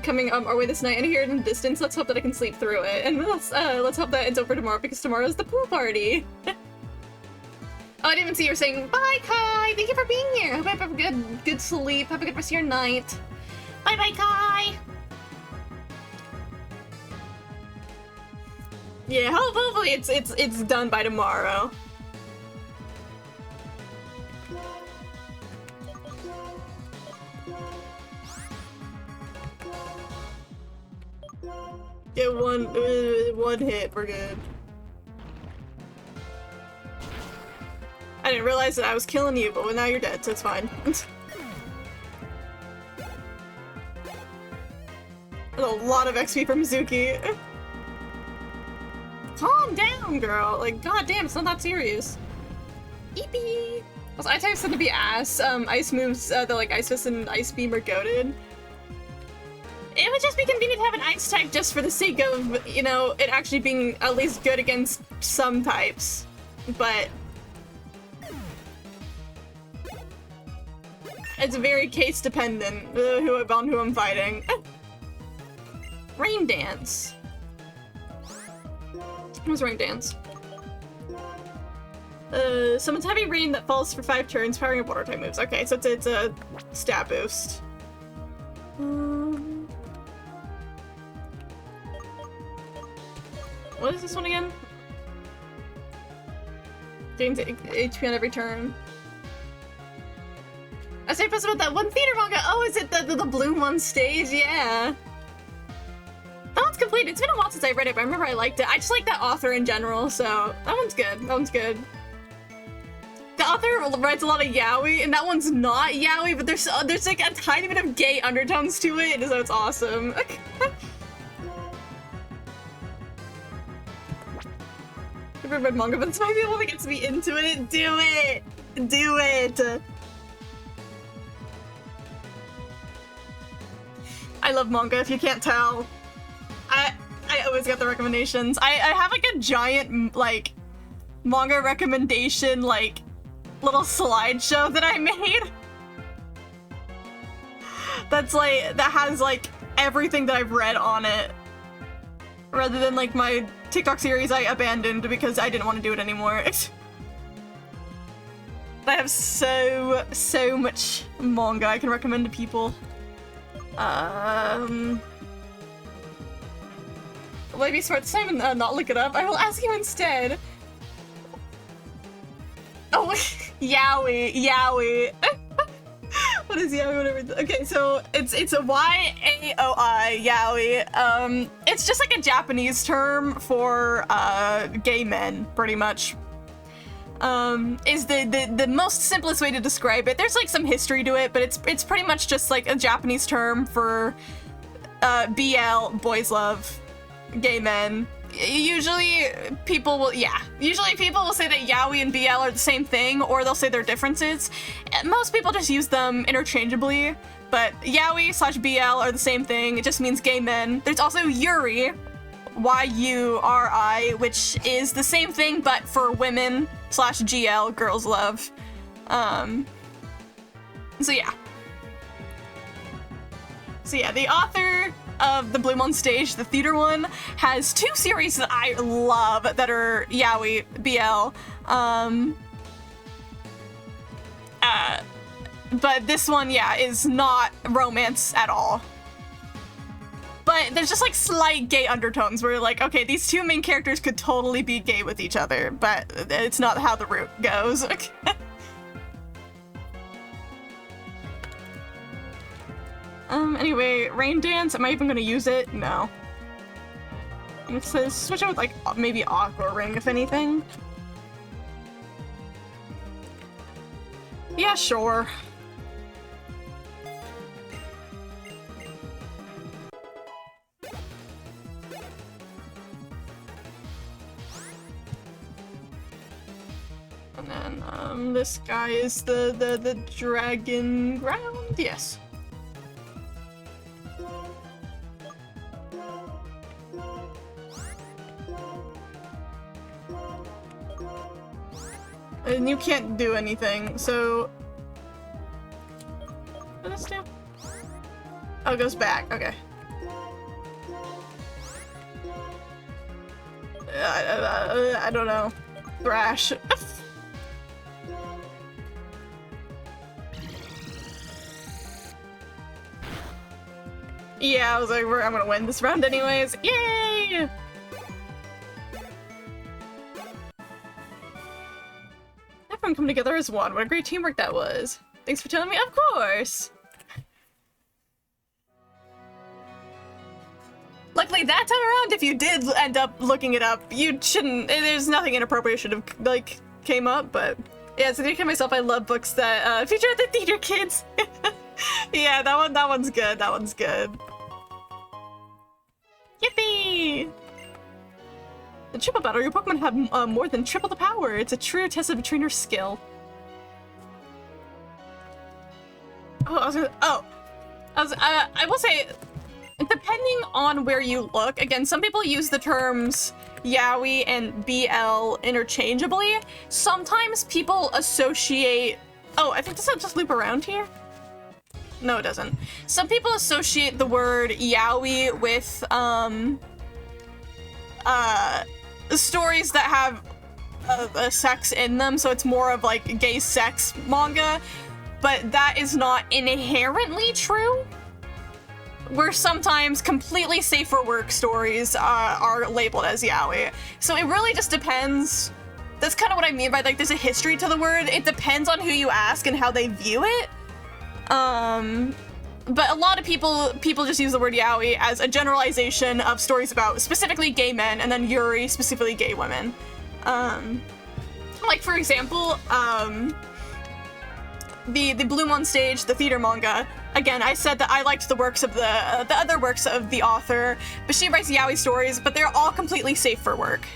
Coming our way this night, and I hear it in the distance. Let's hope that I can sleep through it, and let's hope that it's over tomorrow because tomorrow's the pool party. Oh, I didn't even see you were saying bye, Kai. Thank you for being here. Hope you have a good sleep. Have a good rest of your night. Bye, bye, Kai. Yeah, hopefully it's done by tomorrow. Get one hit, we're good. I didn't realize that I was killing you, but now you're dead, so it's fine. That's a lot of XP from Mizuki. Calm down, girl. Like, goddamn, it's not that serious. Eepee. Also, I types tend to be ass. Ice moves, the like Ice Fist and Ice Beam are goated. It would just be convenient to have an ice type just for the sake of, you know, it actually being at least good against some types. But it's very case dependent on who I'm fighting. Rain Dance. What's Rain Dance? Summons heavy rain that falls for 5 turns, powering up water type moves. Okay, so it's a stat boost. What is this one again? Gains HP on every turn. I say posted about that one theater manga. Oh, is it the Bloom on stage? Yeah. That one's complete. It's been a while since I read it, but I remember I liked it. I just like that author in general, so that one's good. That one's good. The author writes a lot of yaoi, and that one's not yaoi, but there's like a tiny bit of gay undertones to it, so it's awesome. I've never read manga, but this might be able to get me into it. Do it! Do it! I love manga, if you can't tell. I always get the recommendations. I have like a giant, like, manga recommendation, like, little slideshow that I made. That has, like, everything that I've read on it. Rather than, like, my TikTok series I abandoned because I didn't want to do it anymore. I have so much manga I can recommend to people. Will I be smart this time and not look it up? I will ask you instead. Oh, yaoi. What is yaoi? Whatever. Okay, so it's a Y-A-O-I, yaoi. It's just like a Japanese term for gay men, pretty much. Is the most simplest way to describe it. There's like some history to it, but it's pretty much just like a Japanese term for BL, boys love, gay men. Usually people will say that yaoi and BL are the same thing, or they'll say they're differences. Most people just use them interchangeably, but yaoi/BL are the same thing. It just means gay men. There's also yuri, Y-U-R-I, which is the same thing, but for women/GL, girls love. So yeah, the author of the Bloom on Stage, the theater one, has 2 series that I love that are yaoi, BL. But this one, is not romance at all. But there's just like slight gay undertones where you're like, okay, these 2 main characters could totally be gay with each other, but it's not how the route goes. Anyway, Rain Dance, am I even gonna use it? No. Let's switch out with like maybe Aqua Ring, if anything. Yeah, sure. And then, this guy is the dragon ground? Yes. And you can't do anything, so... What does this do? Oh, it goes back, okay. I don't know. Thrash. Yeah, I was like, I'm gonna win this round anyways. Yay! Everyone come together as one. What a great teamwork that was. Thanks for telling me. Of course! Luckily that time around, if you did end up looking it up, you shouldn't- there's nothing inappropriate should have, like, came up, but... Yeah, so thinking myself, I love books that, feature the theater kids! Yeah, that one's good, that one's good. Yippee! The triple battle, your Pokemon have more than triple the power. It's a true test of a trainer's skill. I will say, depending on where you look, again, some people use the terms Yaoi and BL interchangeably. Sometimes people associate... Oh, I think, does that just loop around here? No, it doesn't. Some people associate the word Yaoi with, stories that have a sex in them, so it's more of like gay sex manga, but that is not inherently true. Where sometimes completely safe for work stories are labeled as yaoi. So it really just depends. That's kind of what I mean by like there's a history to the word. It depends on who you ask and how they view it. But a lot of people just use the word yaoi as a generalization of stories about specifically gay men, and then yuri specifically gay women. Like for example, the Bloom on Stage, the theater manga. Again, I said that I liked the works of the other works of the author, but she writes yaoi stories, but they're all completely safe for work.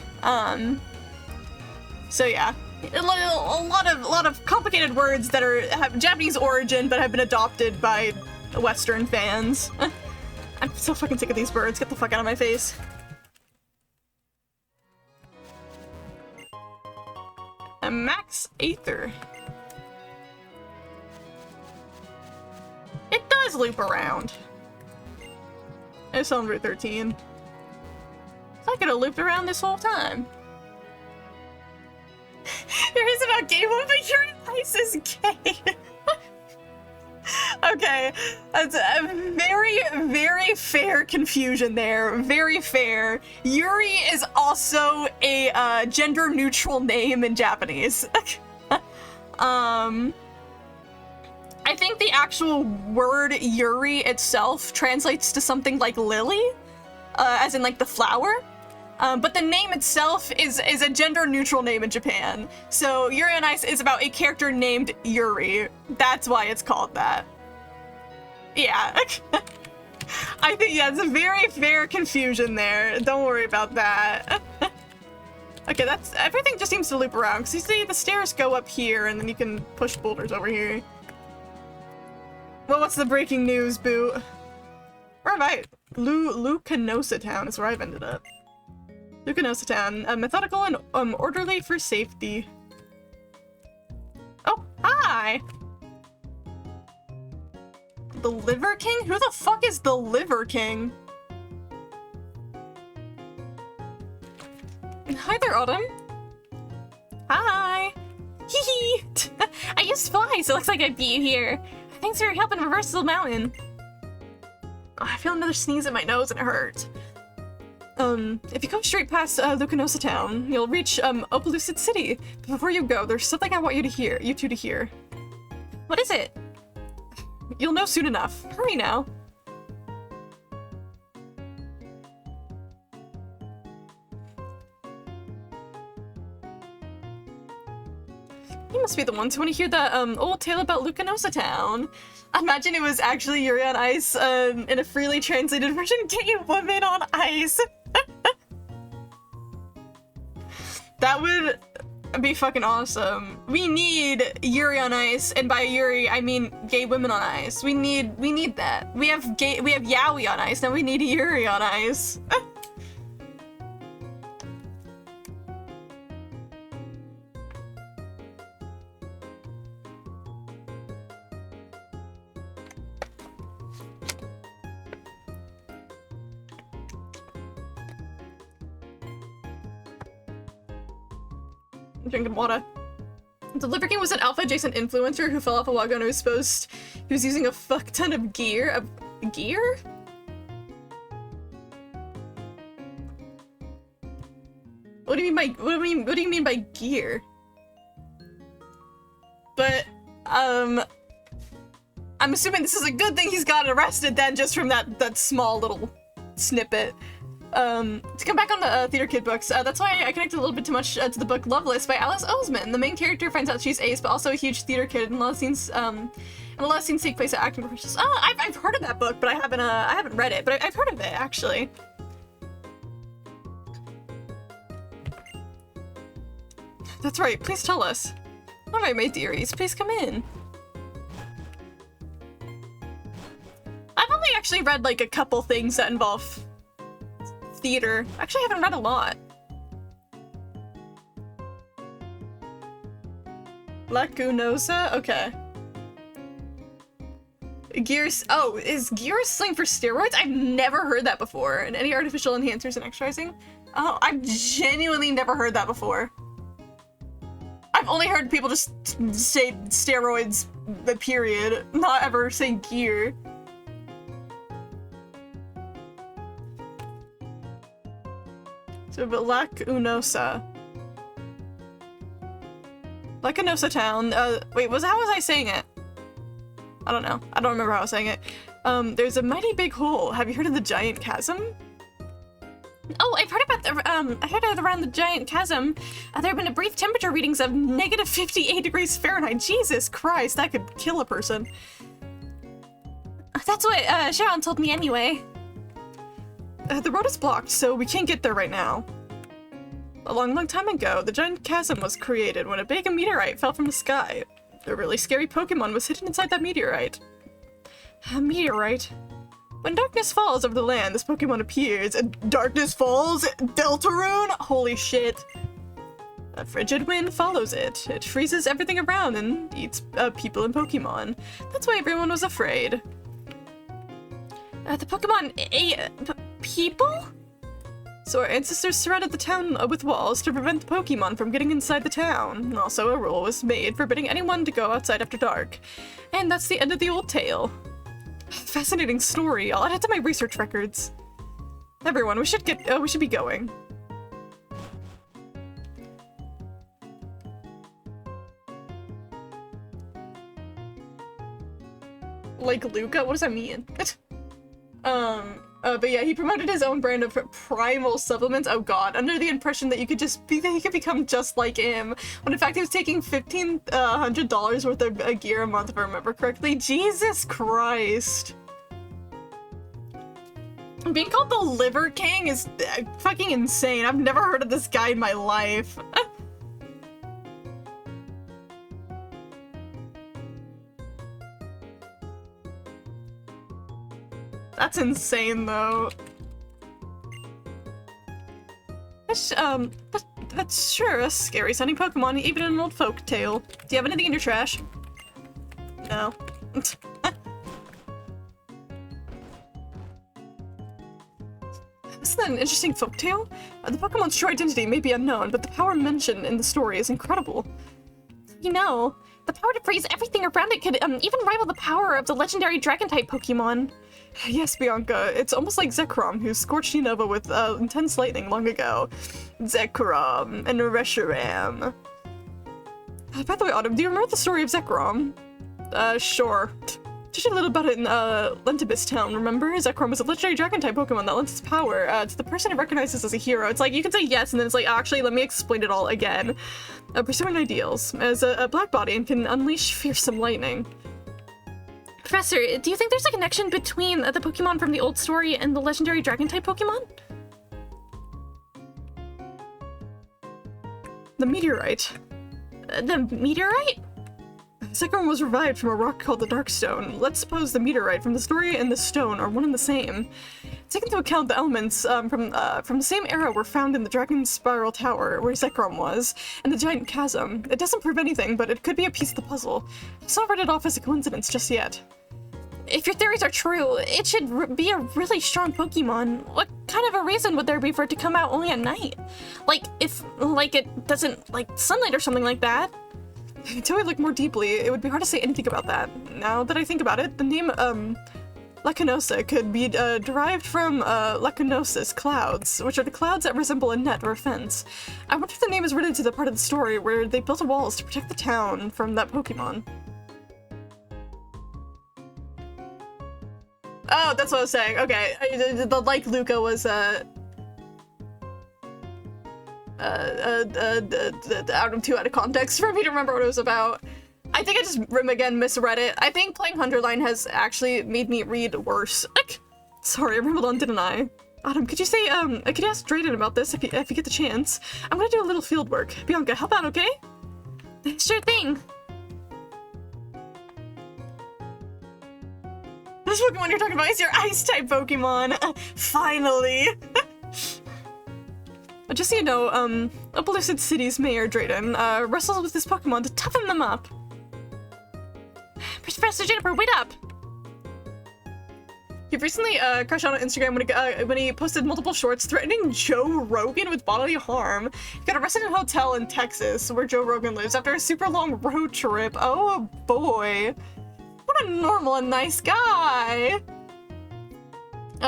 So yeah, a lot of complicated words that have Japanese origin but have been adopted by Western fans. I'm so fucking sick of these birds. Get the fuck out of my face. A Max Aether. It does loop around. It's on Route 13. So I could have looped around this whole time. There is about gay one, but Yuri Ice is gay. Okay, that's a very, very fair confusion there. Very fair. Yuri is also a gender-neutral name in Japanese. I think the actual word Yuri itself translates to something like lily, as in like the flower. But the name itself is a gender-neutral name in Japan. So Yuri on Ice is about a character named Yuri. That's why it's called that. Yeah. I think, yeah, it's a very fair confusion there. Don't worry about that. Okay, that's everything just seems to loop around. Because you see the stairs go up here, and then you can push boulders over here. Well, what's the breaking news, Boo? Where am I? Lucanosa Town is where I've ended up. Lucanosa Town, methodical and orderly for safety. Oh, hi! The Liver King? Who the fuck is the Liver King? Hi there, Autumn. Hi! Hee hee! I used fly, so it looks like I beat you here. Thanks for your help in Reversal Mountain. Oh, I feel another sneeze in my nose and it hurts. If you go straight past Lucanosa Town, you'll reach Opelucid City. But before you go, there's something I want you two to hear. What is it? You'll know soon enough. Hurry now. You must be the ones who want to hear that old tale about Lucanosa Town. Imagine it was actually Yuri on Ice in a freely translated version. Gay woman on ice. That would It'd be fucking awesome. We need Yuri on Ice, and by Yuri I mean gay women on ice. We need that. We have Yaoi on Ice, now we need Yuri on Ice. Drinking water. The Liver King was an alpha adjacent influencer who fell off a wagon and he was using a fuck ton of gear. Gear? What do you mean by gear? But I'm assuming this is a good thing he's gotten arrested then, just from that small little snippet. To come back on the Theater Kid books, that's why I connected a little bit too much to the book Loveless by Alice Oseman. The main character finds out she's ace, but also a huge theater kid, and a lot of scenes take place at acting professionals. Oh, I've heard of that book, but I haven't read it, but I've heard of it actually. That's right. Please tell us. All right, my dearies, please come in. I've only actually read like a couple things that involve theater. Actually, I haven't read a lot. Lacunosa? Okay. Gears. Oh, is Gear slang for steroids? I've never heard that before. And any artificial enhancers and exercising? Oh, I've genuinely never heard that before. I've only heard people just say steroids, the period, not ever say gear. So, but Lacunosa. Lacunosa Town. Wait, how was I saying it? I don't know. I don't remember how I was saying it. There's a mighty big hole. Have you heard of the Giant Chasm? Oh, I've heard about I heard of around the Giant Chasm. There have been brief temperature readings of negative 58 degrees Fahrenheit. Jesus Christ, that could kill a person. That's what Sharon told me anyway. The road is blocked, so we can't get there right now. A long, long time ago, the Giant Chasm was created when a big meteorite fell from the sky. A really scary Pokemon was hidden inside that meteorite. A meteorite? When darkness falls over the land, this Pokemon appears. Darkness falls? Deltarune? Holy shit. A frigid wind follows it. It freezes everything around and eats people and Pokemon. That's why everyone was afraid. The Pokemon people? So our ancestors surrounded the town with walls to prevent the Pokemon from getting inside the town. Also, a rule was made forbidding anyone to go outside after dark. And that's the end of the old tale. Fascinating story. I'll add it to my research records. Everyone, we should be going. Like Luca? What does that mean? But yeah, he promoted his own brand of primal supplements. Oh god, under the impression that he could become just like him. When in fact he was taking $1,500 worth of gear a month, if I remember correctly. Jesus Christ. Being called the Liver King is fucking insane. I've never heard of this guy in my life. That's insane, though. That's sure a scary sounding Pokemon, even in an old folk tale. Do you have anything in your trash? No. Isn't that an interesting folktale? The Pokemon's true identity may be unknown, but the power mentioned in the story is incredible. You know, the power to freeze everything around it could even rival the power of the legendary Dragon-type Pokemon. Yes, Bianca, it's almost like Zekrom, who scorched Unova with intense lightning long ago. Zekrom and Reshiram. By the way, Autumn, do you remember the story of Zekrom? Sure. Teach you a little about it in Lentibus Town, remember? Zekrom is a legendary Dragon-type Pokemon that lends its power to the person it recognizes as a hero. It's like, you can say yes, and then it's like, actually, let me explain it all again. Pursuing ideals as a black body and can unleash fearsome lightning. Professor, do you think there's a connection between the Pokemon from the old story and the legendary Dragon-type Pokemon? The meteorite. The meteorite? Zekrom was revived from a rock called the Darkstone. Let's suppose the meteorite from the story and the stone are one and the same. Take into account the elements from the same era were found in the Dragon Spiral Tower, where Zekrom was, and the Giant Chasm. It doesn't prove anything, but it could be a piece of the puzzle. Let's not write it off as a coincidence just yet. If your theories are true, it should be a really strong Pokemon. What kind of a reason would there be for it to come out only at night? Like, if, like, it doesn't like sunlight or something like that? Until I look more deeply, it would be hard to say anything about that. Now that I think about it, the name, Lacunosa could be derived from lacunosis clouds, which are the clouds that resemble a net or a fence. I wonder if the name is related to the part of the story where they built walls to protect the town from that Pokemon. Oh, that's what I was saying. Okay, the like Luca was out of 2 out of context for me to remember what it was about. I think I just again misread it. I think playing Hunterline has actually made me read worse. Sorry, I rambled on, didn't I? Adam, could you say could you ask Drayden about this if you get the chance? I'm gonna do a little field work. Bianca, help out, okay? Sure thing. This Pokemon you're talking about is your Ice-type Pokemon! Finally! Just so you know, Opelucid City's mayor, Drayden, wrestles with this Pokemon to toughen them up. Professor Juniper, wait up! You've recently crashed out on Instagram when he posted multiple shorts threatening Joe Rogan with bodily harm. He got arrested in a hotel in Texas, where Joe Rogan lives, after a super long road trip. Oh boy. What a normal and nice guy!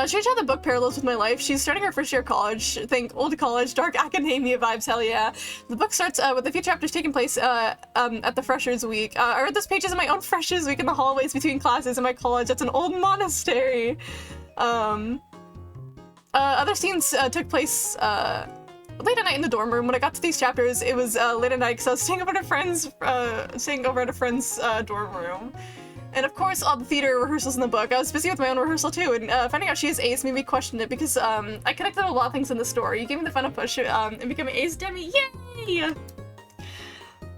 Change how the book parallels with my life. She's starting her first year of college. Think old college, dark academia vibes, hell yeah. The book starts with a few chapters taking place at the Freshers Week. I read those pages in my own Freshers Week in the hallways between classes in my college. It's an old monastery. Other scenes took place late at night in the dorm room. When I got to these chapters, it was late at night because I was staying over at a friend's dorm room. And of course, all the theater rehearsals in the book. I was busy with my own rehearsal too, and finding out she is ace made me question it because I connected a lot of things in the story. You gave me the final push and becoming ace demi. Yay!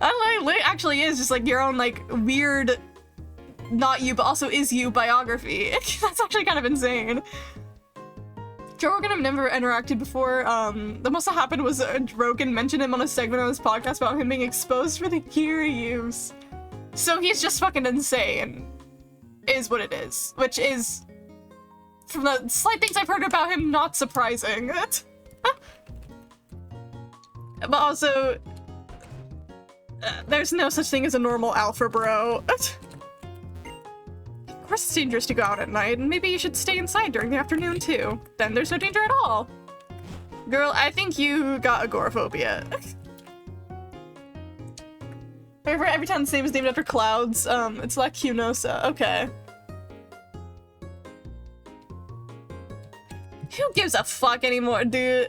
It actually is just like your own like weird, not you but also is you biography. That's actually kind of insane. Joe Rogan I've never interacted before. The most that happened was Rogan mentioned him on a segment on his podcast about him being exposed for the gear he used. So he's just fucking insane, is what it is. Which is, from the slight things I've heard about him, not surprising. But also, there's no such thing as a normal alpha bro. Of course it's dangerous to go out at night, and maybe you should stay inside during the afternoon too. Then there's no danger at all. Girl, I think you got agoraphobia. Every time the name is named after clouds, it's Lacunosa. Okay. Who gives a fuck anymore, dude?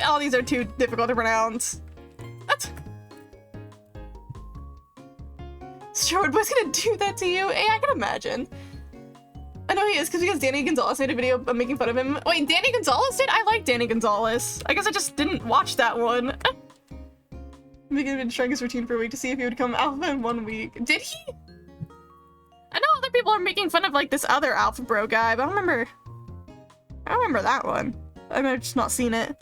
All these are too difficult to pronounce. What? Strode was gonna do that to you? Hey, I can imagine. I know he is, because Danny Gonzalez made a video of making fun of him. Wait, Danny Gonzalez did? I like Danny Gonzalez. I guess I just didn't watch that one. Megan had been trying his routine for a week to see if he would come alpha in 1 week. Did he? I know other people are making fun of like this other alpha bro guy, but I don't remember that one. I might have just not seen it.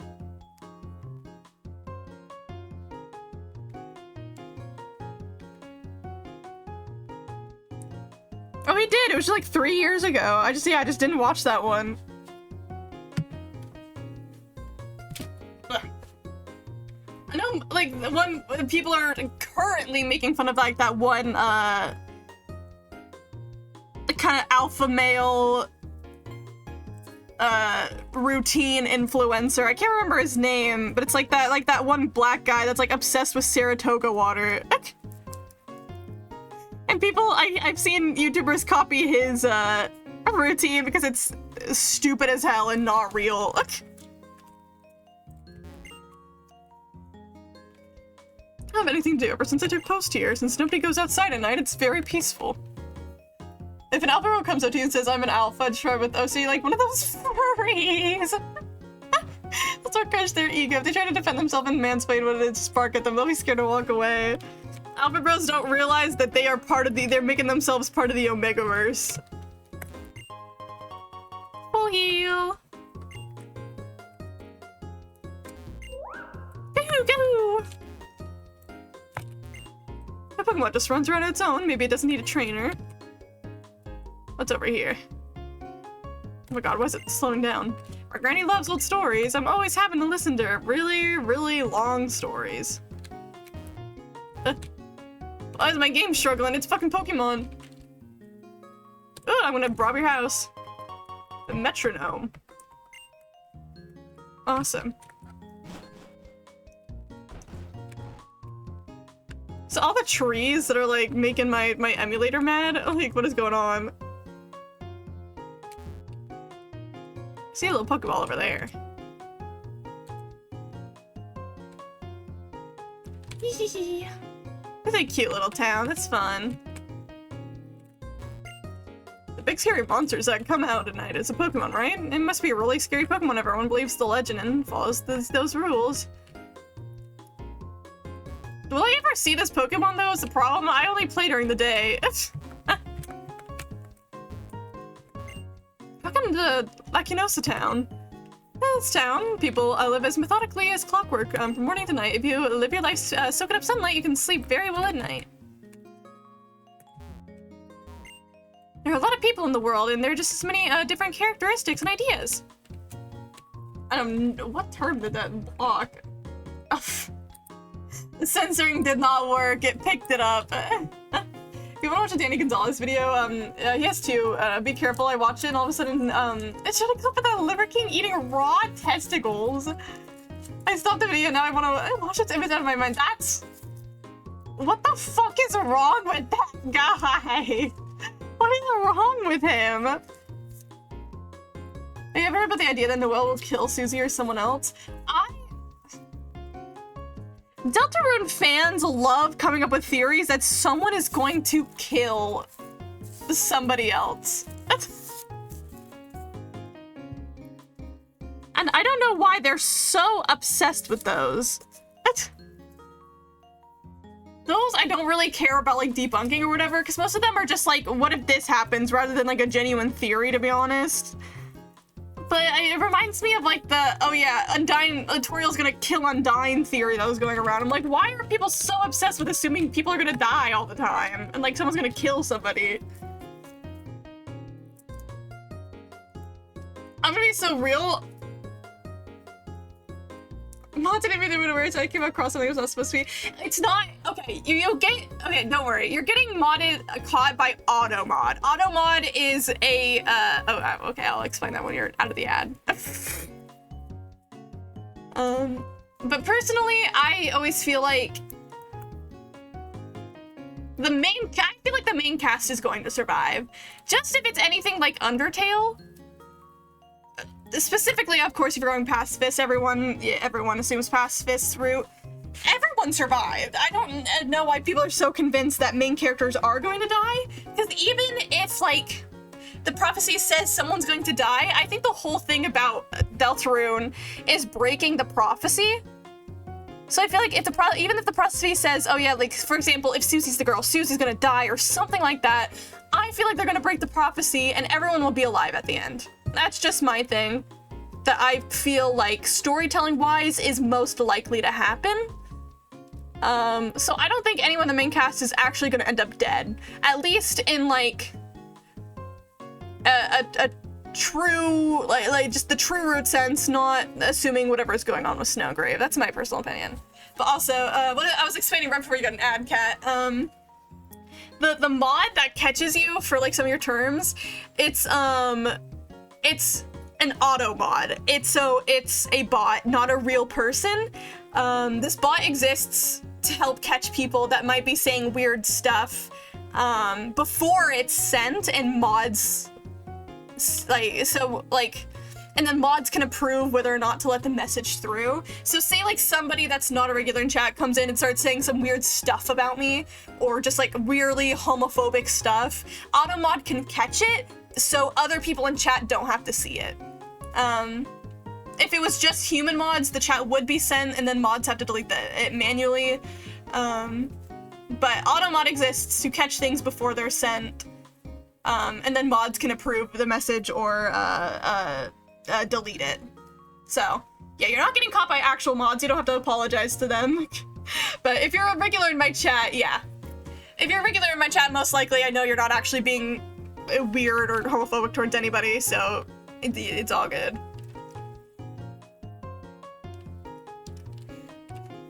Oh, he did. It was just like 3 years ago. I just didn't watch that one. I know, like, when people are currently making fun of, like, that one, kind of alpha male, routine influencer. I can't remember his name, but it's like that one black guy that's, like, obsessed with Saratoga water. And people, I've seen YouTubers copy his, routine because it's stupid as hell and not real. I don't have anything to do ever since I took post here. Since nobody goes outside at night, it's very peaceful. If an alpha comes up to you and says, I'm an alpha, try with, oh, so you're like one of those furries. That's what also crush their ego. If they try to defend themselves and mansplain when it spark at them, they'll be scared to walk away. Alpha Bros don't realize that they are part of they're making themselves part of the Omegaverse. Full heal. Go! My Pokemon just runs around on its own. Maybe it doesn't need a trainer. What's over here? Oh my god, why is it slowing down? Our granny loves old stories. I'm always having to listen to her. Really, really long stories. Why is my game struggling? It's fucking Pokemon. Oh, I'm gonna rob your house. The metronome. Awesome. So all the trees that are like making my emulator mad, like what is going on? See a little Pokeball over there. It's a cute little town, that's fun. The big scary monsters that come out at night is a Pokemon, right? It must be a really scary Pokemon. Everyone believes the legend and follows those rules. Will I ever see this Pokemon though is the problem. I only play during the day. Welcome to Lacinosa Town. This town, people live as methodically as clockwork from morning to night. If you live your life soaking up sunlight, you can sleep very well at night. There are a lot of people in the world, and there are just as many different characteristics and ideas. I don't know, what term did that block? The censoring did not work, it picked it up. If you want to watch a Danny Gonzalez video, he has to be careful. I watched it and all of a sudden, it showed a clip of that Liver King eating raw testicles. I stopped the video, now I want to watch its image out of my mind. That's... What the fuck is wrong with that guy? What is wrong with him? Have you ever heard about the idea that Noelle will kill Susie or someone else? Deltarune fans love coming up with theories that someone is going to kill somebody else. And I don't know why they're so obsessed with those. Those I don't really care about like debunking or whatever, because most of them are just like, what if this happens, rather than like a genuine theory, to be honest. But it reminds me of like the, oh yeah, Undyne, Toriel's gonna kill Undyne theory that was going around. I'm like, why are people so obsessed with assuming people are gonna die all the time? And like someone's gonna kill somebody? I'm gonna be so real. Mods and everything words. I came across something that was not supposed to be. It's not, okay, you'll get, okay, don't worry. You're getting modded, caught by Automod. Automod is a, okay, I'll explain that when you're out of the ad. But personally, I always feel like I feel like the main cast is going to survive. Just if it's anything like Undertale. Specifically, of course, if you're going past Fist, everyone assumes past Fist's route. Everyone survived. I don't know why people are so convinced that main characters are going to die. Because even if, like, the prophecy says someone's going to die, I think the whole thing about Deltarune is breaking the prophecy. So I feel like if even if the prophecy says, oh yeah, like, for example, if Susie's the girl, Susie's gonna die or something like that, I feel like they're gonna break the prophecy and everyone will be alive at the end. That's just my thing, that I feel like storytelling-wise is most likely to happen. So I don't think anyone in the main cast is actually gonna end up dead. At least in, like, a true, like just the true root sense, not assuming whatever is going on with Snowgrave. That's my personal opinion. But also, what I was explaining right before you got an ad, Cat, the mod that catches you for, like, some of your terms, it's an auto mod. It's a bot, not a real person. This bot exists to help catch people that might be saying weird stuff before it's sent, and mods and then mods can approve whether or not to let the message through. So say like somebody that's not a regular in chat comes in and starts saying some weird stuff about me, or just like weirdly homophobic stuff, Automod can catch it, so other people in chat don't have to see it. If it was just human mods, the chat would be sent, and then mods have to delete it manually. But automod exists to catch things before they're sent, and then mods can approve the message or delete it. So, yeah, you're not getting caught by actual mods. You don't have to apologize to them. But if you're a regular in my chat, yeah. If you're a regular in my chat, most likely I know you're not actually being weird or homophobic towards anybody, so it's all good.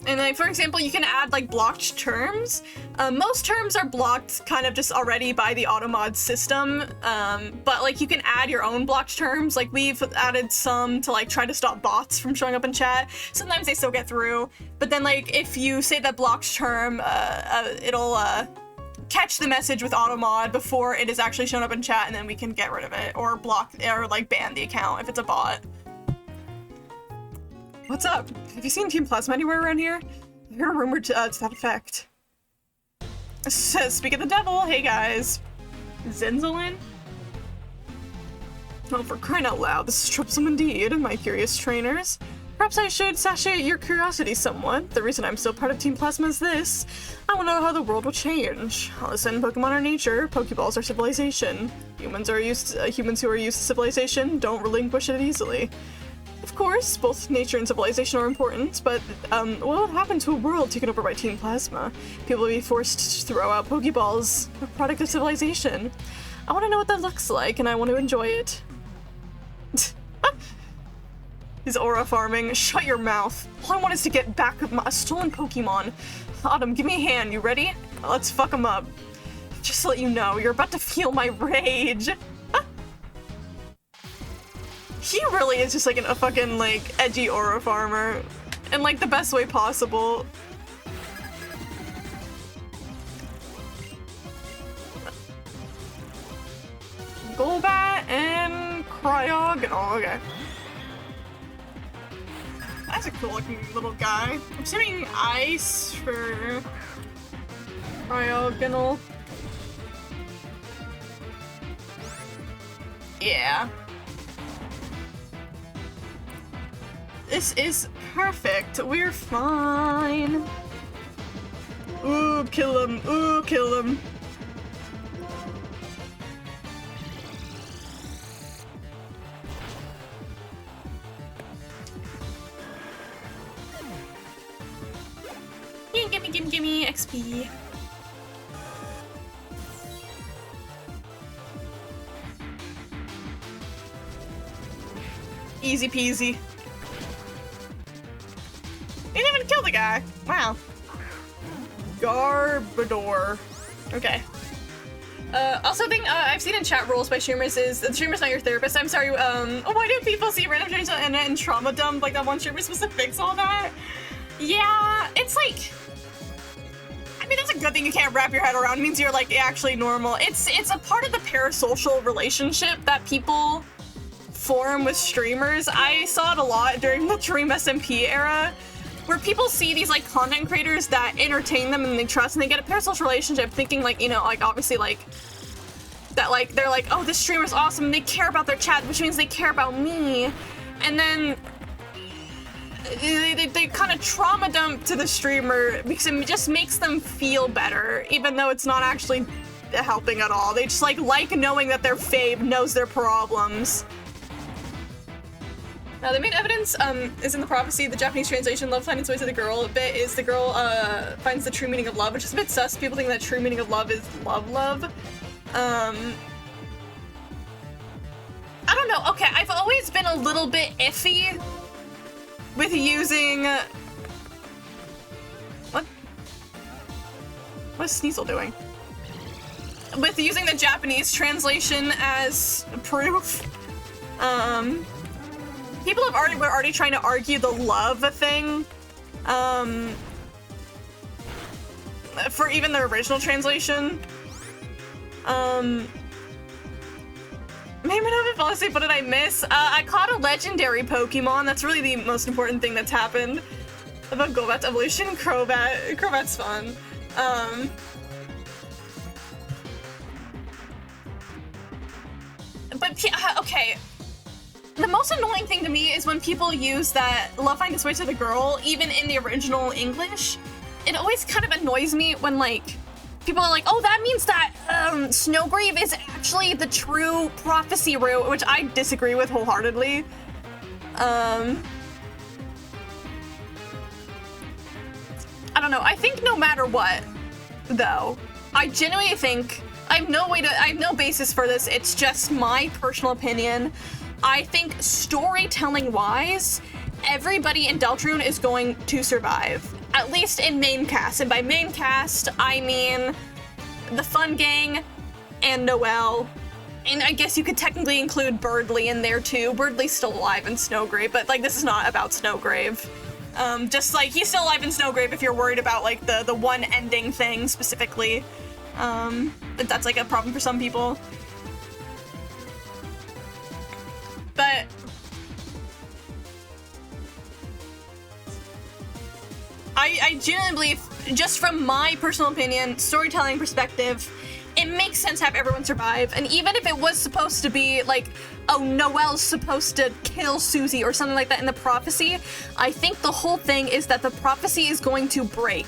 And like, for example, you can add like blocked terms. Most terms are blocked kind of just already by the automod system, but like you can add your own blocked terms. Like we've added some to like try to stop bots from showing up in chat. Sometimes they still get through, but then like if you say that blocked term, it'll catch the message with automod before it is actually shown up in chat, and then we can get rid of it or block or like ban the account if it's a bot. What's up? Have you seen Team Plasma anywhere around here? I heard a rumor to that effect. Speak of the devil, hey guys. Zenzalin? Oh, for crying out loud, this is troublesome indeed, my curious trainers. Perhaps I should satiate your curiosity somewhat. The reason I'm still part of Team Plasma is this. I want to know how the world will change. Listen, Pokemon are nature, Pokeballs are civilization. Humans who are used to civilization don't relinquish it easily. Of course, both nature and civilization are important, but what will happen to a world taken over by Team Plasma? People will be forced to throw out Pokeballs, a product of civilization. I want to know what that looks like, and I want to enjoy it. He's aura farming. Shut your mouth. All I want is to get back a stolen Pokemon. Autumn, give me a hand. You ready? Let's fuck him up. Just to let you know, you're about to feel my rage. He really is just like a fucking like edgy aura farmer in like the best way possible. Golbat and Cryogonal, okay. That's a cool looking little guy. I'm assuming ice for Cryogonal. Yeah. This is perfect. We're fine. Ooh, kill him. Ooh, kill him. Gimme XP. Easy peasy. He didn't even kill the guy. Wow. Garbodor. Okay. Also thing I've seen in chat rules by streamers is the streamer's not your therapist. I'm sorry, why do people see random changes and trauma dump like that one streamer's supposed to fix all that? Yeah, it's like, I mean, that's a good thing you can't wrap your head around. It means you're like actually normal. It's a part of the parasocial relationship that people form with streamers. I saw it a lot during the Dream SMP era, where people see these like content creators that entertain them and they trust, and they get a parasocial relationship thinking like, you know, like obviously like that, like they're like, oh, this streamer's awesome and they care about their chat, which means they care about me. And then they kind of trauma dump to the streamer because it just makes them feel better, even though it's not actually helping at all. They just like knowing that their fave knows their problems. Now, the main evidence is in the prophecy. The Japanese translation, love finds its way to the girl bit, is the girl finds the true meaning of love, which is a bit sus. People think that true meaning of love is love. I don't know. Okay, I've always been a little bit iffy with using... What is Sneasel doing? With using the Japanese translation as proof. People were already trying to argue the love thing, for even the original translation. Maybe not fall asleep. What did I miss? I caught a legendary Pokemon. That's really the most important thing that's happened about Golbat's evolution. Crobat's fun. But yeah, okay. the most annoying thing to me is when people use that love find its way to the girl, even in the original English. It always kind of annoys me when, like, people are like, oh, that means that Snowgrave is actually the true prophecy route, which I disagree with wholeheartedly. I don't know. I think no matter what, though, I genuinely think I have no basis for this. It's just my personal opinion. I think storytelling-wise, everybody in Deltarune is going to survive. At least in main cast. And by main cast, I mean the Fun Gang and Noelle. And I guess you could technically include Birdly in there too. Birdly's still alive in Snowgrave, but like this is not about Snowgrave. Just like he's still alive in Snowgrave if you're worried about like the one ending thing specifically. That's like a problem for some people. But I genuinely believe, just from my personal opinion, storytelling perspective, it makes sense to have everyone survive. And even if it was supposed to be like, oh, Noelle's supposed to kill Susie or something like that in the prophecy, I think the whole thing is that the prophecy is going to break.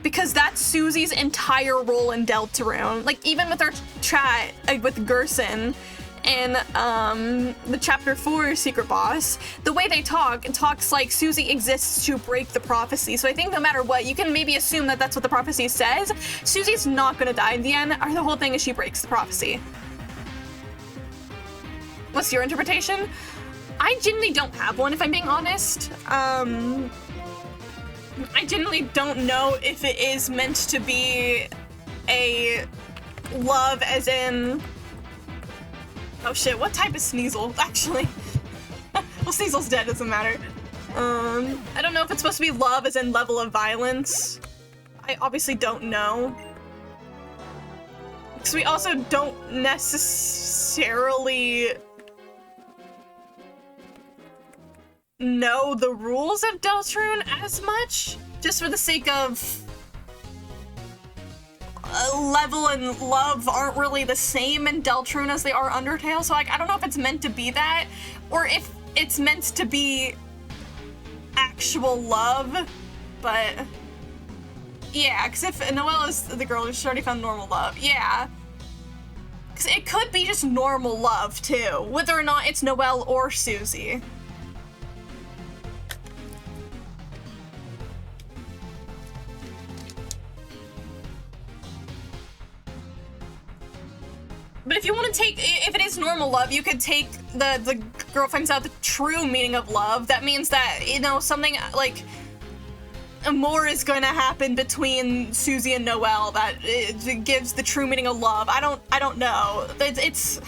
Because that's Susie's entire role in Deltarune. Like, even with our chat with Gerson in the Chapter 4 Secret Boss, the way they talks like Susie exists to break the prophecy. So I think no matter what, you can maybe assume that that's what the prophecy says. Susie's not gonna die in the end. The whole thing is she breaks the prophecy. What's your interpretation? I genuinely don't have one, if I'm being honest. I genuinely don't know if it is meant to be a love as in... Oh shit, what type is Sneasel, actually? Well, Sneasel's dead, doesn't matter. I don't know if it's supposed to be love as in level of violence. I obviously don't know. Because we also don't necessarily know the rules of Deltarune as much, just for the sake of level and love aren't really the same in Deltarune as they are Undertale, so like I don't know if it's meant to be that, or if it's meant to be actual love, but yeah, because if Noelle is the girl who's already found normal love, yeah. Because it could be just normal love too, whether or not it's Noelle or Susie. But if you want to take, if it is normal love, you could take the girl finds out the true meaning of love. That means that, you know, something like more is going to happen between Susie and Noelle that it gives the true meaning of love. I don't know. It's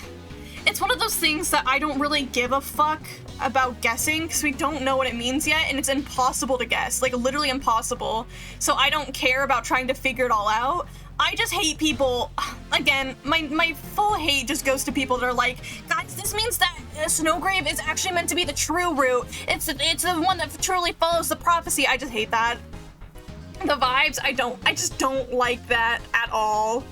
one of those things that I don't really give a fuck about guessing because we don't know what it means yet, and it's impossible to guess, like literally impossible. So I don't care about trying to figure it all out. I just hate people. Again, my full hate just goes to people that are like, guys, this means that Snowgrave is actually meant to be the true route. It's the one that truly follows the prophecy. I just hate that. The vibes, I just don't like that at all.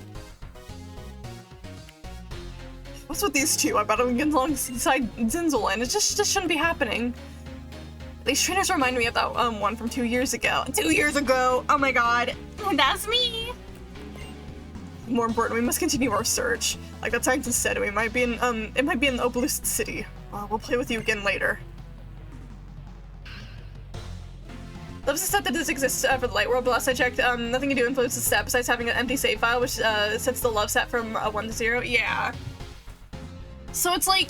What's with these two? I bet I'm getting alongside Zinzel, and it just shouldn't be happening. These trainers remind me of that one from 2 years ago. 2 years ago! Oh my god. That's me! More important, we must continue our search. Like that scientist said, it might be in Opaloost City. We'll play with you again later. Loves the set that does exist for the Light World, but last I checked, nothing can do influence the set besides having an empty save file, which sets the love set from 1 to 0. Yeah. So it's like,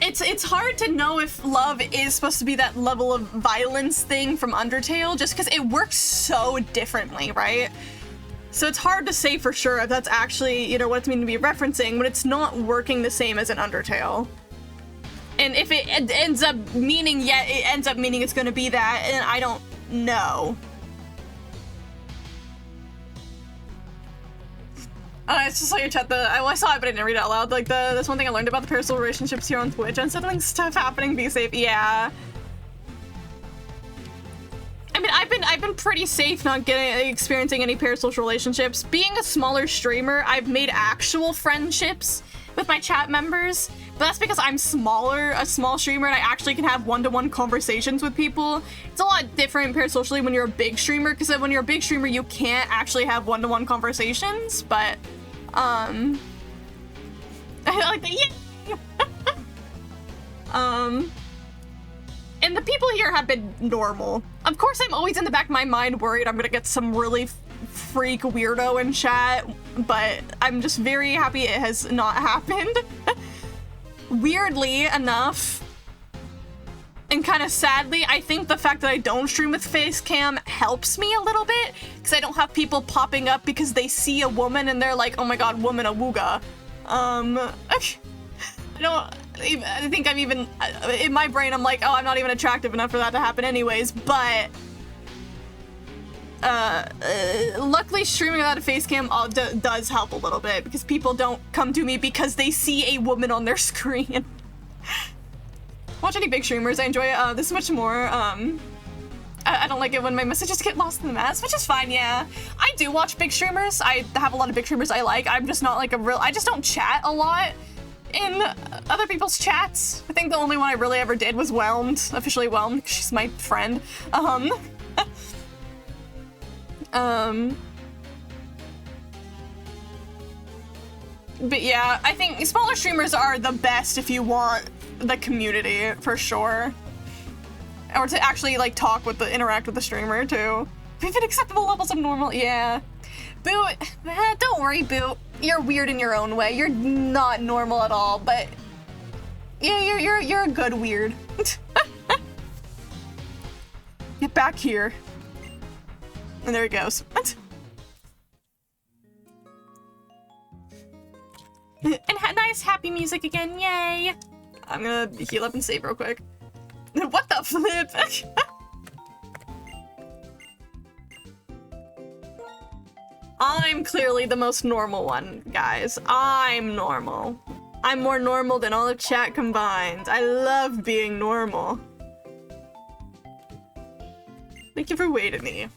it's hard to know if love is supposed to be that level of violence thing from Undertale, just because it works so differently, right? So it's hard to say for sure if that's actually, you know, what it's meant to be referencing, but it's not working the same as an Undertale. And if it ends up meaning, it's gonna be that, and I don't know. I just saw your chat, I saw it, but I didn't read it out loud. Like, that's one thing I learned about the parasocial relationships here on Twitch. Unsettling stuff happening, be safe, yeah. I mean, I've been pretty safe not experiencing any parasocial relationships. Being a smaller streamer, I've made actual friendships with my chat members, but that's because I'm smaller, a small streamer, and I actually can have one-to-one conversations with people. It's a lot different parasocially when you're a big streamer, because when you're a big streamer, you can't actually have one-to-one conversations, but, I like the yay! And the people here have been normal. Of course, I'm always in the back of my mind worried I'm gonna get some really freak weirdo in chat, but I'm just very happy it has not happened. Weirdly enough, and kind of sadly, I think the fact that I don't stream with face cam helps me a little bit, because I don't have people popping up because they see a woman and they're like, oh my god, woman awooga. I think I'm even, in my brain, I'm like, oh, I'm not even attractive enough for that to happen anyways, but luckily streaming without a face cam does help a little bit, because people don't come to me because they see a woman on their screen. Watch any big streamers, I enjoy it this much more. I don't like it when my messages get lost in the mass, which is fine, yeah. I do watch big streamers. I have a lot of big streamers I like. I'm just not like I just don't chat a lot in other people's chats. I think the only one I really ever did was Whelmed, officially Whelmed, 'cause she's my friend. But yeah, I think smaller streamers are the best if you want the community, for sure. Or to actually, like, interact with the streamer, too. We've acceptable levels of normal, yeah. Boo, don't worry, Boo. You're weird in your own way. You're not normal at all, but yeah, you're a good weird. Get back here. And there he goes. And nice happy music again, yay! I'm gonna heal up and save real quick. What the flip? I'm clearly the most normal one, guys. I'm normal. I'm more normal than all of chat combined. I love being normal. Thank you for waiting me.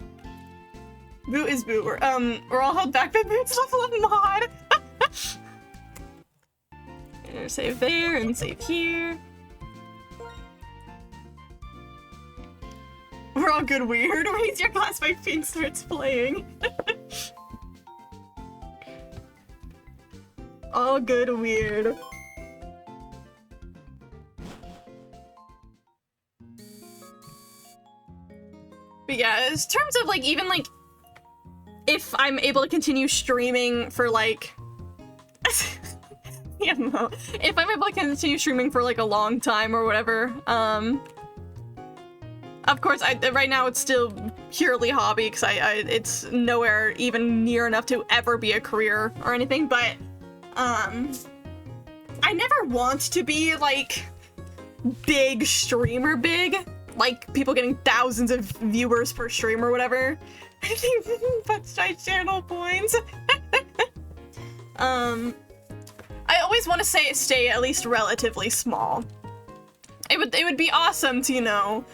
Boo is Boo. We're all held back by Boo's level of mod. And save there and save here. We're all good weird. Raise your glass by Pink starts playing. All good weird. But yeah, in terms of like, even like, if I'm able to continue streaming for like, yeah, no. If I'm able to continue streaming for like a long time or whatever, of course, right now it's still purely hobby because it's nowhere even near enough to ever be a career or anything, but I never want to be like big streamer big, like people getting thousands of viewers per stream or whatever. I think that's my channel points. I always want to stay at least relatively small. It would be awesome to, you know,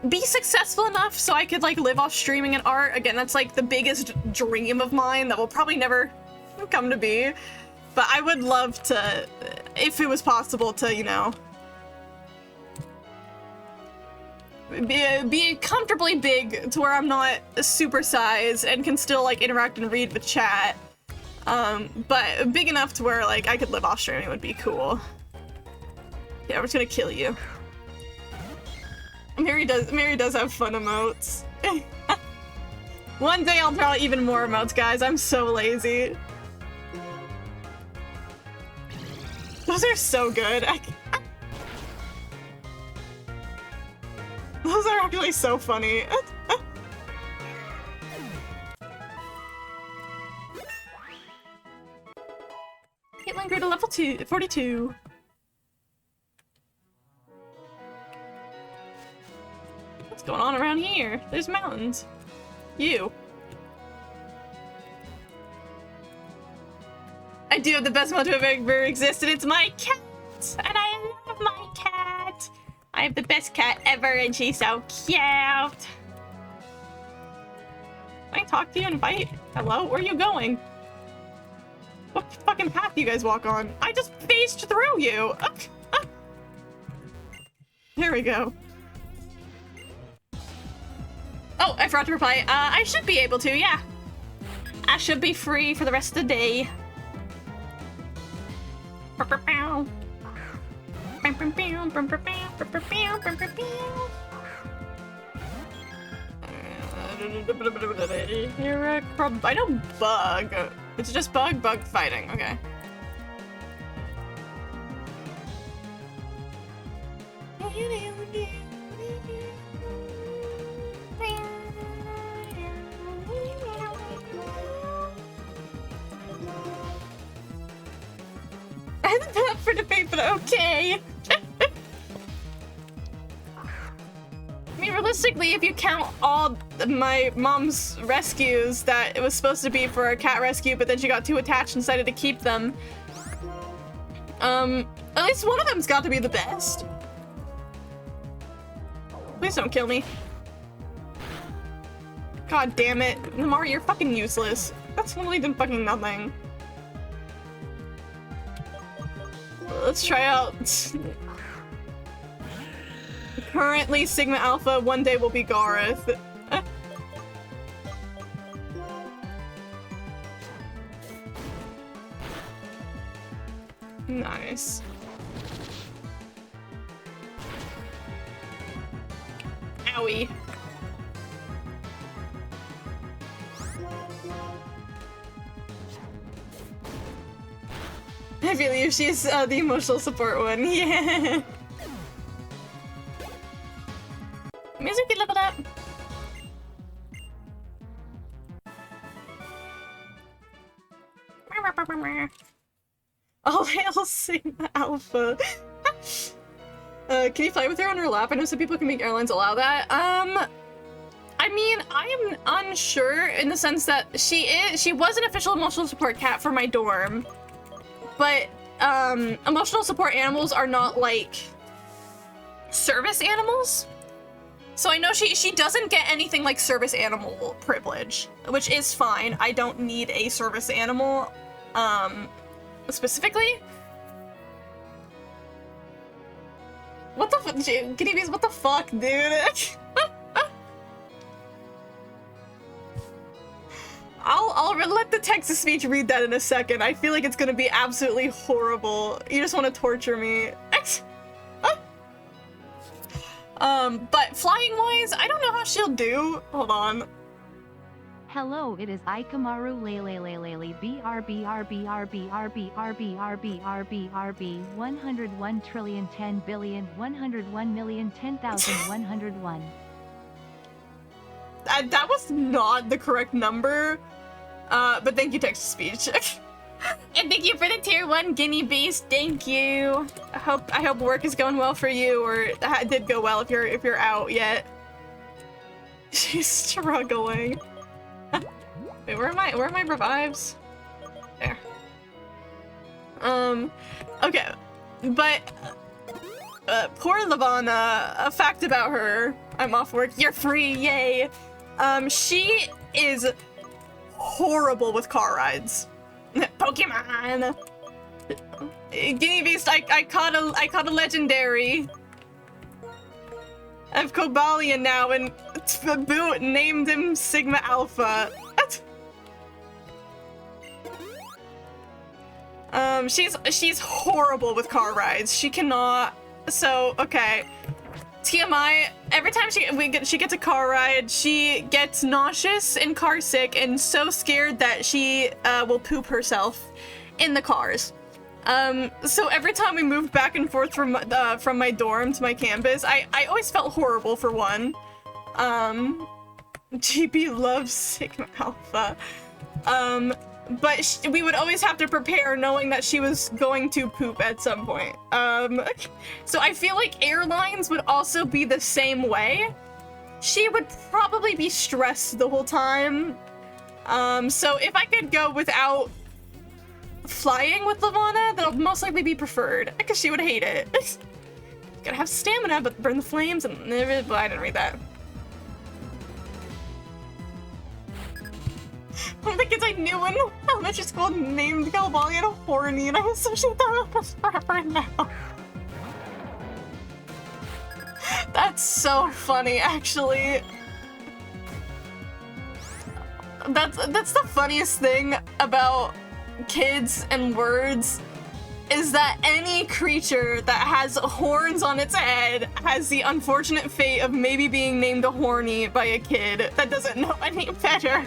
be successful enough so I could like live off streaming and art. Again, that's like the biggest dream of mine that will probably never come to be. But I would love to, if it was possible to, you know, be comfortably big to where I'm not super size and can still like interact and read with chat. But big enough to where like I could live off streaming would be cool. Yeah, I'm just gonna kill you. Mary does have fun emotes. One day I'll draw even more emotes, guys. I'm so lazy. Those are so good. Those are actually so funny. Caitlin grew to level 42. What's going on around here? There's mountains. You. I do have the best motto ever existed. It's my cat, and I love my cat. I have the best cat ever, and she's so cute. Can I talk to you and bite? Hello? Where are you going? What fucking path do you guys walk on? I just phased through you! There we go. Oh, I forgot to reply. I should be able to, yeah. I should be free for the rest of the day. I know bug. It's just bug fighting. Okay. I didn't have for debate, but okay. I mean, realistically, if you count all my mom's rescues, that it was supposed to be for a cat rescue, but then she got too attached and decided to keep them. At least one of them's got to be the best. Please don't kill me. God damn it. Namari, you're fucking useless. That's literally done fucking nothing. Let's try out. Currently Sigma Alpha, one day will be Gareth. Nice. Owie. I believe she's the emotional support one. Yeah. Mizuki leveled up. All hail Sigma Alpha. Can you fly with her on her lap? I know some people can make airlines allow that. I mean, I am unsure in the sense that she was an official emotional support cat for my dorm, but emotional support animals are not like service animals. So I know she doesn't get anything like service animal privilege, which is fine. I don't need a service animal, specifically. What the Guinea what the fuck, dude? I'll let the text-to-speech read that in a second. I feel like it's gonna be absolutely horrible. You just want to torture me. But flying-wise, I don't know how she'll do. Hold on. Hello, it is Ikamaru Lele BRB 101 trillion 10 billion 101 million 10,101. That was not the correct number. But thank you, text-to-speech. And thank you for the tier 1 Guinea Beast. Thank you. I hope work is going well for you, or it did go well if you're out yet. She's struggling. Wait, where are my revives? There. Okay. But poor Lavana, a fact about her. I'm off work. You're free, yay. She is horrible with car rides. Pokemon. Guinea Beast, I caught a legendary. I have Cobalion now, and Boot named him Sigma Alpha. She's horrible with car rides. She cannot. So okay. TMI, every time she gets a car ride, she gets nauseous and car sick and so scared that she will poop herself in the cars. So every time we moved back and forth from my dorm to my campus, I always felt horrible for one. GB loves Sigma Alpha. But we would always have to prepare knowing that she was going to poop at some point. So I feel like airlines would also be the same way. She would probably be stressed the whole time. So if I could go without flying with Lavana, that'll most likely be preferred, because she would hate it. Gotta have stamina, but burn the flames, and I didn't read that. One of the kids I knew in elementary school named Galvalian horny, and I associate that with forever now. That's so funny, actually. That's the funniest thing about kids and words, is that any creature that has horns on its head has the unfortunate fate of maybe being named a horny by a kid that doesn't know any better.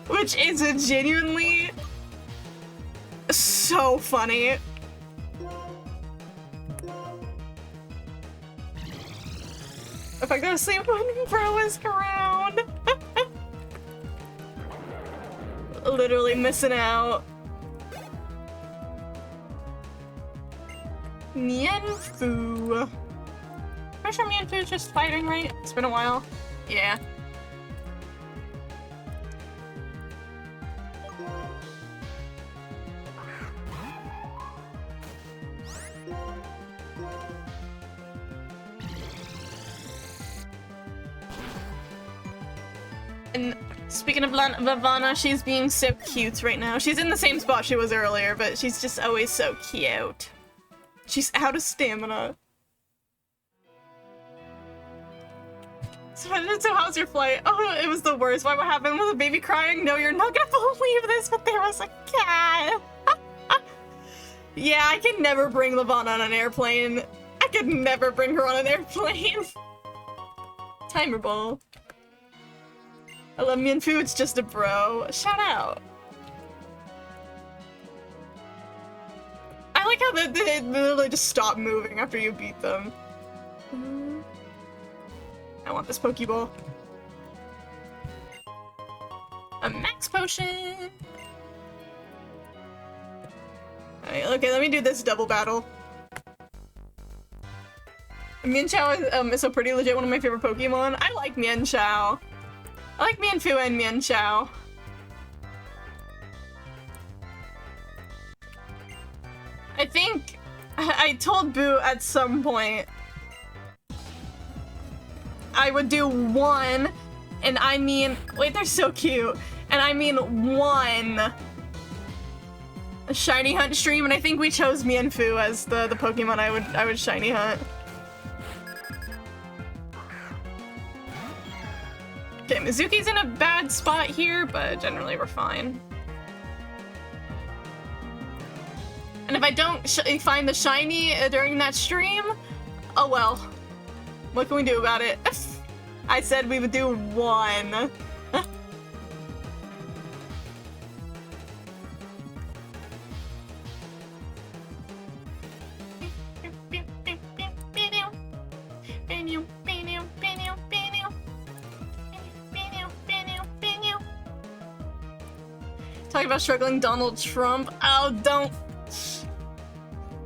Which is genuinely so funny. If I go to sleep when Bro is around. Literally missing out. Mienfu. Pretty sure Mienfu's just fighting, right? It's been a while. Yeah. And speaking of Vivana, she's being so cute right now. She's in the same spot she was earlier, but she's just always so cute. She's out of stamina. So how's your flight? Oh, it was the worst. What happened? Was the baby crying? No, you're not gonna believe this, but there was a cat. Yeah, I can never bring Lavana on an airplane. I could never bring her on an airplane. Timer ball. I love Mienfu, it's just a bro. Shout out. I like how they literally just stop moving after you beat them. I want this Pokeball. A max potion! Alright, okay, let me do this double battle. Mienshao is so pretty, legit one of my favorite Pokemon. I like Mienshao. I like Mienfu and Mienshao. I think I told Boo at some point I would do one, and I mean, wait, they're so cute, and I mean one shiny hunt stream, and I think we chose Mienfu as the Pokemon I would shiny hunt. Okay, Mizuki's in a bad spot here, but generally we're fine. And if I don't find the shiny during that stream, oh well. What can we do about it? I said we would do one. Talking about struggling Donald Trump. Oh, don't.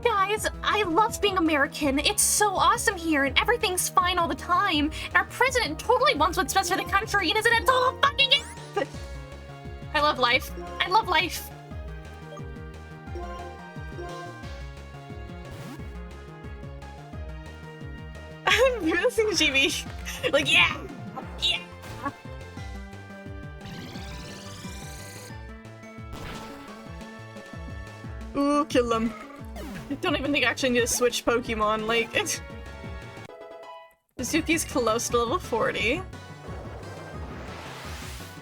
Guys, I love being American. It's so awesome here, and everything's fine all the time. And our president totally wants what's best for the country, and isn't it total fucking it? I love life. I love life. You're listening to GB. Like, yeah! Yeah! Ooh, kill them. I don't even think I actually need to switch Pokemon, like, it's... Mizuki's close to level 40.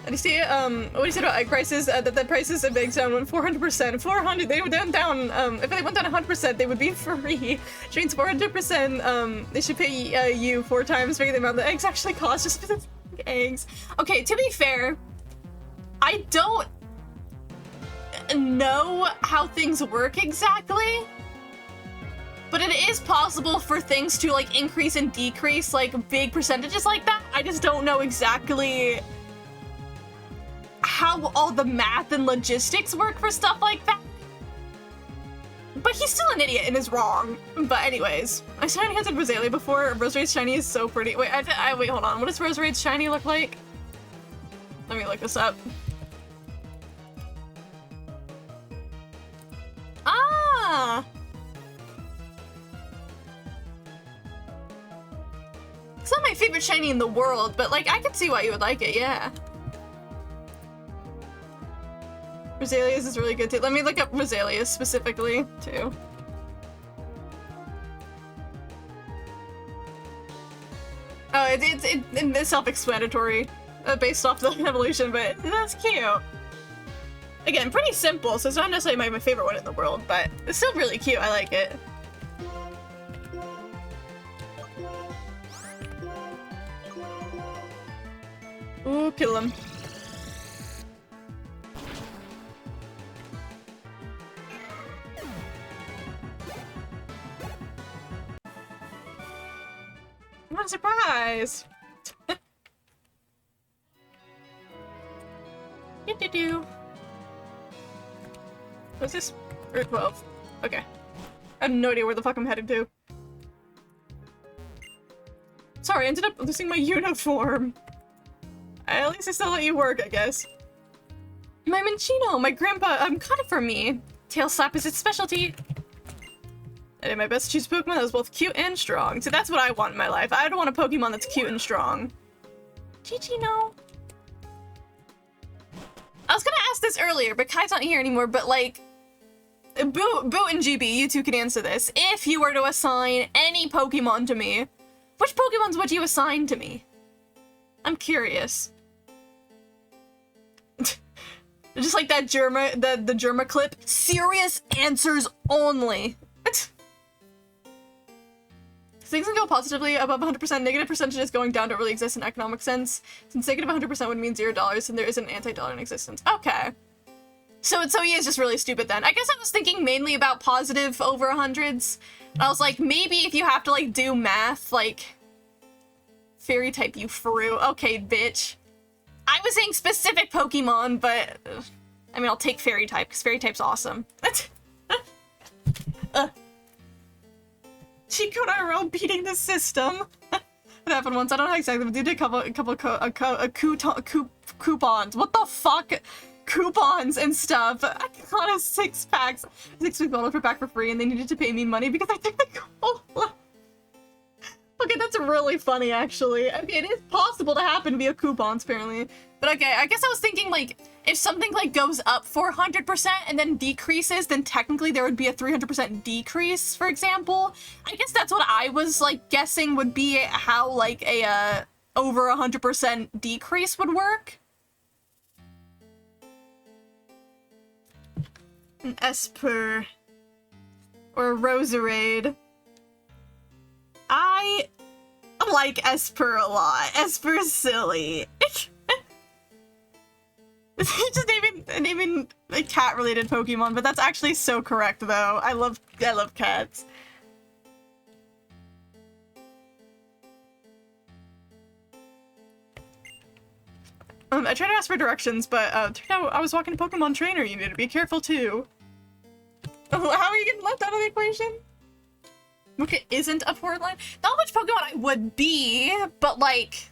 And you see, what do you say about egg prices? That the prices of eggs down went 400%. 400, they went down, if they went down 100%, they would be free. Which means 400%, they should pay you 4 times bigger the amount the eggs actually cost just for the eggs. Okay, to be fair, I don't know how things work exactly, but it is possible for things to like increase and decrease like big percentages like that. I just don't know exactly how all the math and logistics work for stuff like that. But he's still an idiot and is wrong. But anyways, I shiny hunted Rosalia before. Roserade's shiny is so pretty. Wait, wait, hold on. What does Roserade's shiny look like? Let me look this up. Ah! It's not my favorite shiny in the world, but like I can see why you would like it, yeah. Rosalia's is really good too. Let me look up Rosalia specifically too. Oh, it's self-explanatory, based off the evolution, but that's cute. Again, pretty simple, so it's not necessarily my favorite one in the world, but it's still really cute. I like it. Ooh, kill him. What a surprise! Do. What's this? Route 12. Okay. I have no idea where the fuck I'm headed to. Sorry, I ended up losing my uniform. At least I still let you work, I guess. My Minccino! My grandpa caught it for me. Tail slap is its specialty. I did my best to choose a Pokemon that was both cute and strong. So that's what I want in my life. I don't want a Pokemon that's cute and strong. Chichino. I was gonna ask this earlier, but Kai's not here anymore, but like... Boo and GB, you two can answer this. If you were to assign any Pokemon to me, which Pokemons would you assign to me? I'm curious. Just like that the Germa clip. Serious answers only. Things can go positively above 100%. Negative percentages going down don't really exist in economic sense. Since negative 100% would mean $0, and there is an anti-dollar in existence. Okay. So he is just really stupid then. I guess I was thinking mainly about positive over 100s. I was like, maybe if you have to like do math, like fairy type you through. Okay, bitch. I was saying specific Pokemon, but I mean, I'll take fairy type because fairy type's awesome. Chico and I were all beating the system. It happened once. I don't know exactly, but we did a couple coupons. What the fuck? Coupons and stuff. I got a 6-pack, 6-week bonus per pack for free, and they needed to pay me money because I took the cola. Okay, that's really funny, actually. I mean, it is possible to happen via coupons, apparently. But okay, I guess I was thinking, like, if something, like, goes up 400% and then decreases, then technically there would be a 300% decrease, for example. I guess that's what I was, like, guessing would be how, like, a, over 100% decrease would work. An Esper. Or a Roserade. I like Esper a lot. Esper's silly. Just naming a cat-related Pokemon, but that's actually so correct, though. I love cats. I tried to ask for directions, but turned out I was walking a Pokemon trainer. You need to be careful too. How are you getting left out of the equation? Muka isn't a port line. Not which Pokemon I would be, but like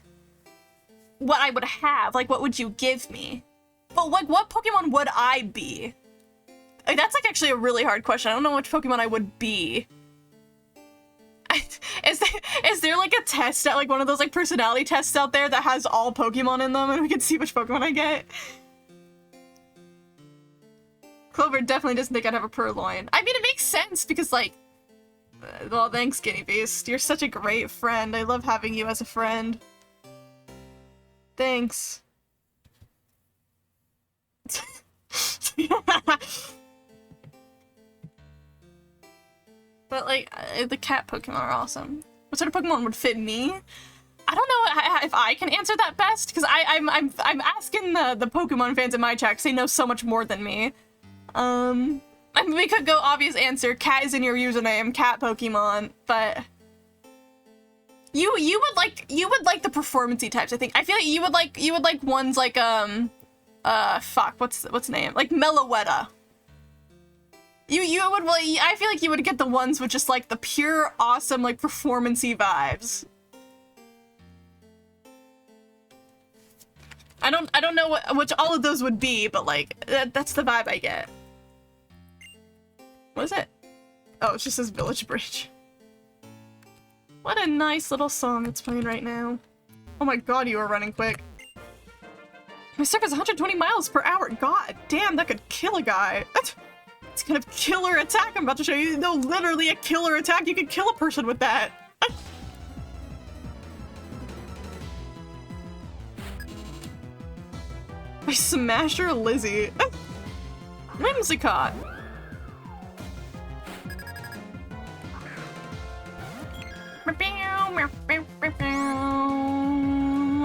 what I would have. Like, what would you give me? But like, what Pokemon would I be? Like, that's like actually a really hard question. I don't know which Pokemon I would be. Is there like a test at like one of those like personality tests out there that has all Pokemon in them and we can see which Pokemon I get? Clover definitely doesn't think I'd have a Purloin. I mean, it makes sense because like, well, thanks, Guinea Beast. You're such a great friend. I love having you as a friend. Thanks. But like, the cat Pokemon are awesome. What sort of Pokemon would fit me? I don't know if I can answer that best because I'm asking the Pokemon fans in my chat because they know so much more than me. I mean, we could go obvious answer. Cat is in your username. Cat Pokemon, but you would like the performancey types. I think. I feel like you would like ones like fuck, what's the name? Like Meloetta. You would really, I feel like you would get the ones with just like the pure awesome like performancey vibes. I don't know which all of those would be, but like that's the vibe I get. What is it? Oh, it just says Village Bridge. What a nice little song that's playing right now. Oh my god, you are running quick. My surf is 120 miles per hour. God damn, that could kill a guy. It's kind of killer attack I'm about to show you. No, literally a killer attack. You could kill a person with that. My Smasher Lizzie. Whimsicott.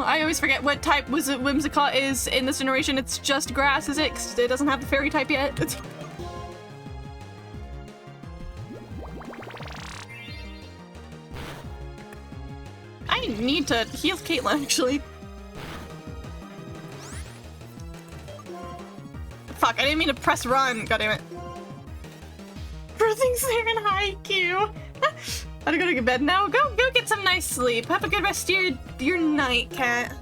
I always forget what type Whimsicott is in this generation. It's just grass, is it? 'Cause it doesn't have the fairy type yet. I need to heal Caitlyn, actually. Fuck, I didn't mean to press run. God damn it. Everything's there in Haikyuu. I gotta go to bed now. Go get some nice sleep. Have a good rest of your night, cat.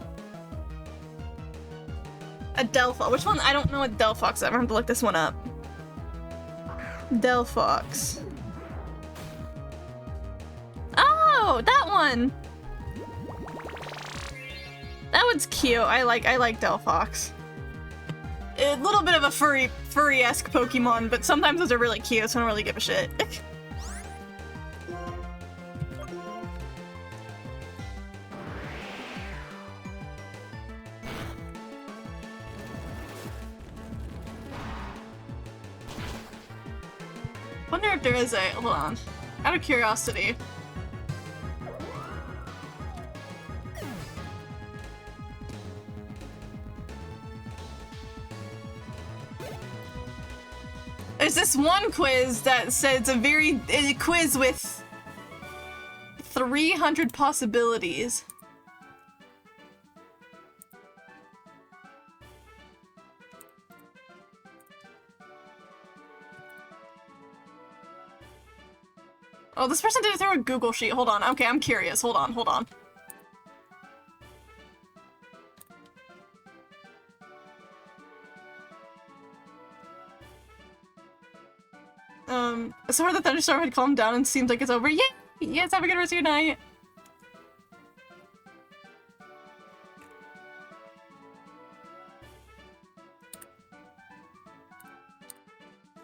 A Delphox. Which one? I don't know what Delphox is. I'm gonna have to look this one up. Delphox. Oh, that one. That one's cute. I like Delphox. A little bit of a furry-esque Pokemon, but sometimes those are really cute, so I don't really give a shit. Wonder if there is a, hold on, out of curiosity. There's this one quiz that says a quiz with 300 possibilities. Oh, this person did it through a Google sheet. Hold on. Okay, I'm curious. Hold on. So far the thunderstorm had calmed down and seems like it's over. Yay! Yes, have a good rest of your night.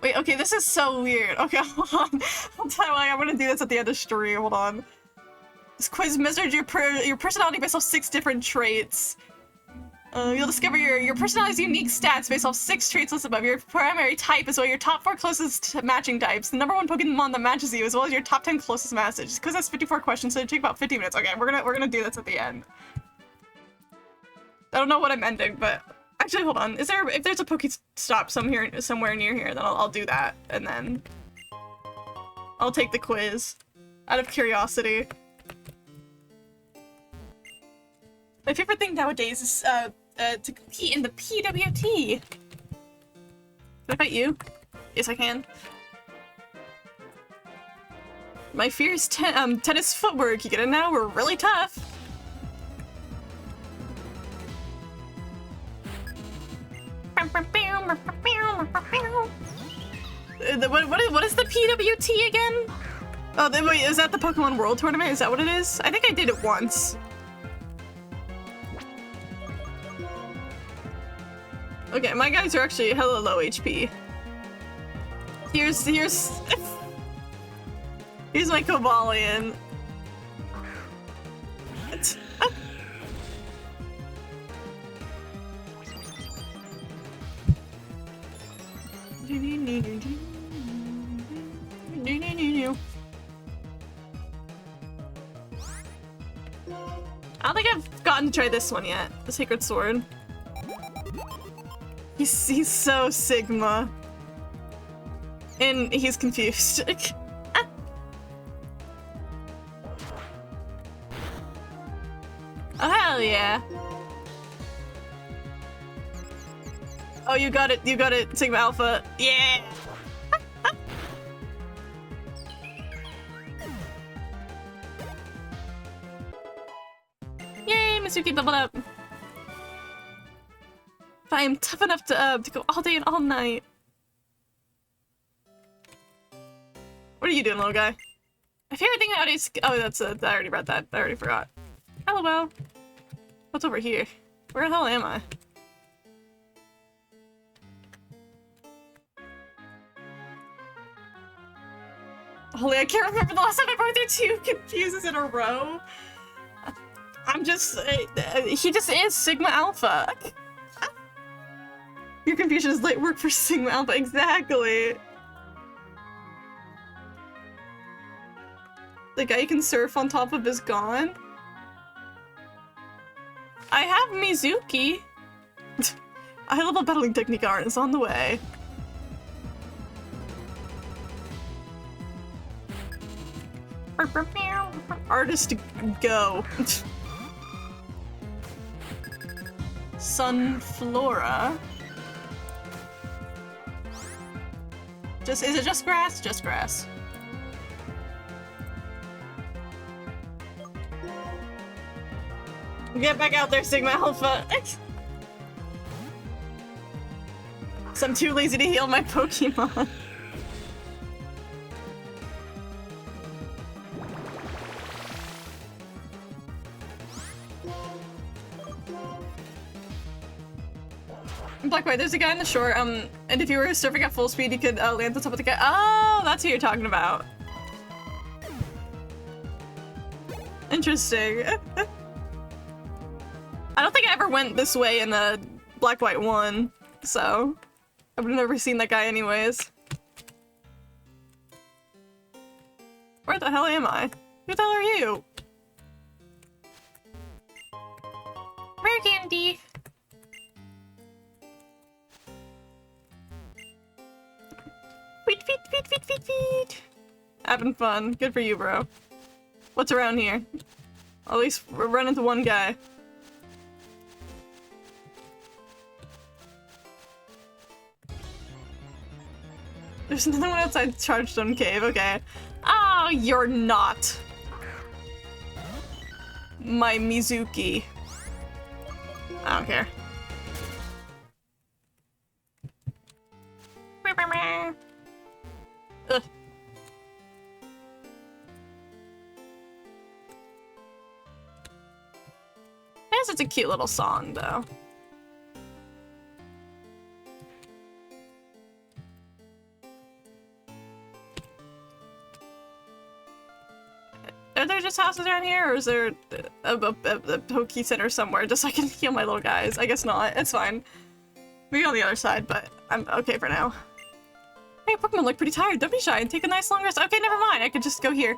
Wait, okay, this is so weird. Okay, hold on. I'll tell you why I'm gonna do this at the end of stream. Hold on. This quiz measured your personality based off 6 different traits. You'll discover your personality's unique stats based off 6 traits listed above. Your primary type as well your top 4 closest matching types. The #1 Pokemon that matches you, as well as your top 10 closest matches. This quiz has 54 questions, so it'll take about 50 minutes. Okay, we're gonna do this at the end. I don't know what I'm ending, but actually, hold on. If there's a Pokestop somewhere near here, then I'll do that, and then I'll take the quiz out of curiosity. My favorite thing nowadays is to compete in the PWT. Can I fight you? Yes, I can. My fear is tennis footwork. You get it now? We're really tough. What is the PWT again? Oh, then wait, is that the Pokemon World Tournament? Is that what it is? I think I did it once. Okay, my guys are actually hella low HP. Here's my Cobalion. I don't think I've gotten to try this one yet. The Sacred Sword. He's so Sigma. And he's confused. Oh, hell yeah. Oh, you got it, Sigma Alpha. Yeah! Yay, Mitsuki leveled up. But I am tough enough to go all day and all night. What are you doing, little guy? My favorite thing nowadays— oh, that's I already read that. I already forgot. LOL. What's over here? Where the hell am I? Holy, I can't remember the last time I brought through 2 confuses in a row. I'm just, he just is Sigma Alpha. Your confusion is light work for Sigma Alpha, exactly. The guy you can surf on top of is gone. I have Mizuki. A high-level battling technique art is on the way. Artist go. Sunflora. Is it just grass? Just grass. Get back out there, Sigma Alpha. So I'm too lazy to heal my Pokemon. Black White, there's a guy on the shore, and if you were surfing at full speed, you could land on top of the guy. Oh, that's who you're talking about. Interesting. I don't think I ever went this way in the Black White 1, so I would have never seen that guy anyways. Where the hell am I? Who the hell are you? Rare candy. Feet. Having fun. Good for you, bro. What's around here? At least we're running into one guy. There's another one outside Chargestone Cave, okay. Oh, you're not. My Mizuki. I don't care. Ugh. I guess it's a cute little song, though. Are there just houses around here, or is there a Poke Center somewhere just so I can heal my little guys? I guess not. It's fine. Maybe on the other side, but I'm okay for now. Hey, Pokemon look pretty tired. Don't be shy and take a nice long rest. Okay, never mind. I could just go here.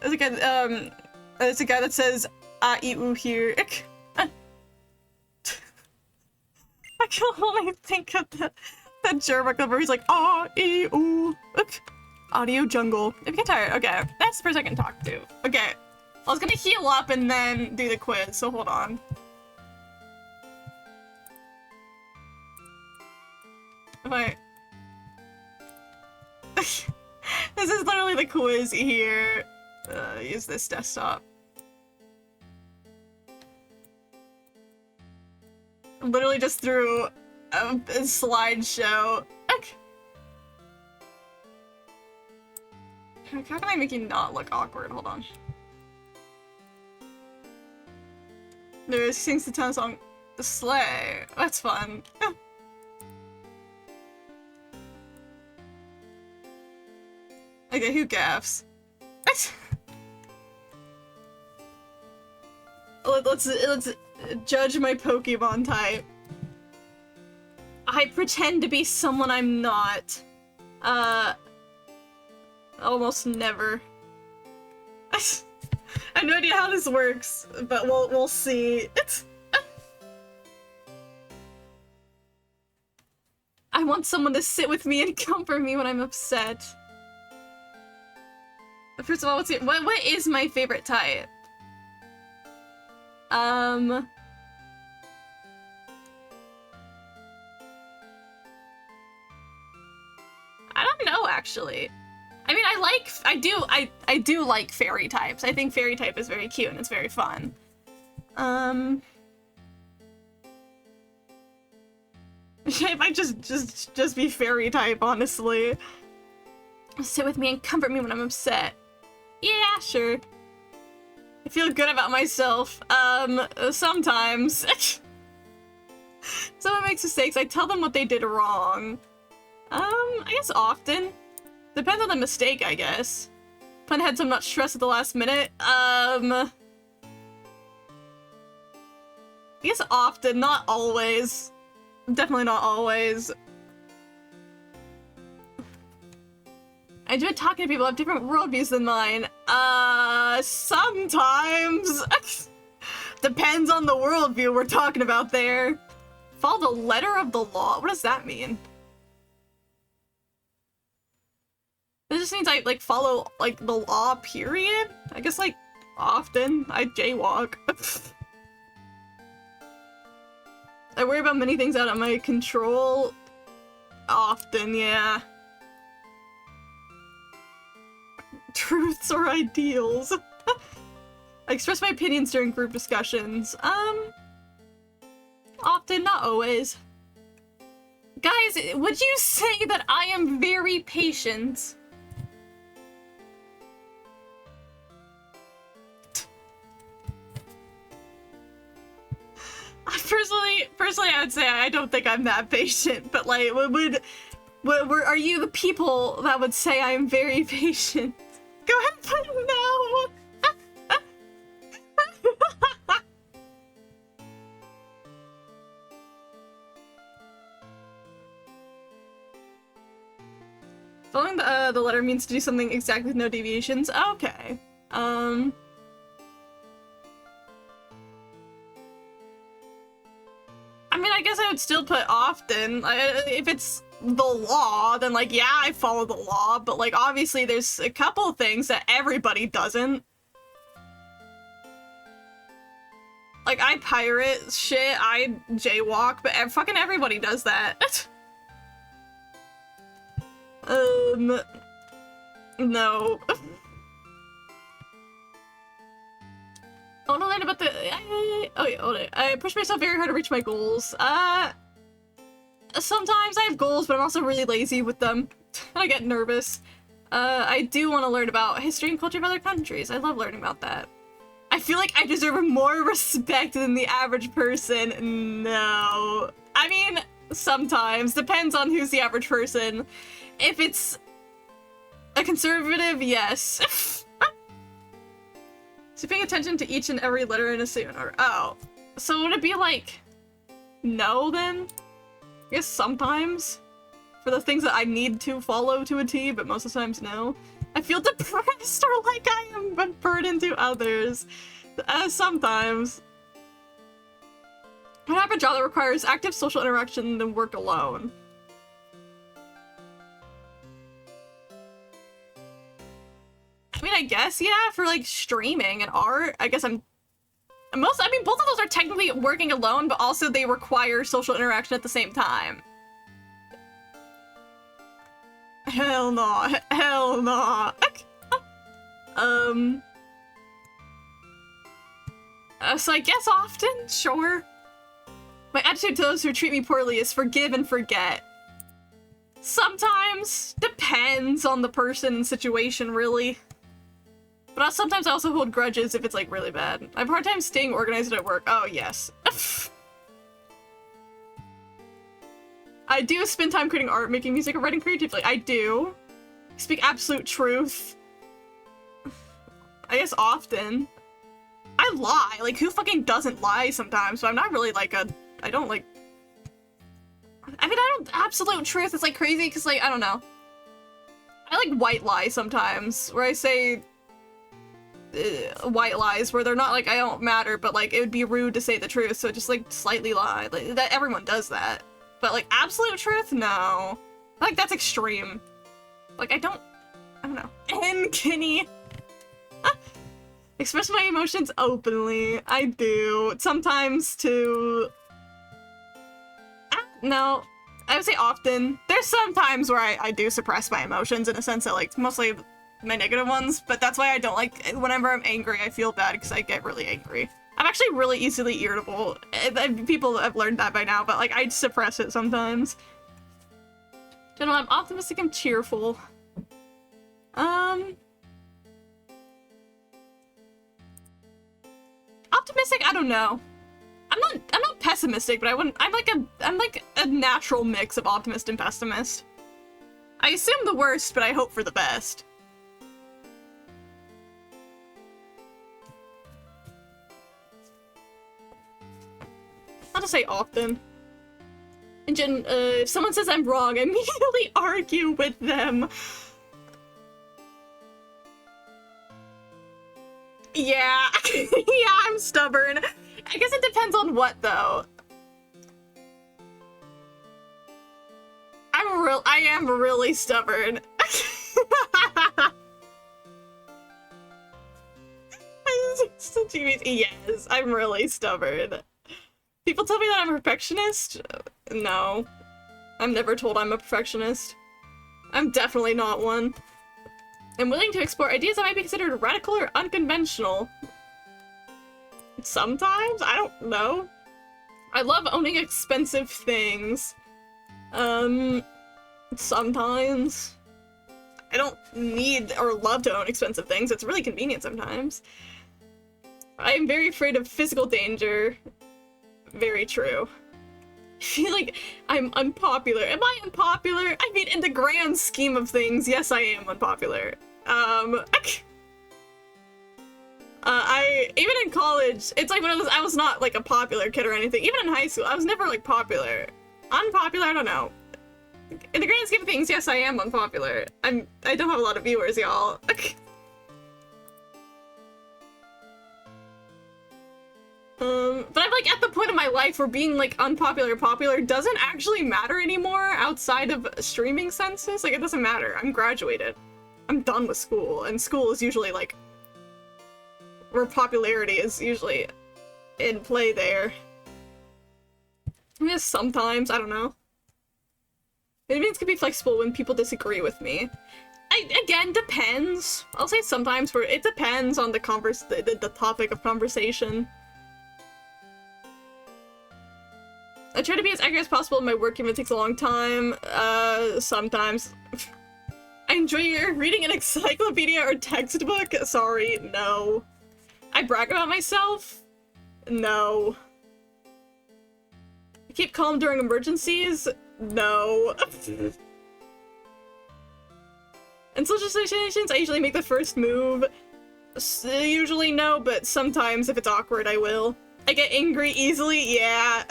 There's a guy that says "ah-ee-oo" here. I can only think of that German where he's like "ah-ee-oo." Audio jungle. If you get tired, okay. That's the person I can talk to. Okay. I was gonna heal up and then do the quiz, so hold on. If I... This is literally the quiz here. Use this desktop. Literally just threw a slideshow. How can I make you not look awkward? Hold on. There sings the town song, The Sleigh. That's fun. Okay, who gaffs? Let's judge my Pokemon type. I pretend to be someone I'm not. Almost never. I have no idea how this works, but we'll see. I want someone to sit with me and comfort me when I'm upset. First of all, what is my favorite type? I don't know, actually. I mean, I do like fairy types. I think fairy type is very cute and it's very fun. It might just be fairy type, honestly. Sit with me and comfort me when I'm upset. Yeah, sure. I feel good about myself. Sometimes. Someone makes mistakes, I tell them what they did wrong. I guess often. Depends on the mistake, I guess. Pun had some not stressed at the last minute. I guess often, not always. Definitely not always. I enjoy talking to people who have different worldviews than mine. Sometimes. Depends on the worldview we're talking about there. Follow the letter of the law. What does that mean? This just means I, like, follow, like, the law, period? I guess, like, often. I jaywalk. I worry about many things out of my control. Often, yeah. Truths or ideals. I express my opinions during group discussions. Often, not always. Guys, would you say that I am very patient? Personally, I would say I don't think I'm that patient, but like, are you the people that would say I am very patient? Go ahead and put no. Following the letter means to do something exactly with no deviations. Okay. I mean, I guess I would still put often. If it's the law, then like, yeah, I follow the law, but like, obviously there's a couple of things that everybody doesn't. Like, I pirate shit, I jaywalk, but fucking everybody does that. No. I want to learn about the. Oh yeah, hold it. I push myself very hard to reach my goals. Sometimes I have goals, but I'm also really lazy with them. I get nervous. I do want to learn about history and culture of other countries. I love learning about that. I feel like I deserve more respect than the average person. No. I mean, sometimes. Depends on who's the average person. If it's a conservative, yes. So paying attention to each and every letter in a statement order. Oh. So would it be like no then? I guess sometimes. For the things that I need to follow to a T, but most of the times no. I feel depressed or like I am a burden to others. Sometimes. I have a job that requires active social interaction than work alone. I mean, I guess, yeah, for like streaming and art, I guess I mean, both of those are technically working alone, but also they require social interaction at the same time. Hell no. Hell no. So I guess often, sure. My attitude to those who treat me poorly is forgive and forget. Sometimes, depends on the person and situation, really. But sometimes I also hold grudges if it's like really bad. I have a hard time staying organized at work. Oh, yes. I do spend time creating art, making music, or writing creatively. I do. Speak absolute truth. I guess often. I lie. Like, who fucking doesn't lie sometimes? So I'm not really like a... I don't like... I mean, I don't... Absolute truth is like crazy because like, I don't know. I like white lie sometimes, where I say... white lies where they're not like I don't matter, but like it would be rude to say the truth, so just like slightly lie. Like that, everyone does that. But like absolute truth, no. Like that's extreme. Like I don't know. And Kenny. Express my emotions openly. I do. Sometimes too. No. I would say often. There's some times where I do suppress my emotions in a sense that like mostly my negative ones, but that's why I don't like whenever I'm angry I feel bad because I get really angry. I'm actually really easily irritable. People have learned that by now, but like I suppress it sometimes. General, I'm optimistic and cheerful. Optimistic, I don't know. I'm not pessimistic, but I'm like a natural mix of optimist and pessimist. I assume the worst, but I hope for the best. Not to say often. And Jen, if someone says I'm wrong, I immediately argue with them. Yeah, yeah, I'm stubborn. I guess it depends on what, though. I am really stubborn. Yes, I'm really stubborn. People tell me that I'm a perfectionist. No. I'm never told I'm a perfectionist. I'm definitely not one. I'm willing to explore ideas that might be considered radical or unconventional. Sometimes? I don't know. I love owning expensive things. Sometimes. I don't need or love to own expensive things. It's really convenient sometimes. I am very afraid of physical danger. Very true. I feel like I'm unpopular. Am I unpopular? I mean, in the grand scheme of things, yes, I am unpopular. Even in college, it's like one of those, I was not like a popular kid or anything. Even in high school, I was never like popular. Unpopular, I don't know. In the grand scheme of things, yes, I am unpopular. I don't have a lot of viewers, y'all. But I'm like at the point of my life where being like unpopular popular doesn't actually matter anymore outside of streaming senses. Like it doesn't matter. I'm graduated. I'm done with school, and school is usually like where popularity is usually in play there. I guess sometimes, I don't know. It means can be flexible when people disagree with me. Again, depends. I'll say sometimes where it depends on the topic of conversation. I try to be as accurate as possible in my work even if it takes a long time. Sometimes. I enjoy reading an encyclopedia or textbook. Sorry, no. I brag about myself? No. I keep calm during emergencies? No. In social situations, I usually make the first move. Usually no, but sometimes if it's awkward, I will. I get angry easily? Yeah.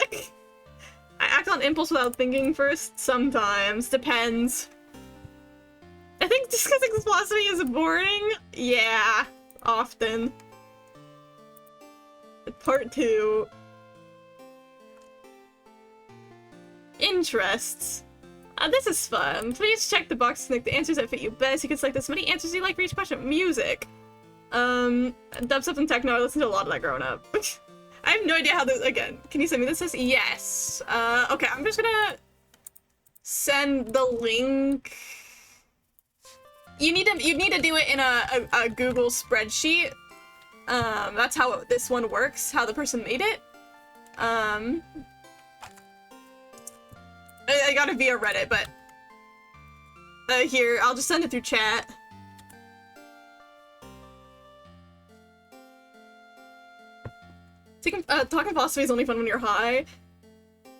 I act on impulse without thinking first? Sometimes. Depends. I think discussing philosophy is boring? Yeah. Often. Part 2. Interests. This is fun. Please check the box to select the answers that fit you best. You can select as many answers you like for each question. Music. Dubstep and techno. I listened to a lot of that growing up. I have no idea how this, again, can you send me this? Yes. Okay, I'm just gonna send the link. You need to do it in a Google spreadsheet. That's how this one works, how the person made it. I got it via Reddit, but here, I'll just send it through chat. Talking philosophy is only fun when you're high.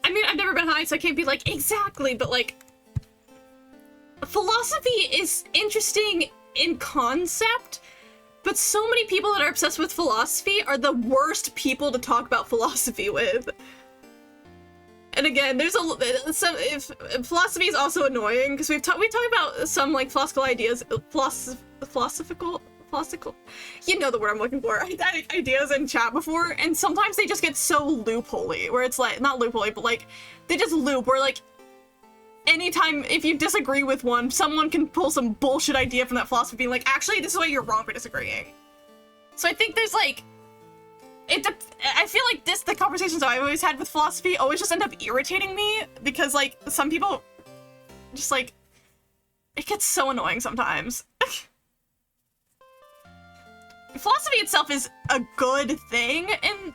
I mean, I've never been high, so I can't be like, exactly, but like, philosophy is interesting in concept, but so many people that are obsessed with philosophy are the worst people to talk about philosophy with. And again, there's if philosophy is also annoying because we talk about some like philosophical ideas, philosophical, you know the word I'm looking for, ideas in chat before, and sometimes they just get so loopholey, where it's like, not loopholey, but like, they just loop, where like, anytime, if you disagree with one, someone can pull some bullshit idea from that philosophy being like, actually, this is why you're wrong for disagreeing. So I think there's like, I feel like the conversations I've always had with philosophy always just end up irritating me, because like, some people just like, it gets so annoying sometimes. Philosophy itself is a good thing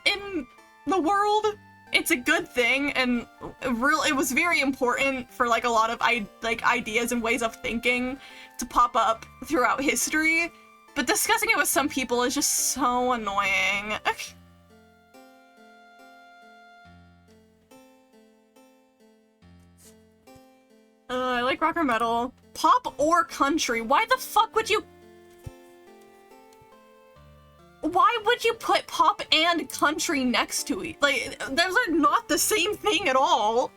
in the world. It's a good thing, and it was very important for like a lot of ideas and ways of thinking to pop up throughout history. But discussing it with some people is just so annoying. I like rock or metal. pop or country. Why the fuck would you... Why would you put pop and country next to it? Like, those are not the same thing at all.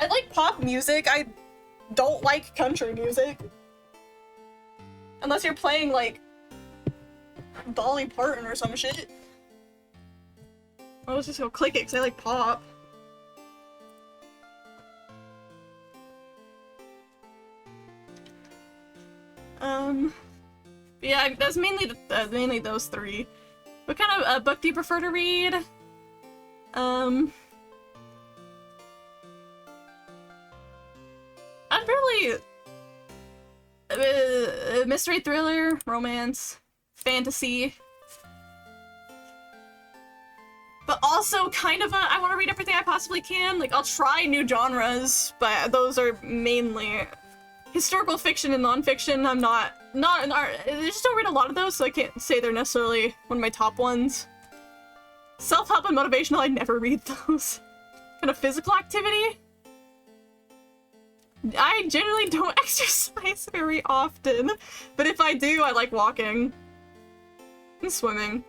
I like pop music. I don't like country music. Unless you're playing, like, Dolly Parton or some shit. Let's just go click it, because I like pop. Yeah, that's mainly those three. What kind of book do you prefer to read? I'd really... mystery, thriller, romance, fantasy. But also kind of I want to read everything I possibly can. Like, I'll try new genres, but those are mainly historical fiction and nonfiction. I'm not I just don't read a lot of those, so I can't say they're necessarily one of my top ones. Self-help and motivational, I never read those. Kind of physical activity? I generally don't exercise very often, but if I do, I like walking and swimming.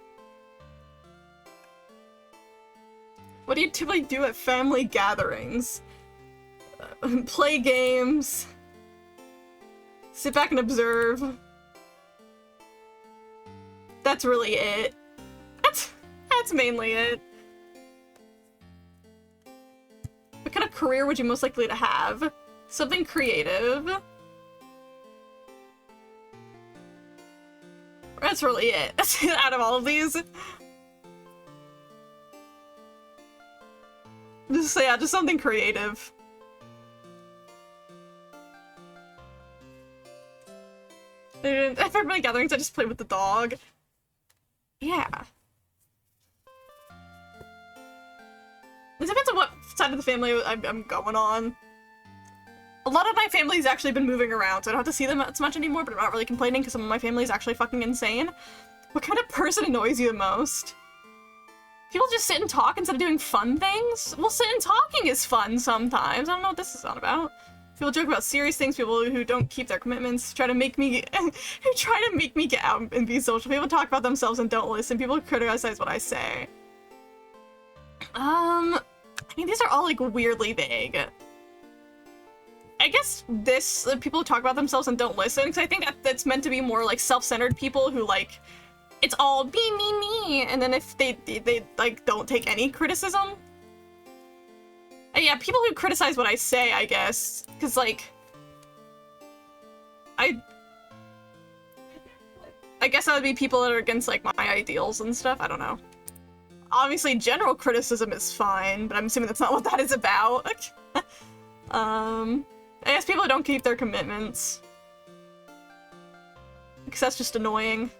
What do you typically do at family gatherings? Play games. Sit back and observe. That's really it. That's mainly it. What kind of career would you most likely to have? Something creative. That's really it. Out of all of these. Just something creative. At family gatherings, I just play with the dog. Yeah. It depends on what side of the family I'm going on. A lot of my family's actually been moving around, so I don't have to see them as much anymore, but I'm not really complaining because some of my family is actually fucking insane. What kind of person annoys you the most? People just sit and talk instead of doing fun things? Well, sitting and talking is fun sometimes. I don't know what this is all about. People joke about serious things, people who don't keep their commitments, try to make me get out and be social. People talk about themselves and don't listen. People criticize what I say. I mean, these are all, like, weirdly vague. I guess people who talk about themselves and don't listen, because I think that's meant to be more, like, self-centered people who, like, it's all me, and then if they like, don't take any criticism. Yeah, people who criticize what I say, I guess, because, like, I guess that would be people that are against, like, my ideals and stuff. I don't know. Obviously, general criticism is fine, but I'm assuming that's not what that is about. I guess people who don't keep their commitments. Because that's just annoying.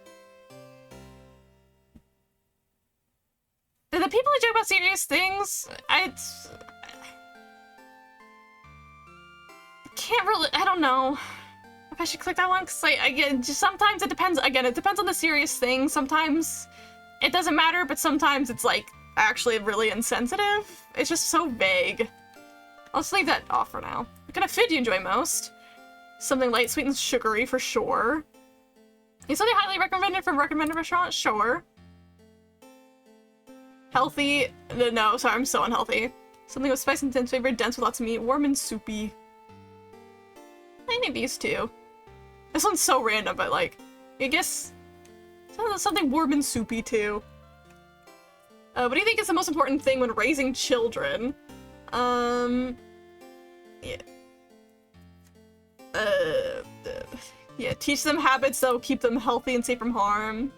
The people who joke about serious things, I can't really, I don't know if I should click that one, because, like, again, just sometimes it depends, it depends on the serious thing. Sometimes it doesn't matter, but sometimes it's, like, actually really insensitive. It's just so vague. I'll just leave that off for now. What kind of food do you enjoy most? Something light, sweet, and sugary, for sure. Is something highly recommended from a recommended restaurant? Sure. Healthy? No, sorry, I'm so unhealthy. Something with spice and intense flavor, dense with lots of meat, warm and soupy. I need these two. This one's so random, but, like, I guess something warm and soupy too. What do you think is the most important thing when raising children? Yeah. Yeah, teach them habits that will keep them healthy and safe from harm.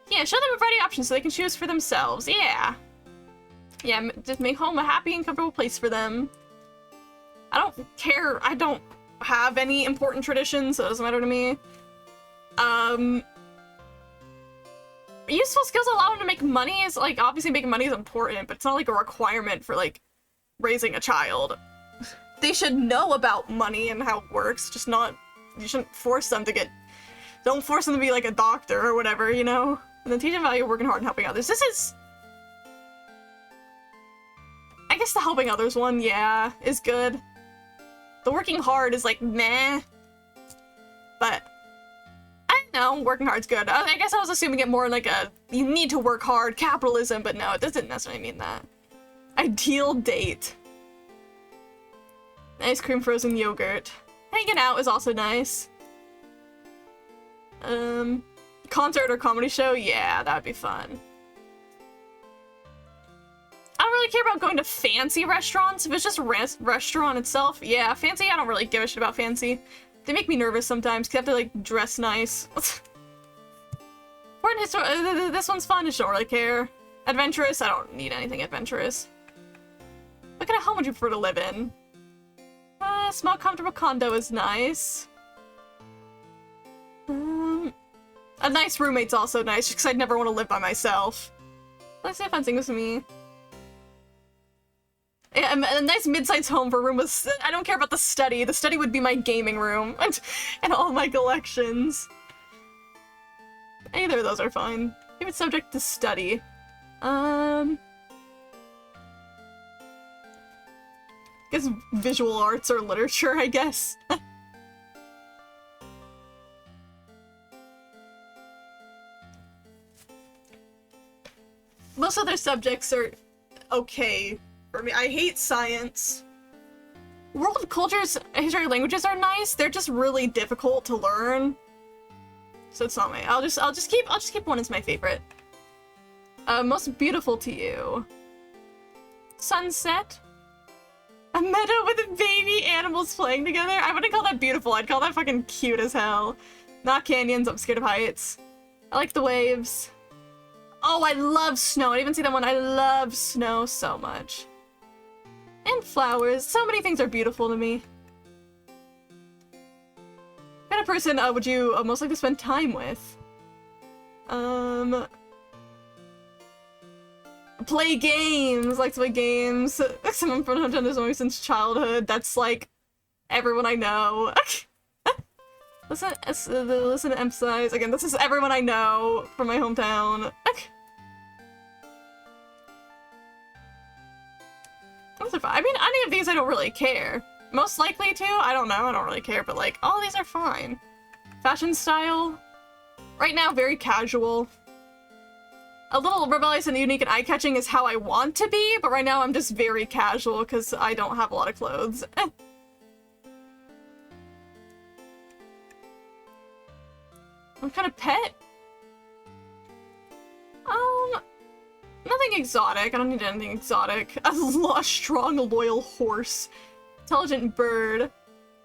Yeah, show them a variety of options so they can choose for themselves. Yeah. Yeah, just make home a happy and comfortable place for them. I don't care. I don't have any important traditions, so it doesn't matter to me. Useful skills allow them to make money is, like, obviously making money is important, but it's not, like, a requirement for, like, raising a child. They should know about money and how it works, just not, you shouldn't force them to don't force them to be, like, a doctor or whatever, you know? And then teach them value of working hard and helping others. This is, I guess the helping others one, yeah, is good. The working hard is like, meh. But, I don't know, working hard's good. I guess I was assuming it more like a, you need to work hard, capitalism, but no, it doesn't necessarily mean that. Ideal date. Ice cream, frozen yogurt. Hanging out is also nice. Concert or comedy show? Yeah, that'd be fun. I don't really care about going to fancy restaurants. If it's just restaurant itself, yeah, fancy, I don't really give a shit about fancy. They make me nervous sometimes, because I have to, like, dress nice. This one's fun, I just don't really care. Adventurous, I don't need anything adventurous. What kind of home would you prefer to live in? Small, comfortable condo is nice. A nice roommate's also nice, just because I'd never want to live by myself. Let's see if fencing with me. Yeah, a nice mid-sized home for a room with... I don't care about the study. The study would be my gaming room and all my collections. Either of those are fine. If it's subject to study. Guess visual arts or literature, I guess. Most other subjects are okay for me. I hate science. World cultures, history, languages are nice. They're just really difficult to learn. So it's not my. I'll just keep one as my favorite. Most beautiful to you. Sunset. A meadow with baby animals playing together? I wouldn't call that beautiful, I'd call that fucking cute as hell. Not canyons, I'm scared of heights. I like the waves. Oh, I love snow. I didn't even see that one. I love snow so much. And flowers. So many things are beautiful to me. What kind of person would you most like to spend time with? Play games, like to play games. Someone from Nintendo Zombie since childhood. That's like everyone I know. listen to emphasize again. This is everyone I know from my hometown. Those are fine. I mean, any of these I don't really care. Most likely to, I don't know. I don't really care, but like all these are fine. Fashion style, right now very casual. A little rebellious and unique and eye-catching is how I want to be, but right now I'm just very casual because I don't have a lot of clothes. What kind of pet? Nothing exotic. I don't need anything exotic. A strong, loyal horse. Intelligent bird.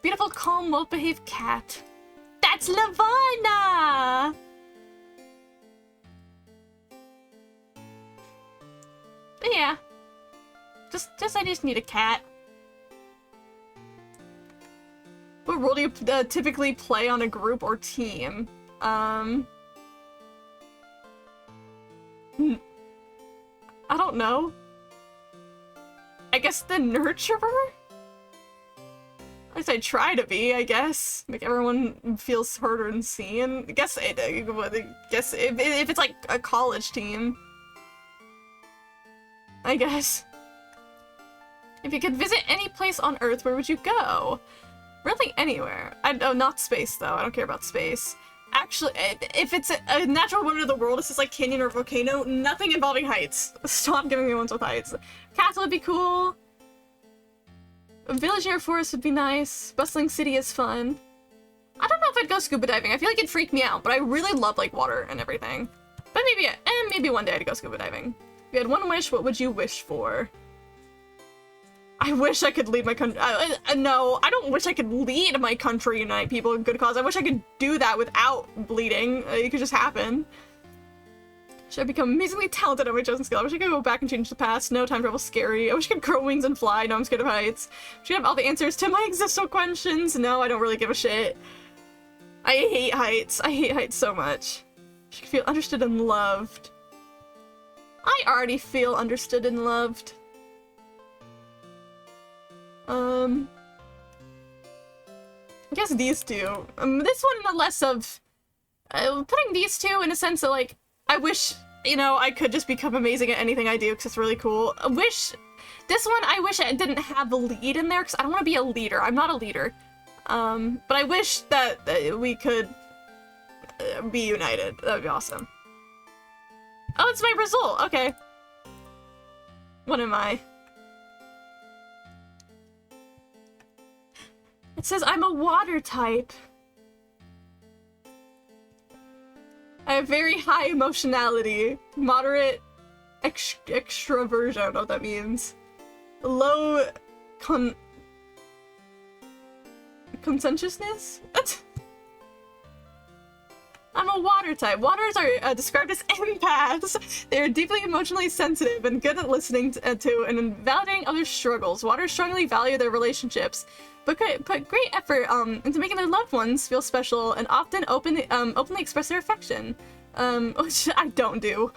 Beautiful, calm, well-behaved cat. That's Lavana! But yeah. I just need a cat. What role do you typically play on a group or team? I don't know. I guess the nurturer? At least I try to be, I guess. Make everyone feel heard and seen. I guess if it's like a college team. I guess. If you could visit any place on Earth, where would you go? Really anywhere. Oh, not space though. I don't care about space. Actually, if it's a natural wonder of the world, this is like canyon or volcano, nothing involving heights. Stop giving me ones with heights. Castle would be cool. A village near a forest would be nice. Bustling city is fun. I don't know if I'd go scuba diving. I feel like it'd freak me out, but I really love like water and everything. But maybe one day I'd go scuba diving. If you had one wish, what would you wish for? I wish I could lead my country. No, I don't wish I could lead my country, unite people in good cause. I wish I could do that without bleeding. It could just happen. Should I become amazingly talented at my chosen skill? I wish I could go back and change the past. No, time travel's scary. I wish I could grow wings and fly. No, I'm scared of heights. Should I have all the answers to my existential questions? No, I don't really give a shit. I hate heights. I hate heights so much. I should feel understood and loved. I already feel understood and loved. I guess these two. This one less of putting these two in a sense of like, I wish, you know, I could just become amazing at anything I do because it's really cool. I wish This one, I wish I didn't have a lead in there because I don't want to be a leader. I'm not a leader. But I wish that we could be united. That would be awesome. Oh, it's my result. Okay. What am I? It says I'm a water type. I have very high emotionality, moderate extroversion, I don't know what that means. Low conscientiousness? I'm a water type. Waters are described as empaths. They are deeply emotionally sensitive and good at listening to and validating others' struggles. Waters strongly value their relationships, but put great effort into making their loved ones feel special and often openly express their affection, which I don't do.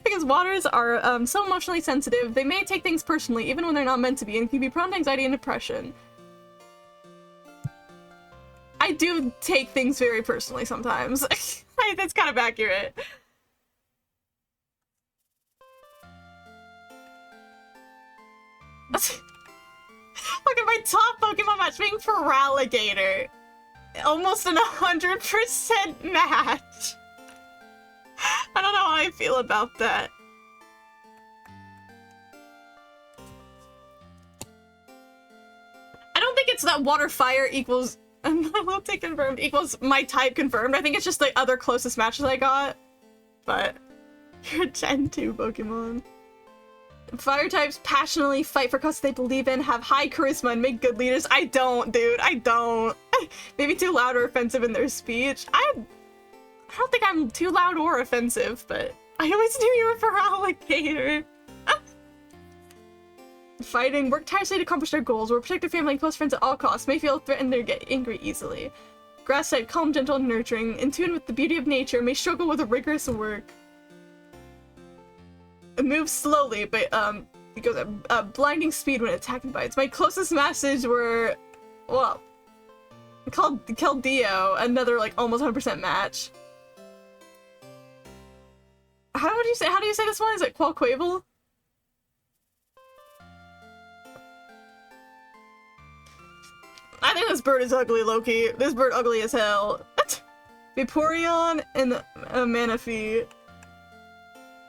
Because waters are so emotionally sensitive, they may take things personally even when they're not meant to be and can be prone to anxiety and depression. I do take things very personally sometimes. That's kind of accurate. Look at my top Pokemon match being Feraligatr. Almost an 100% match. I don't know how I feel about that. I don't think it's that water fire equals my multi confirmed equals my type confirmed. I think it's just the other closest matches I got. But you're a Gen 2 Pokemon. Fire types passionately fight for causes they believe in, have high charisma, and make good leaders. I don't, dude. I don't. Maybe too loud or offensive in their speech. I don't think I'm too loud or offensive, but I always knew you were Feraligatr. Fighting, work tirelessly to accomplish their goals, will protect their family and close friends at all costs, may feel threatened or get angry easily. Grass type, calm, gentle, and nurturing, in tune with the beauty of nature, may struggle with rigorous work. It moves slowly, but it goes at blinding speed when attacked and bites. My closest matches were, well, called Keldeo, another like almost 100% match. How do you say this one? Is it Quaquaval? I think this bird is ugly, Loki. This bird ugly as hell. Vaporeon and Manaphy.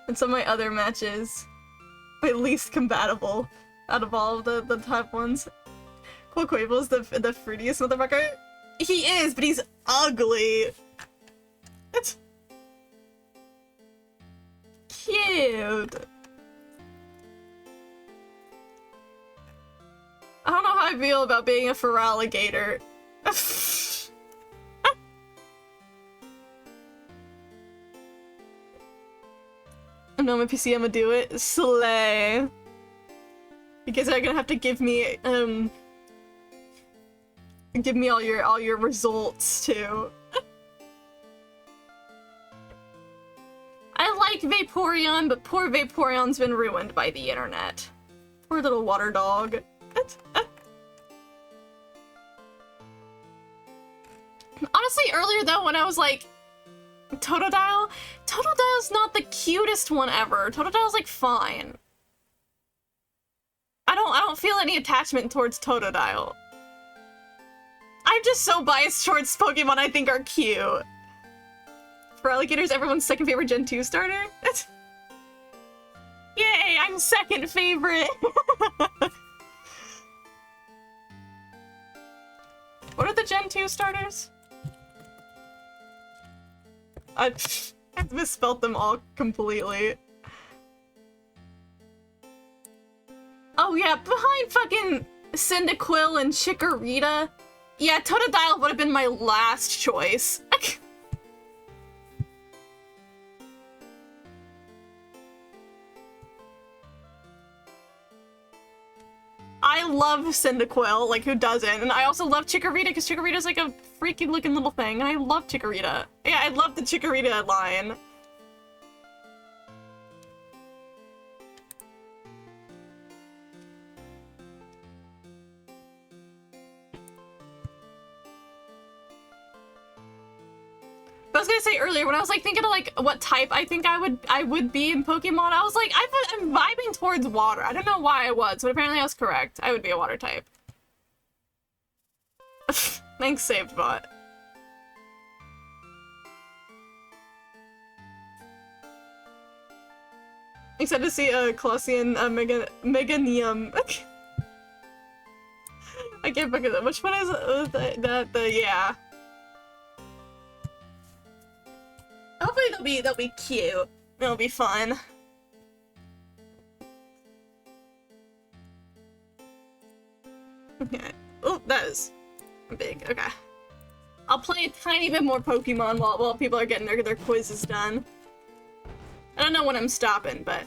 And some of my other matches. My least compatible out of all of the top ones. Quaquaval is the fruitiest motherfucker. He is, but he's ugly. It's cute. I don't know how I feel about being a Feraligatr. I know my PC, I'ma do it. Slay. You guys are gonna have to give me all your results too. I like Vaporeon, but poor Vaporeon's been ruined by the internet. Poor little water dog. Honestly, earlier though, when I was like, Totodile's not the cutest one ever. Totodile's like fine. I don't feel any attachment towards Totodile. I'm just so biased towards Pokemon I think are cute. Feraligatr's everyone's second favorite Gen 2 starter? Yay, I'm second favorite! What are the Gen 2 starters? I misspelled them all completely. Oh yeah, behind fucking Cyndaquil and Chikorita. Yeah, Totodile would have been my last choice. I love Cyndaquil, like who doesn't? And I also love Chikorita because Chikorita's like a freaky looking little thing, and I love Chikorita. Yeah, I love the Chikorita line. was gonna say earlier when I was like thinking of like what type I think I would be in Pokemon, I was like I'm vibing towards water. I don't know why I was, but apparently I was correct. I would be a water type. Thanks, saved bot. Except to see a Colossian Meganium. I can't look at that. Which one is yeah. Hopefully they'll be cute. It'll be fun. Okay. Oh, that is big. Okay. I'll play a tiny bit more Pokemon while people are getting their quizzes done. I don't know when I'm stopping, but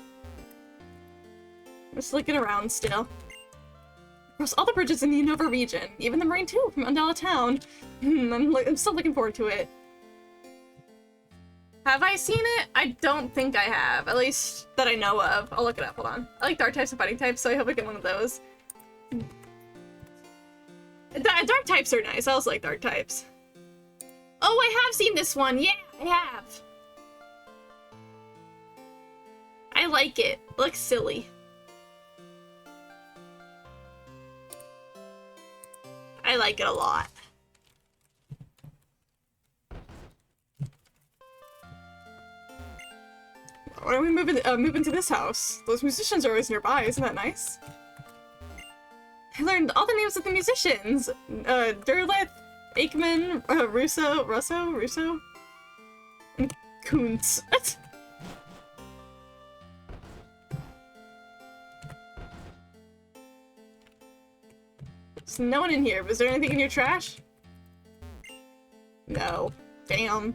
I'm just looking around still. Across all the bridges in the Unova region, even the Marine 2 from Undella Town. I'm still looking forward to it. Have I seen it? I don't think I have, at least that I know of. I'll look it up, hold on. I like dark types and fighting types, so I hope I get one of those. Dark types are nice, I also like dark types. Oh, I have seen this one, yeah, I have. I like it. It looks silly. I like it a lot. Why don't we move into this house? Those musicians are always nearby, isn't that nice? I learned all the names of the musicians. Derleth, Aikman, Russo, and Kuntz. There's no one in here. Was there anything in your trash? No. Damn.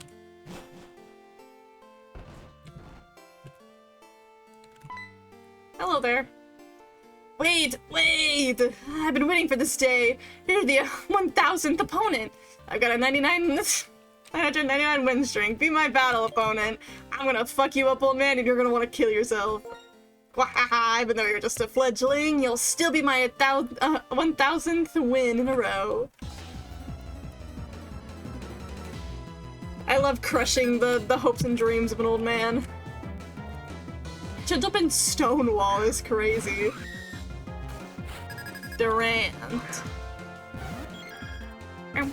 Hello there. Wait! I've been waiting for this day. You're the 1000th opponent. I've got a 999 win streak. Be my battle opponent. I'm gonna fuck you up, old man, and you're gonna want to kill yourself. Even though you're just a fledgling, you'll still be my 1000th win in a row. I love crushing the hopes and dreams of an old man. Chipped up in Stonewall is crazy. Durant. I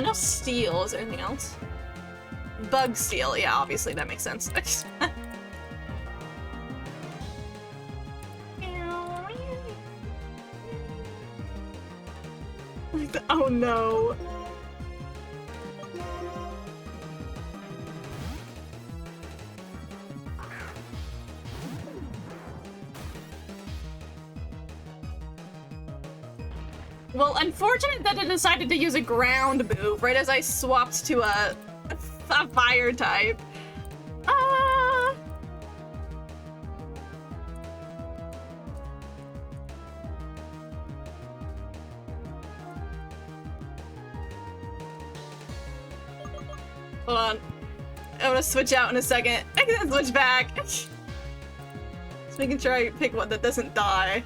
know Steel. Is there anything else? Bug Steel. Yeah, obviously that makes sense. Oh no. Well, unfortunate that it decided to use a ground move right as I swapped to a fire type. Hold on. I'm gonna switch out in a second. I can switch back. Just making sure I pick one that doesn't die.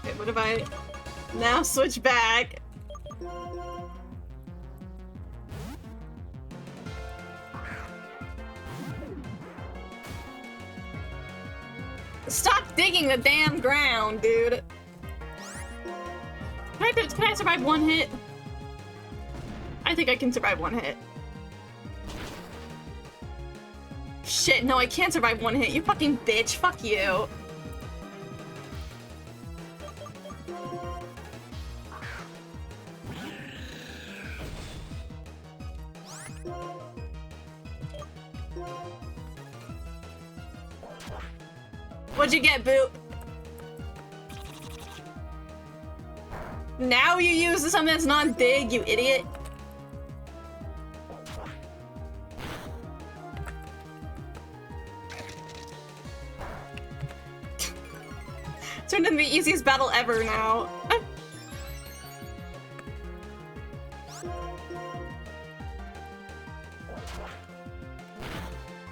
Okay, what if I now switch back? Stop digging the damn ground, dude. Can I survive one hit? I think I can survive one hit. Shit, no, I can't survive one hit. You fucking bitch. Fuck you. What'd you get, Boot? Now you use something that's not dig, you idiot. Turned into the easiest battle ever now.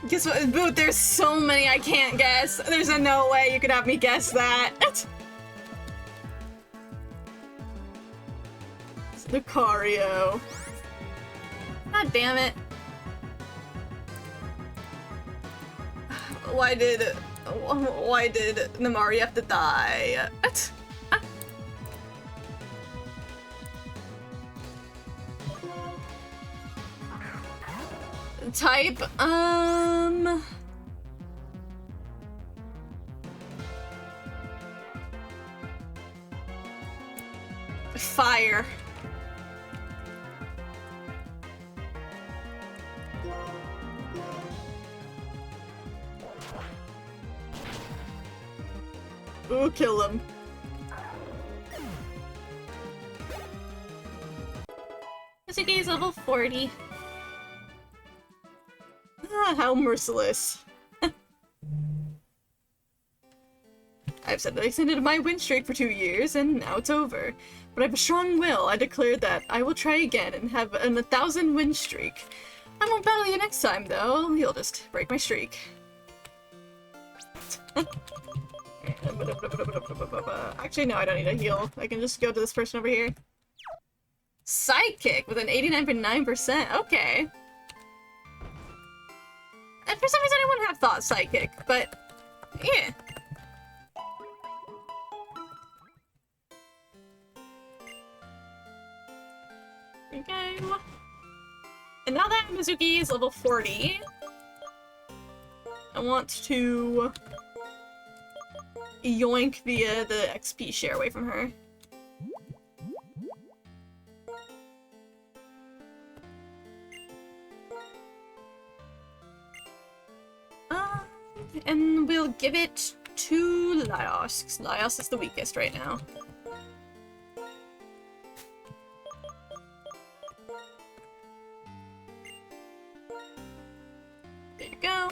Guess what? Boot, there's so many I can't guess. There's no way you could have me guess that. It's Lucario. God damn it. Why did Namari have to die? Type, fire. Ooh, kill him. Mizuki is level 40. Ah, how merciless. I've said that I extended my win streak for 2 years, and now it's over. But I have a strong will. I declared that I will try again and have an 1,000 win streak. I won't battle you next time, though. You'll just break my streak. Actually, no, I don't need a heal. I can just go to this person over here. Sidekick with an 89.9%. Okay. And for some reason, I wouldn't have thought Sidekick, but yeah. Okay. And now that Mizuki is level 40, I want to yoink the XP share away from her. And we'll give it to Laios, because Laios is the weakest right now. There you go.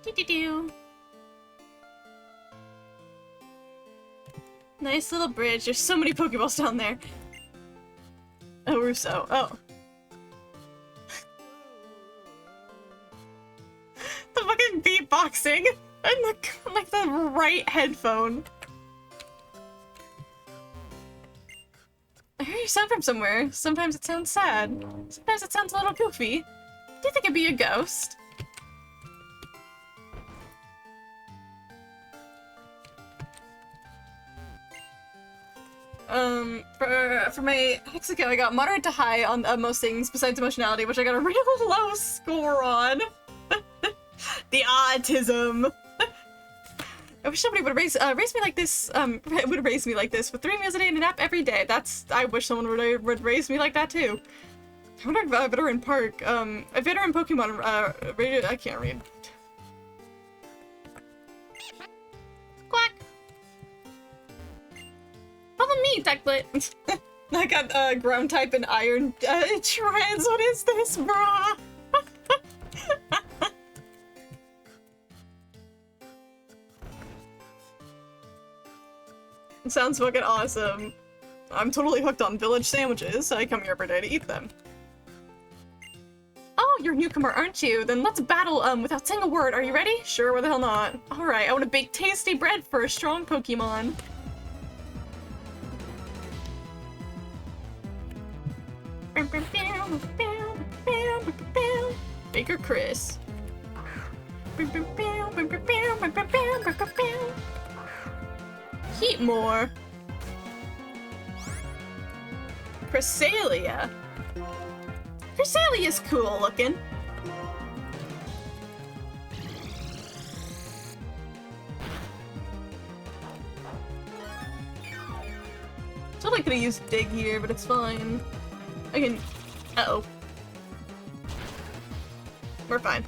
Do-do-do. Nice little bridge. There's so many Pokeballs down there. Oh, Russo. Oh. The fucking beatboxing and the right headphone. I hear you sound from somewhere. Sometimes it sounds sad. Sometimes it sounds a little goofy. Do you think it'd be a ghost? For my Hexaco, I got moderate to high on most things besides emotionality, which I got a real low score on. The autism. I wish somebody would raise me like this. Would raise me like this with 3 meals a day and a nap every day. I wish someone would raise me like that too. I wonder if Veteran Park, a veteran Pokemon, I can't read. Quack. Follow me, Techlit. I got ground type and iron trans. What is this, brah? It sounds fucking awesome. I'm totally hooked on village sandwiches. I come here every day to eat them. Oh, you're a newcomer, aren't you? Then let's battle without saying a word. Are you ready? Sure, why the hell not? Alright, I want to bake tasty bread for a strong Pokemon. Baker Chris. Heatmore. Cresselia. Cresselia's cool looking. Totally could have used dig here, but it's fine. I can. Uh-oh. We're fine.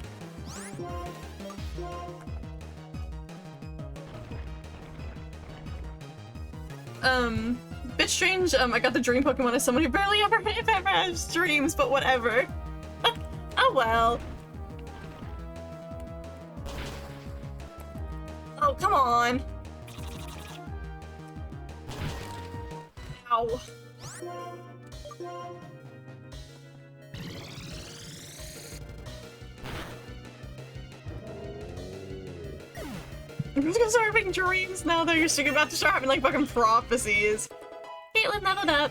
Bit strange, I got the dream Pokemon as someone who barely ever, if ever has dreams, but whatever. Oh well. Oh, come on. Ow. I'm just gonna start having dreams now that you're about to start having like fucking prophecies. Caitlin, leveled up.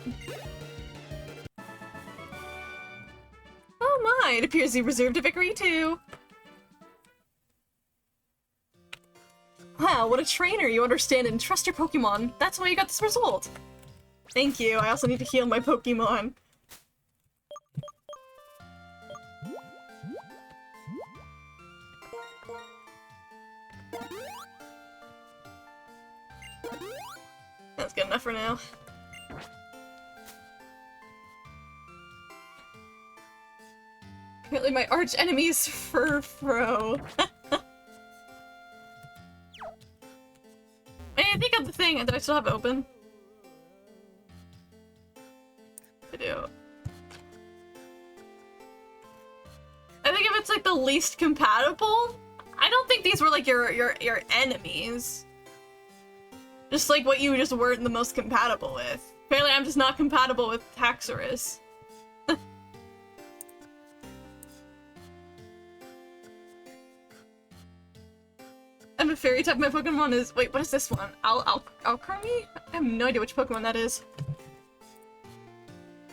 Oh my, it appears you reserved a victory too. Wow, what a trainer. You understand and trust your Pokemon. That's why you got this result. Thank you. I also need to heal my Pokemon. That's good enough for now. Apparently my arch enemy is Furfro. I think of the thing. Did I still have it open? I do. I think if it's like the least compatible, I don't think these were like your enemies. Just like what you just weren't the most compatible with. Apparently I'm just not compatible with Taxorus. I'm a fairy type. My Pokemon is. Wait, what is this one? Alcremie? I have no idea which Pokemon that is.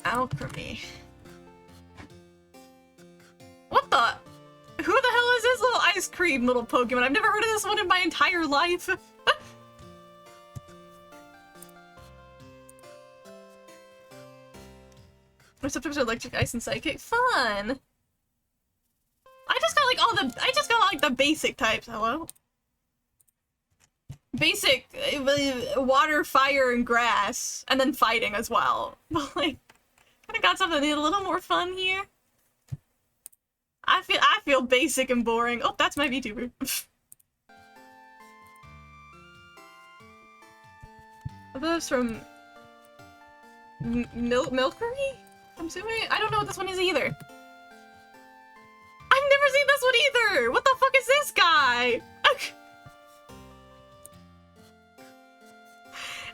Alcremie. What the? Who the hell is this little ice cream little Pokemon? I've never heard of this one in my entire life. Receptors are electric, ice, and psychic. Fun. I just got like the basic types. Hello? Basic water, fire, and grass, and then fighting as well. But like, kind of got something a little more fun here. I feel basic and boring. Oh, that's my VTuber. Are those from Milkery? I'm assuming. I don't know what this one is either. I've never seen this one either. What the fuck is this guy?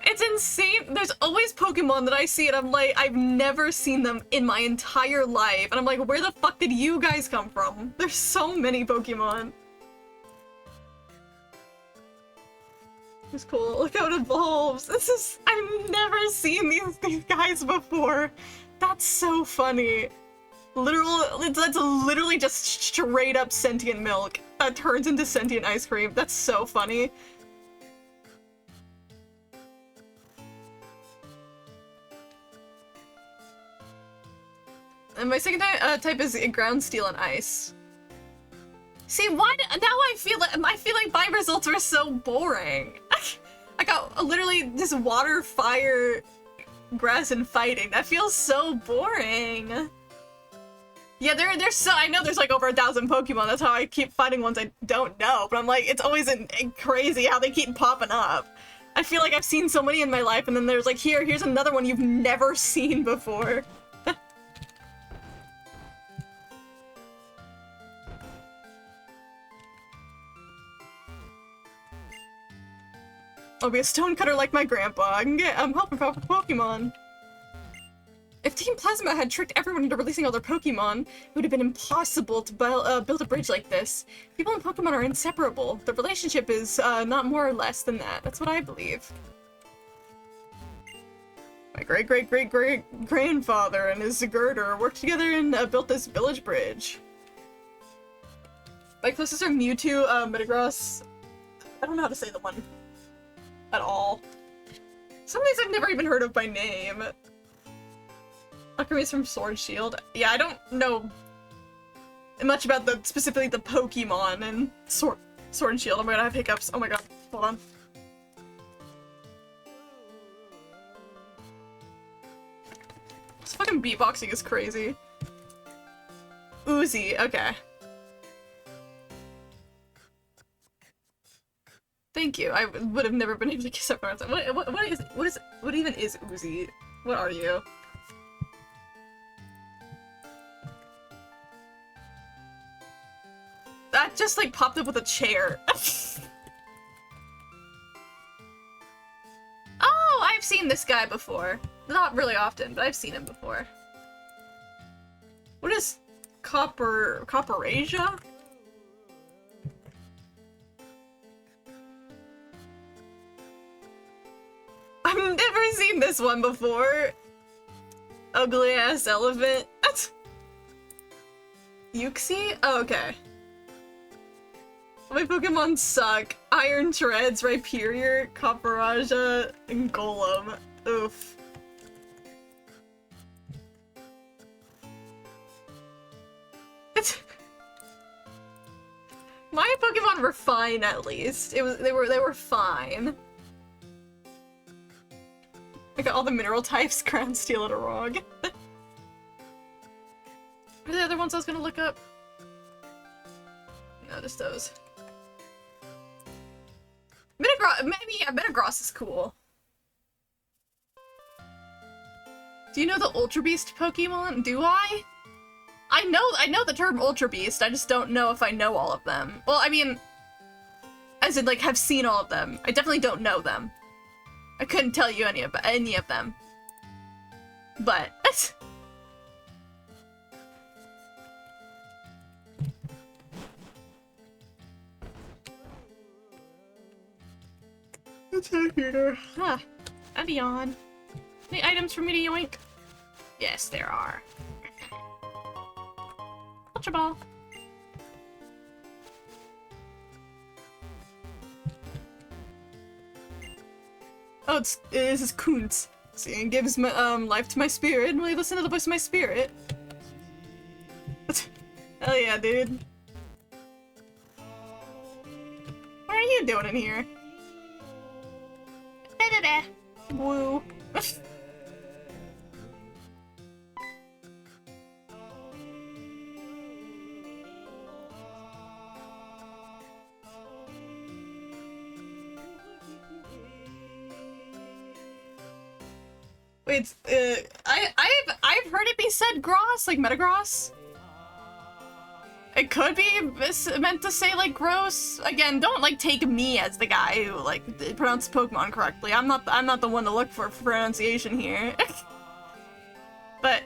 It's insane. There's always Pokemon that I see and I'm like, I've never seen them in my entire life. And I'm like, where the fuck did you guys come from? There's so many Pokemon. It's cool. Look how it evolves. I've never seen these guys before. That's so funny. That's literally just straight up sentient milk that turns into sentient ice cream. That's so funny. And my second type is ground, steel, and ice. See, why? Now I feel like my results were so boring. I got literally just water, fire, grass, and fighting. That feels so boring. Yeah, there's so I know there's like over 1,000 Pokemon. That's how I keep fighting ones I don't know. But I'm like, it's always crazy how they keep popping up. I feel like I've seen so many in my life, and then there's like, here's another one you've never seen before. I'll be a stonecutter like my grandpa. I'm helping Pokemon. If Team Plasma had tricked everyone into releasing all their Pokemon, it would have been impossible to build a bridge like this. People and Pokemon are inseparable. The relationship is not more or less than that. That's what I believe. My great-great-great-great-grandfather and his Zigurder worked together and built this village bridge. My closest are Mewtwo, Metagross. I don't know how to say the one at all. Some of these I've never even heard of by name. Alchemy's from Sword Shield. Yeah, I don't know much about specifically the Pokemon and Sword and Shield. I'm gonna have hiccups. Oh my god. Hold on. This fucking beatboxing is crazy. Uzi, okay. Thank you. I would have never been able to guess that pronounce it. What even is Uzi? What are you? That just like popped up with a chair. seen this guy before. Not really often, but I've seen him before. What is Copperasia? I've never seen this one before. Ugly ass elephant. Yuxi? Oh, okay. My Pokemon suck. Iron Treads, Rhyperior, Copperasia, and Golem. Oof. My Pokemon were fine, at least. They were fine. I got all the mineral types, ground, steel, and a rog. What are the other ones I was gonna look up? No, just those. Metagross, maybe, yeah, Metagross is cool. Do you know the Ultra Beast Pokemon? Do I? I know the term Ultra Beast, I just don't know if I know all of them. Well, I mean, as in, like, have seen all of them. I definitely don't know them. I couldn't tell you any of them. But what's out here? Huh. Evian. Any items for me to yoink? Yes, there are. Ultra Ball. Oh, this is Kuntz. See, it gives my, life to my spirit, and really listen to the voice of my spirit. Hell yeah, dude. What are you doing in here? Woo. Wait, I've heard it be said Gross, like Metagross. It could be meant to say like gross. Again, don't like take me as the guy who like pronounced Pokemon correctly. I'm not the one to look for pronunciation here. But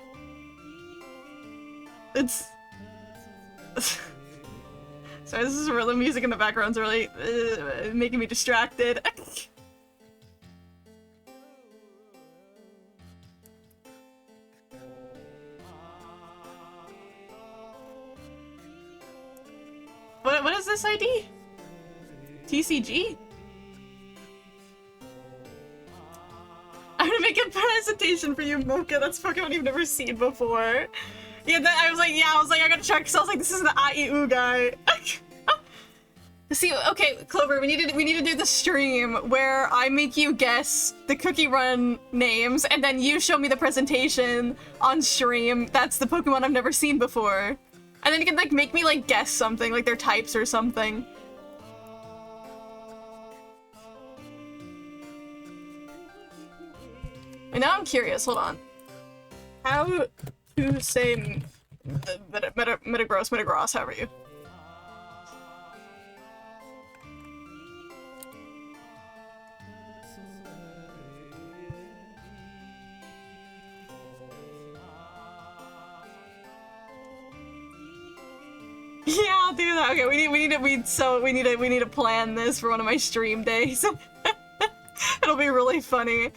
it's sorry, this is really music in the background's really making me distracted. What is this ID? TCG? I'm gonna make a presentation for you, Mocha. That's Pokemon you've never seen before. Yeah, I was like, I gotta check, because I was like, this is the IEU guy. See, okay, Clover, we need to do the stream where I make you guess the Cookie Run names, and then you show me the presentation on stream. That's the Pokemon I've never seen before. And then you can, like, make me, like, guess something, like their types or something. And now I'm curious, hold on. How to say Metagross, how are you? Yeah, I'll do that. Okay, we need to plan this for one of my stream days. It'll be really funny.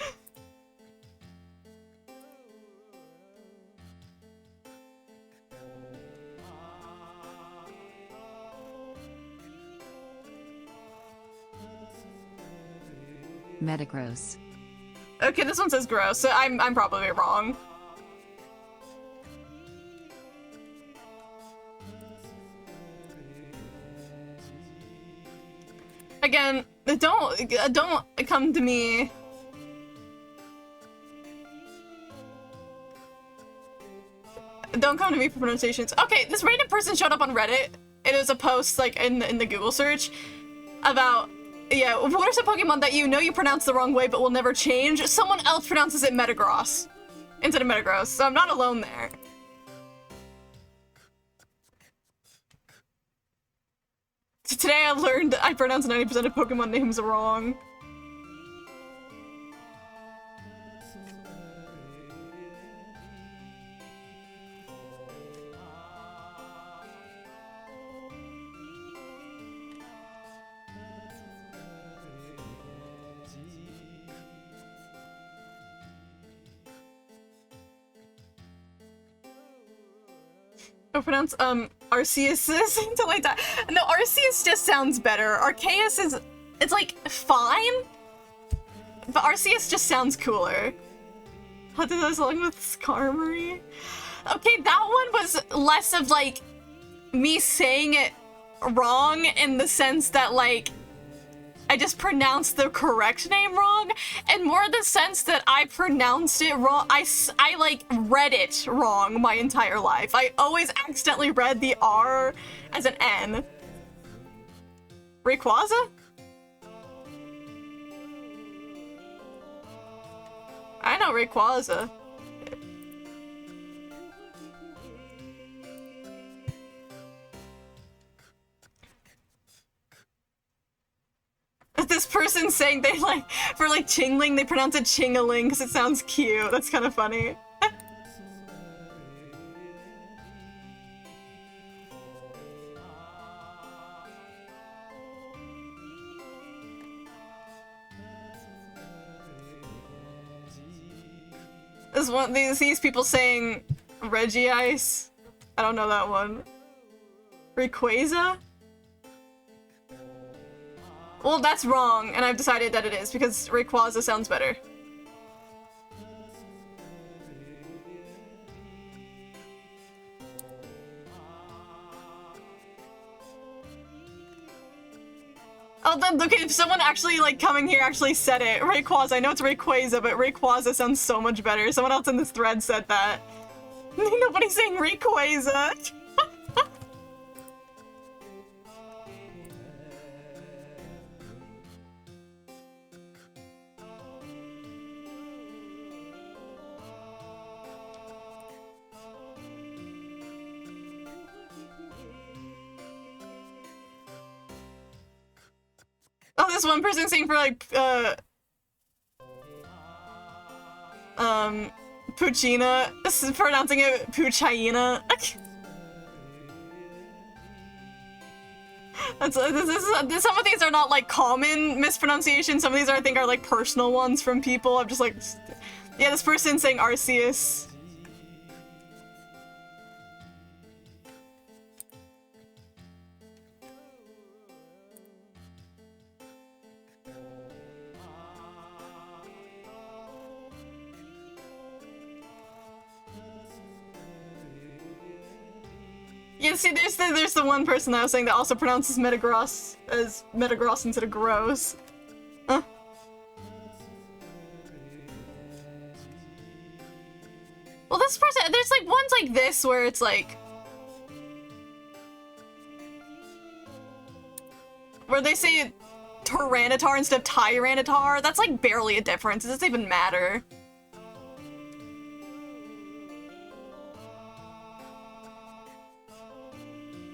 Metagross. Okay, this one says gross, so I'm probably wrong. Again, don't come to me. Don't come to me for pronunciations. Okay, this random person showed up on Reddit. It was a post like in the Google search about, yeah, what are some Pokemon that you know you pronounce the wrong way but will never change? Someone else pronounces it Metagross instead of Metagross, so I'm not alone there. Today I learned I pronounce 90% of Pokemon names wrong. I pronounce Arceus until I die. No, Arceus just sounds better. Arceus is it's like fine, but Arceus just sounds cooler. How did this along with Skarmory? Okay, that one was less of like me saying it wrong in the sense that like I just pronounced the correct name wrong, and more the sense that I pronounced it wrong. I like read it wrong my entire life. I always accidentally read the R as an N. Rayquaza? I know Rayquaza. This person saying they like, for like Chingling, they pronounce it Chingaling because it sounds cute. That's kind of funny. This one, these people saying Regice. I don't know that one. Rayquaza? Well, that's wrong, and I've decided that it is, because Rayquaza sounds better. Oh, then, okay, if someone actually, like, coming here actually said it. Rayquaza, I know it's Rayquaza, but Rayquaza sounds so much better. Someone else in this thread said that. Nobody's saying Rayquaza. Oh, this one person saying for like, Puccina. This is pronouncing it Puchaina. Some of these are not like common mispronunciations. Some of these I think are like personal ones from people. I'm just like, yeah, this person saying Arceus. Yeah, see, there's the one person that I was saying that also pronounces Metagross as Metagross instead of Gross. Huh? Well, this person, there's like ones like this where it's like, where they say Tyranitar instead of Tyranitar. That's like barely a difference. It doesn't even matter.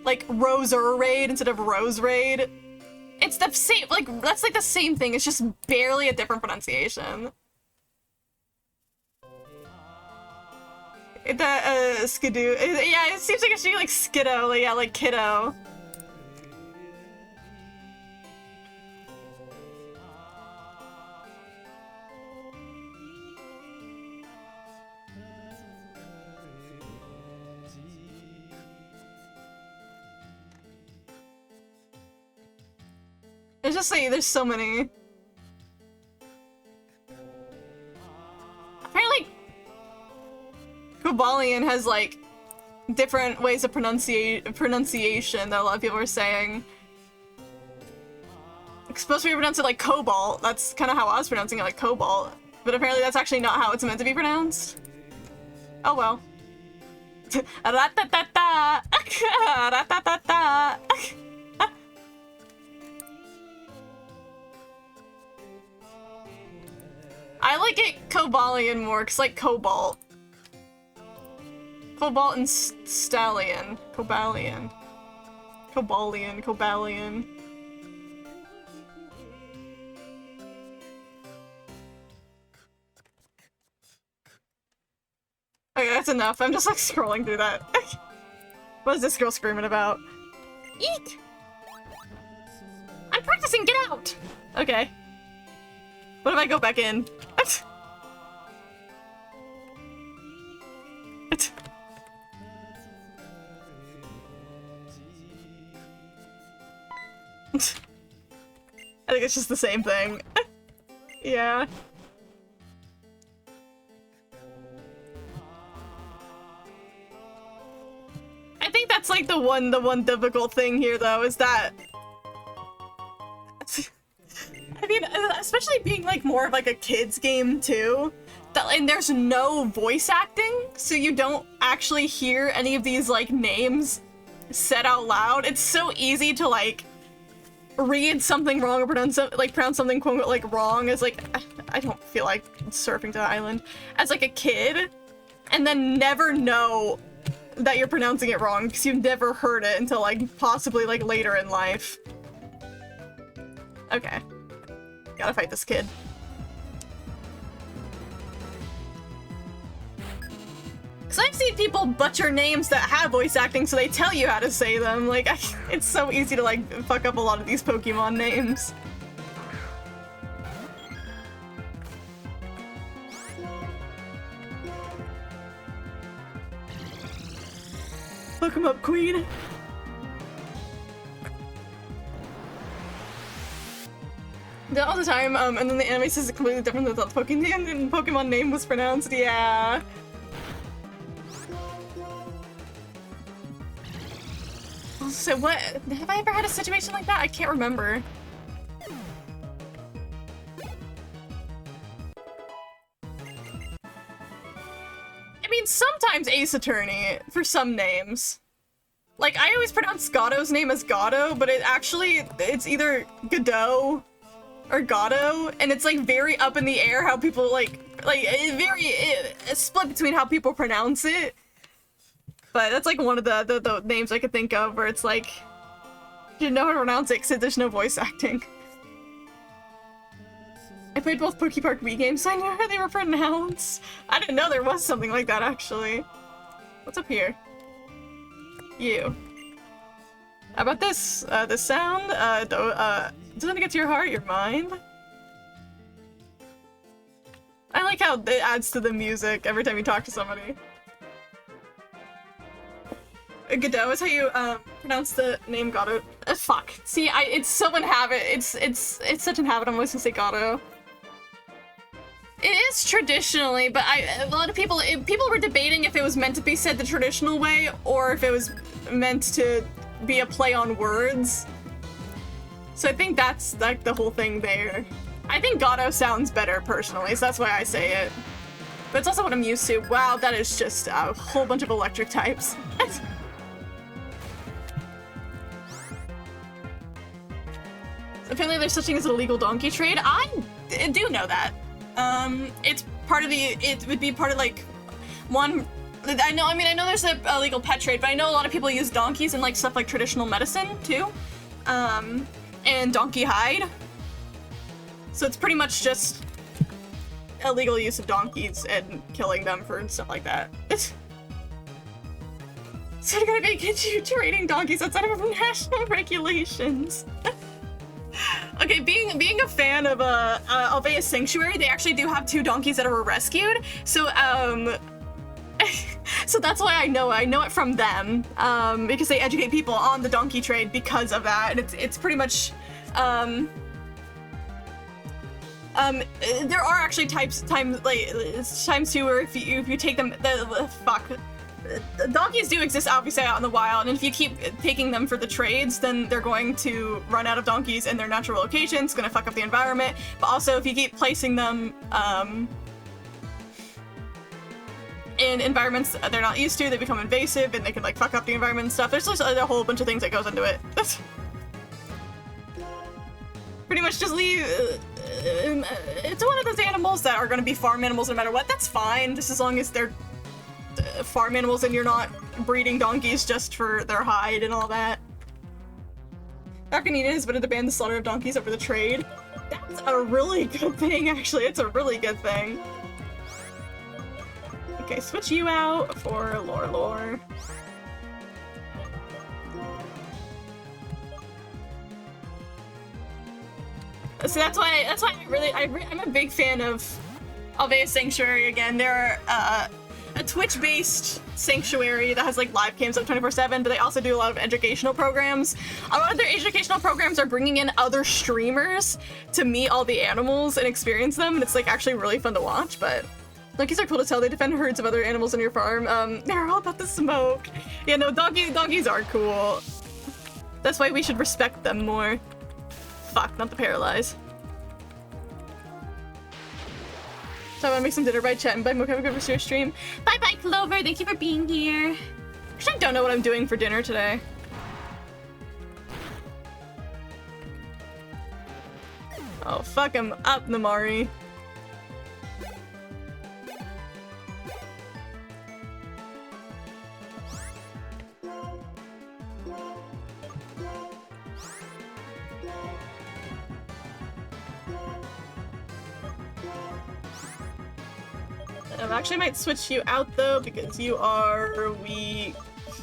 Like Roserade instead of Roserade. It's the same, like, that's like the same thing. It's just barely a different pronunciation. The, Skidoo. Yeah, it seems like it should be like Skiddo. Like, yeah, like Kiddo. It's just like, there's so many. Apparently, Cobalion has like different ways of pronunciation that a lot of people are saying. It's supposed to be pronounced like Cobalt. That's kind of how I was pronouncing it, like Cobalt. But apparently that's actually not how it's meant to be pronounced. Oh well. Ratatata. Ratatata. I like it Cobalion more, cause like Cobalt. Cobalt and Stallion. Cobalion. Cobalion. Cobalion. Okay, that's enough. I'm just like scrolling through that. What is this girl screaming about? Eek! I'm practicing, get out! Okay. What if I go back in? I think it's just the same thing. Yeah. I think that's like the one difficult thing here though, is that I mean, especially being like more of like a kid's game too, and there's no voice acting, so you don't actually hear any of these like names said out loud. It's so easy to like read something wrong or pronounce something quote unquote like wrong as like, I don't feel like surfing to the island, as like a kid, and then never know that you're pronouncing it wrong because you've never heard it until like possibly like later in life. Okay. Gotta fight this kid. Because I've seen people butcher names that have voice acting so they tell you how to say them. Like, it's so easy to like fuck up a lot of these Pokemon names. Fuck him up, Queen. All the time, and then the anime says it completely different than the Pokemon name was pronounced. Yeah. So what? Have I ever had a situation like that? I can't remember. I mean, sometimes Ace Attorney for some names. Like, I always pronounce Gado's name as Gado, but it's either Godot or Gato, and it's like very up in the air how people it's split between how people pronounce it. But that's like one of the names I could think of where it's like, you didn't know how to pronounce it because there's no voice acting. I played both PokePark Wii games, so I knew how they were pronounced. I didn't know there was something like that, actually. What's up here? You. How about this? This sound? Doesn't it get to your heart, your mind? I like how it adds to the music every time you talk to somebody. Godot is how you pronounce the name Gato. Fuck. See, it's so in habit. It's such in habit. I'm always gonna say Gato. It is traditionally, but a lot of people were debating if it was meant to be said the traditional way or if it was meant to be a play on words. So I think that's like the whole thing there. I think Gato sounds better personally, so that's why I say it. But it's also what I'm used to. Wow, that is just a whole bunch of electric types. Apparently there's such thing as an illegal donkey trade. I do know that. It's part of it would be part of like one, I know there's a illegal pet trade, but I know a lot of people use donkeys in like stuff like traditional medicine too. And donkey hide. So it's pretty much just illegal use of donkeys and killing them for stuff like that. So they're gonna make you trading donkeys outside of national regulations. Okay, being a fan of Alveus Sanctuary, they actually do have 2 donkeys that were rescued. So so that's why I know it from them, because they educate people on the donkey trade because of that, and it's pretty much there are actually times too where if you take them the donkeys do exist obviously out in the wild, and if you keep taking them for the trades, then they're going to run out of donkeys in their natural locations, gonna fuck up the environment. But also if you keep placing them in environments they're not used to, they become invasive and they can like fuck up the environment and stuff. There's just a whole bunch of things that goes into it. Pretty much just leave. It's one of those animals that are going to be farm animals no matter what. That's fine, just as long as they're farm animals and you're not breeding donkeys just for their hide and all that. Arcanina has voted to ban the slaughter of donkeys over the trade. That's a really good thing, actually. It's a really good thing. Okay, switch you out for Lore. So that's why I'm a big fan of Alveus Sanctuary again. There are a Twitch-based sanctuary that has like live cams up 24/7, but they also do a lot of educational programs. A lot of their educational programs are bringing in other streamers to meet all the animals and experience them, and it's like actually really fun to watch. But donkeys are cool to tell. They defend herds of other animals on your farm. They're all about the smoke. Yeah, no, donkeys are cool. That's why we should respect them more. Fuck, not the paralyze. So I'm gonna make some dinner by chat and bye Mocha, have a good rest of your stream. Bye bye, Clover. Thank you for being here. Actually, I don't know what I'm doing for dinner today. Oh, fuck him up, Namari. Actually, I might switch you out though because you are weak.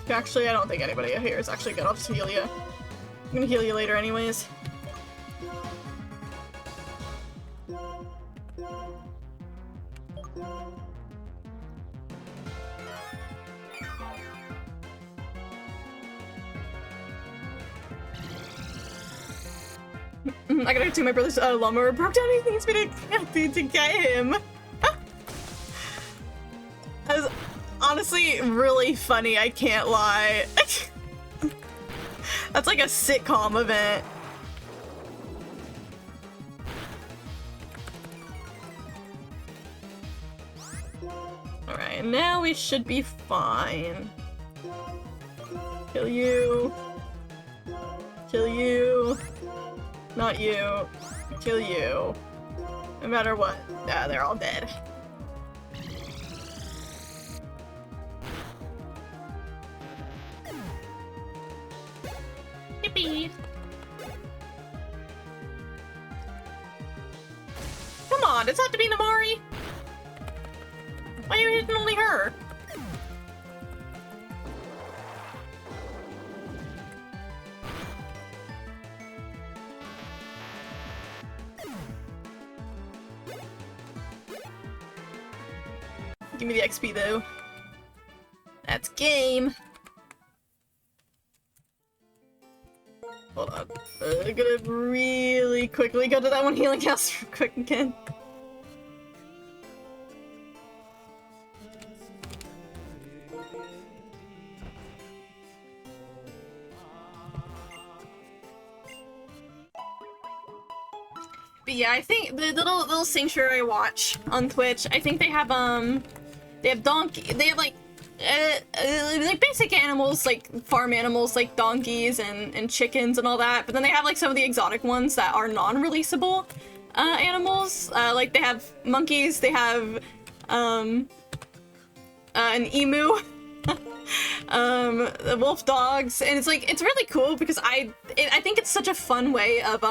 Actually, I don't think anybody here is actually good. I'll just heal you. I'm gonna heal you later, anyways. I gotta do my brother's lawnmower broke down. He needs me to get him. That was honestly really funny, I can't lie. That's like a sitcom event. Alright, now we should be fine. Kill you. Kill you. Not you. Kill you. No matter what. Yeah, they're all dead. Yippee. Come on, does it have to be Namari? Why are you hitting only her? Give me the XP though. That's game. Hold on. I'm gonna really quickly go to that one healing house real quick again. But yeah, I think the little sanctuary I watch on Twitch, I think they have like basic animals, like farm animals, like donkeys and chickens and all that. But then they have like some of the exotic ones that are non-releasable animals. Like they have monkeys, they have an emu, the wolf dogs, and it's like it's really cool because I think it's such a fun way of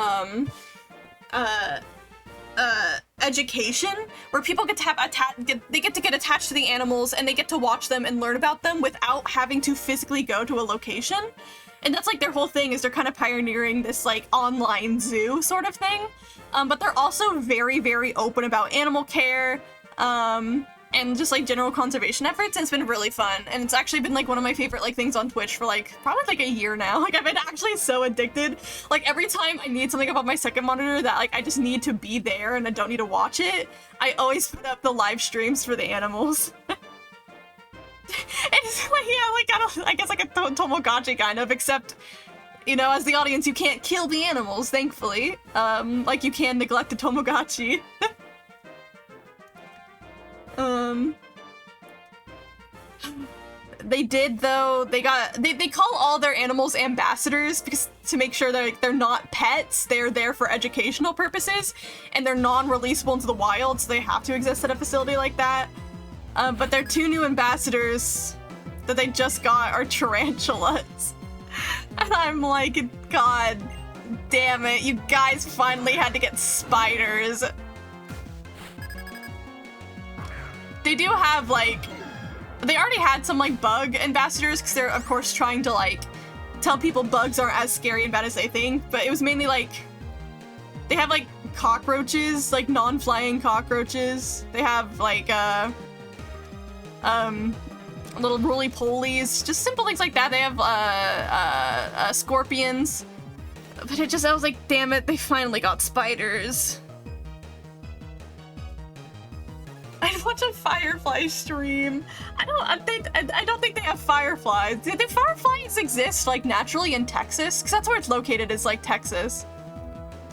education where people get to have they get to get attached to the animals and they get to watch them and learn about them without having to physically go to a location. And that's like their whole thing, is they're kind of pioneering this like online zoo sort of thing. But they're also very, very open about animal care and just like general conservation efforts, and it's been really fun. And it's actually been like one of my favorite like things on Twitch for like probably like a year now. Like I've been actually so addicted. Like every time I need something above my second monitor that like I just need to be there and I don't need to watch it, I always put up the live streams for the animals. It's like, yeah, like I guess like a Tomogachi kind of, except, you know, as the audience, you can't kill the animals, thankfully. Like you can neglect a Tomogachi. They did though, they call all their animals ambassadors because to make sure that they're not pets, they're there for educational purposes, and they're non-releasable into the wild, so they have to exist at a facility like that. But their two new ambassadors that they just got are tarantulas. And I'm like, God damn it, you guys finally had to get spiders. They do have like, they already had some like bug ambassadors because they're of course trying to like tell people bugs aren't as scary and bad as they think, but it was mainly like, they have like cockroaches, like non-flying cockroaches. They have like little roly-polies, just simple things like that. They have scorpions, but I was like, damn it, they finally got spiders. I'd watch a firefly stream. I don't think they have fireflies. Do fireflies exist like naturally in Texas? Because that's where it's located, is like Texas.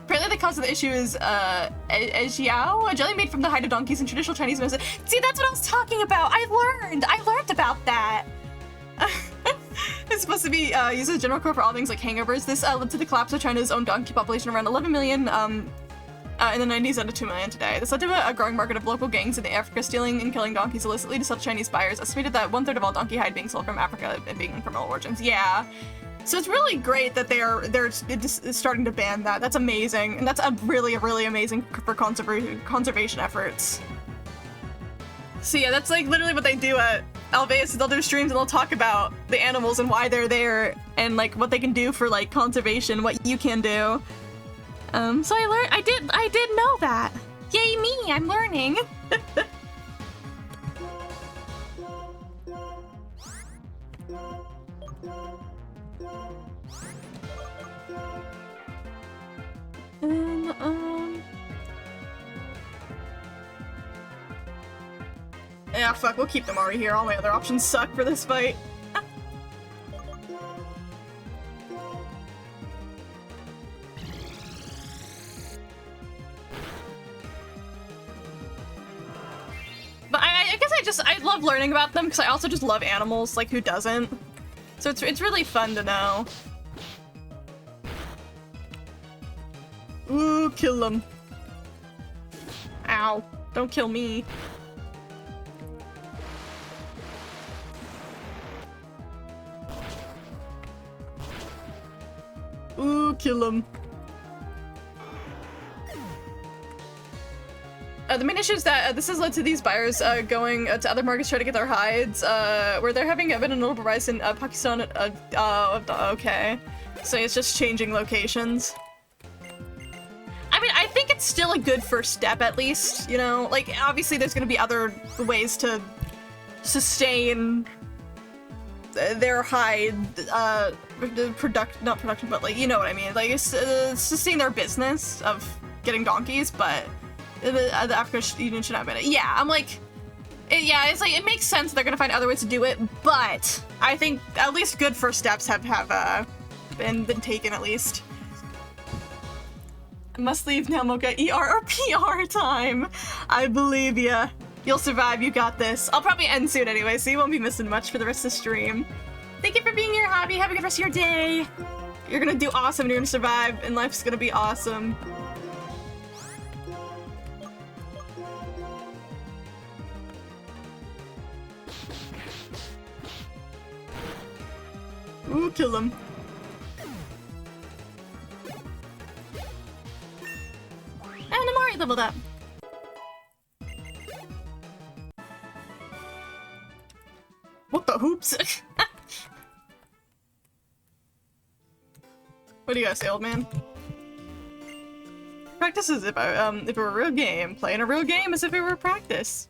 Apparently the cause of the issue is ejiao, a jelly made from the hide of donkeys in traditional Chinese medicine. See, that's what I was talking about. I learned about that. It's supposed to be used as a general cure for all things like hangovers. This led to the collapse of China's own donkey population, around 11 million in the 90s, under 2 million today. This led to a growing market of local gangs in Africa stealing and killing donkeys illicitly to sell to Chinese buyers. Estimated that 1/3 of all donkey hide being sold from Africa and being criminal origins. Yeah. So it's really great that they're starting to ban that. That's amazing, and that's really amazing for conservation efforts. So yeah, that's like literally what they do at Alveus. They'll do streams and they'll talk about the animals and why they're there and like what they can do for like conservation, what you can do. So I did know that. Yay me, I'm learning. Yeah, fuck, we'll keep the Mari here. All my other options suck for this fight. But I guess I love learning about them because I also just love animals, like who doesn't? So it's really fun to know. Ooh, kill them. Ow, don't kill me. Ooh, kill him. The main issue is that this has led to these buyers going to other markets to try to get their hides, where they're having been a notable rise in Pakistan. Okay. So it's just changing locations. I mean, I think it's still a good first step, at least, you know? Like, obviously there's gonna be other ways to sustain their hide, not production, but like, you know what I mean? Like, sustain their business of getting donkeys, but the African Union should have been it. Yeah, I'm like, it's like, it makes sense they're gonna find other ways to do it, but I think at least good first steps have been taken, at least. I must leave now, Mocha. ER or PR time. I believe ya. You'll survive, you got this. I'll probably end soon anyway, so you won't be missing much for the rest of the stream. Thank you for being here, Hobby. Have a good rest of your day. You're gonna do awesome, and you're gonna survive, and life's gonna be awesome. Ooh, kill him. And Amari leveled up. What the hoops? What do you guys say, old man? Practice as if it were a real game. Playing a real game as if it were practice.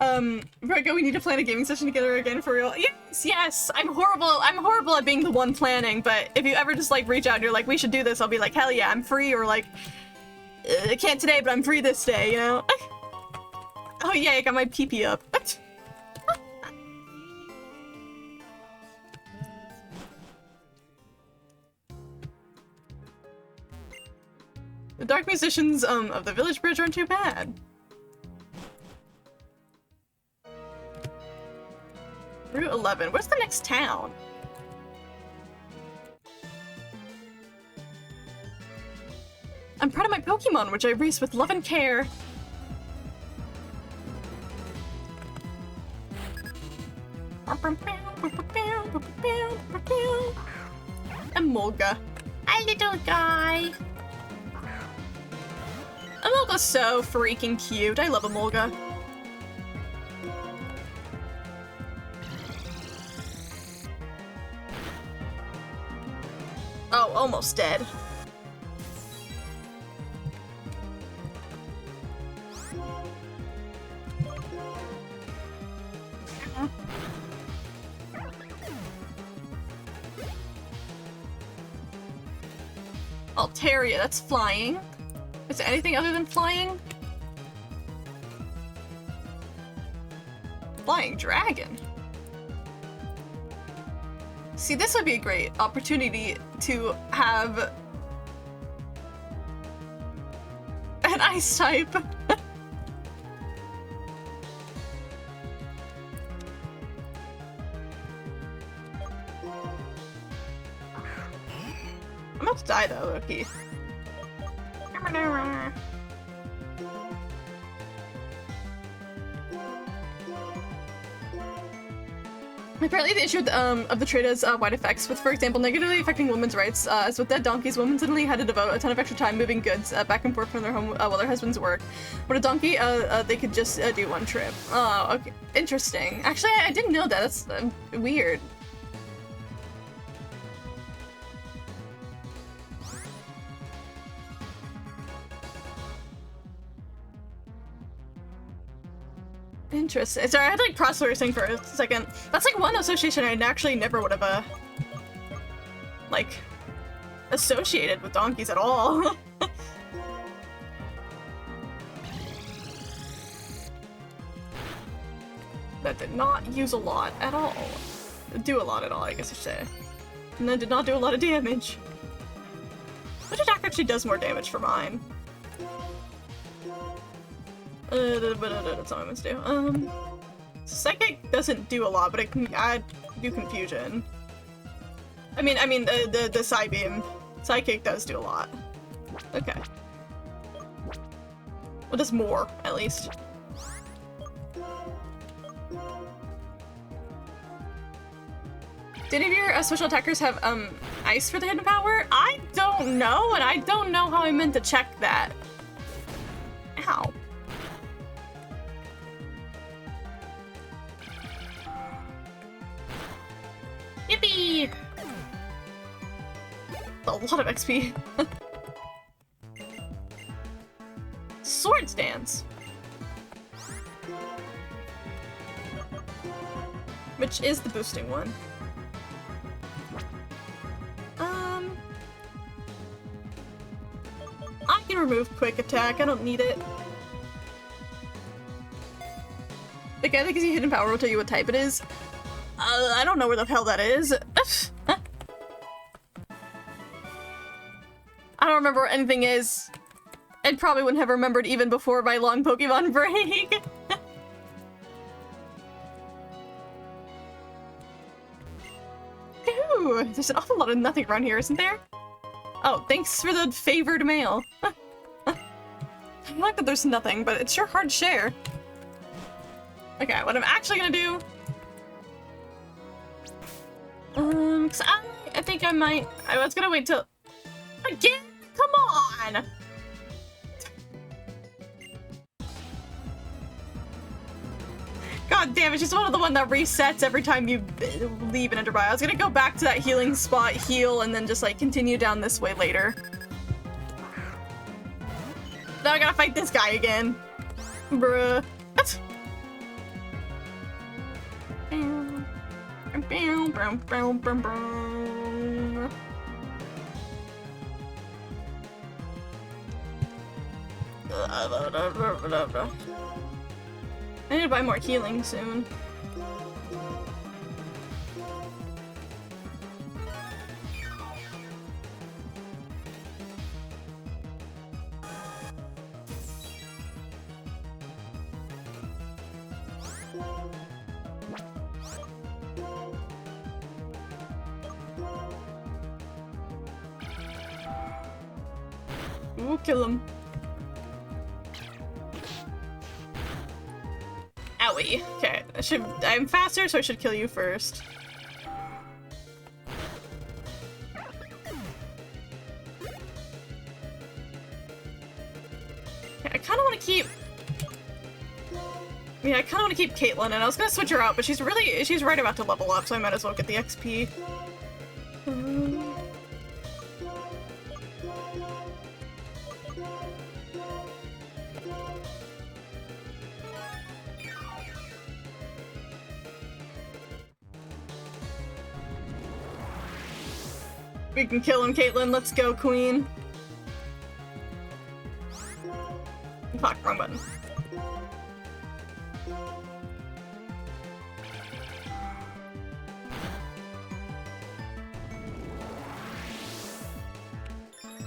Rego, we need to plan a gaming session together again for real. Yes! I'm horrible at being the one planning, but if you ever just like reach out and you're like, we should do this, I'll be like, hell yeah, I'm free, or like, I can't today, but I'm free this day, you know? Oh yeah, I got my PP up. The dark musicians of the village bridge aren't too bad. Route 11. Where's the next town? I'm proud of my Pokemon, which I raise with love and care. Emolga. Hi, little guy. Emolga's so freaking cute. I love Emolga. Oh, almost dead. Altaria, that's flying. Is there anything other than flying? Flying dragon. See, this would be a great opportunity to have an ice type. I'm about to die though, Loki. Apparently the issue of the trade has wide effects, with, for example, negatively affecting women's rights. As with dead donkeys, women suddenly had to devote a ton of extra time moving goods back and forth from their home while their husbands work. With a donkey, they could just do one trip. Oh, okay. Interesting. Actually, I didn't know that. That's weird. Interesting. Sorry, I had to like process what you're saying for a second. That's like one association I actually never would have like associated with donkeys at all. That did not use a lot at all. Do a lot at all, I guess I should say. And then did not do a lot of damage. Which attack actually does more damage for mine? That's all I must do. Psychic doesn't do a lot, but it can do confusion. I mean the Psybeam. Psychic does do a lot. Okay. Well, does more, at least. Did any of your special attackers have ice for the hidden power? I don't know, and I don't know how I meant to check that. Ow. Yippee! A lot of XP. Sword stance. Which is the boosting one. I can remove quick attack. I don't need it. The guy that gives you hidden power will tell you what type it is. I don't know where the hell that is. I don't remember what anything is. I probably wouldn't have remembered even before my long Pokemon break. Ooh, there's an awful lot of nothing around here, isn't there? Oh, thanks for the favored mail. Not that there's nothing, but it's sure hard to share. Okay, what I'm actually gonna do... cause I think I might... I was gonna wait till... Again? Come on! God damn it, she's one of the one that resets every time you leave an Enderby. I was gonna go back to that healing spot, heal, and then just like continue down this way later. Now I gotta fight this guy again. Bruh. What? I need to buy more healing soon. Ooh, kill him. Owie. Okay, I'm faster, so I should kill you first. Okay, I kind of want to keep... Yeah, I kind of want to keep Caitlyn, and I was going to switch her out, but she's right about to level up, so I might as well get the XP. We can kill him, Caitlyn. Let's go, queen. Fuck, wrong button.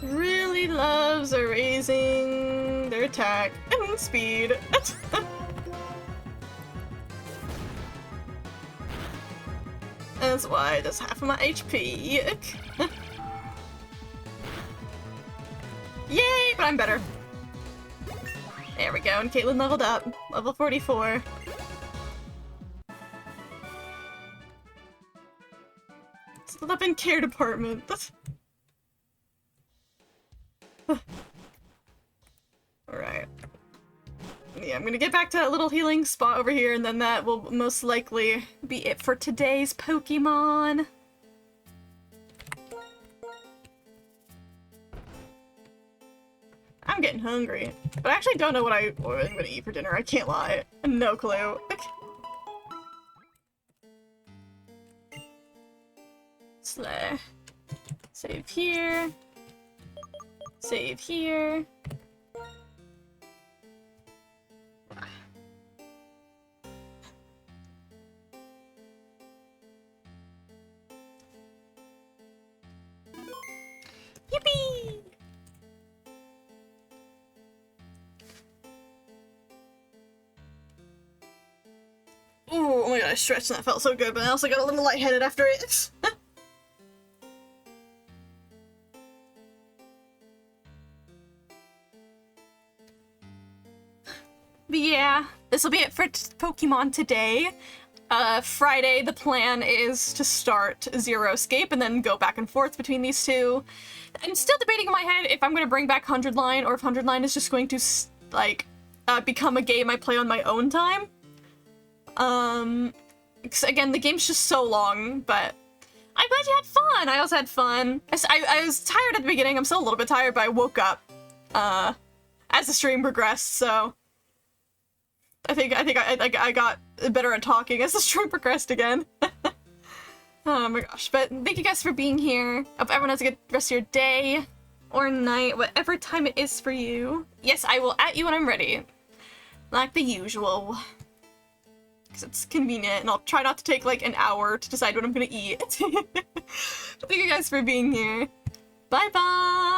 Really loves raising their attack and speed. That's why it does half of my HP. Yay, but I'm better. There we go, and Caitlyn leveled up. Level 44. Still up in care department. Alright. Yeah, I'm gonna get back to that little healing spot over here, and then that will most likely be it for today's Pokemon. I'm getting hungry, but I actually don't know what I'm gonna eat for dinner. I can't lie. No clue. Slay. Save here. Save here. Yippee! Ooh, oh my god, I stretched and that felt so good, but I also got a little lightheaded after it. But yeah, this will be it for Pokemon today. Friday, the plan is to start Zero Escape and then go back and forth between these two. I'm still debating in my head if I'm going to bring back 100 Line or if 100 Line is just going to, like, become a game I play on my own time. 'Cause again, the game's just so long, but I'm glad you had fun. I also had fun. I was tired at the beginning. I'm still a little bit tired, but I woke up, as the stream progressed, so I think I got better at talking as the stream progressed again. Oh my gosh, but thank you guys for being here. Hope everyone has a good rest of your day or night, whatever time it is for you. Yes, I will at you when I'm ready. Like the usual. Because it's convenient, and I'll try not to take like an hour to decide what I'm gonna eat. Thank you guys for being here. Bye bye!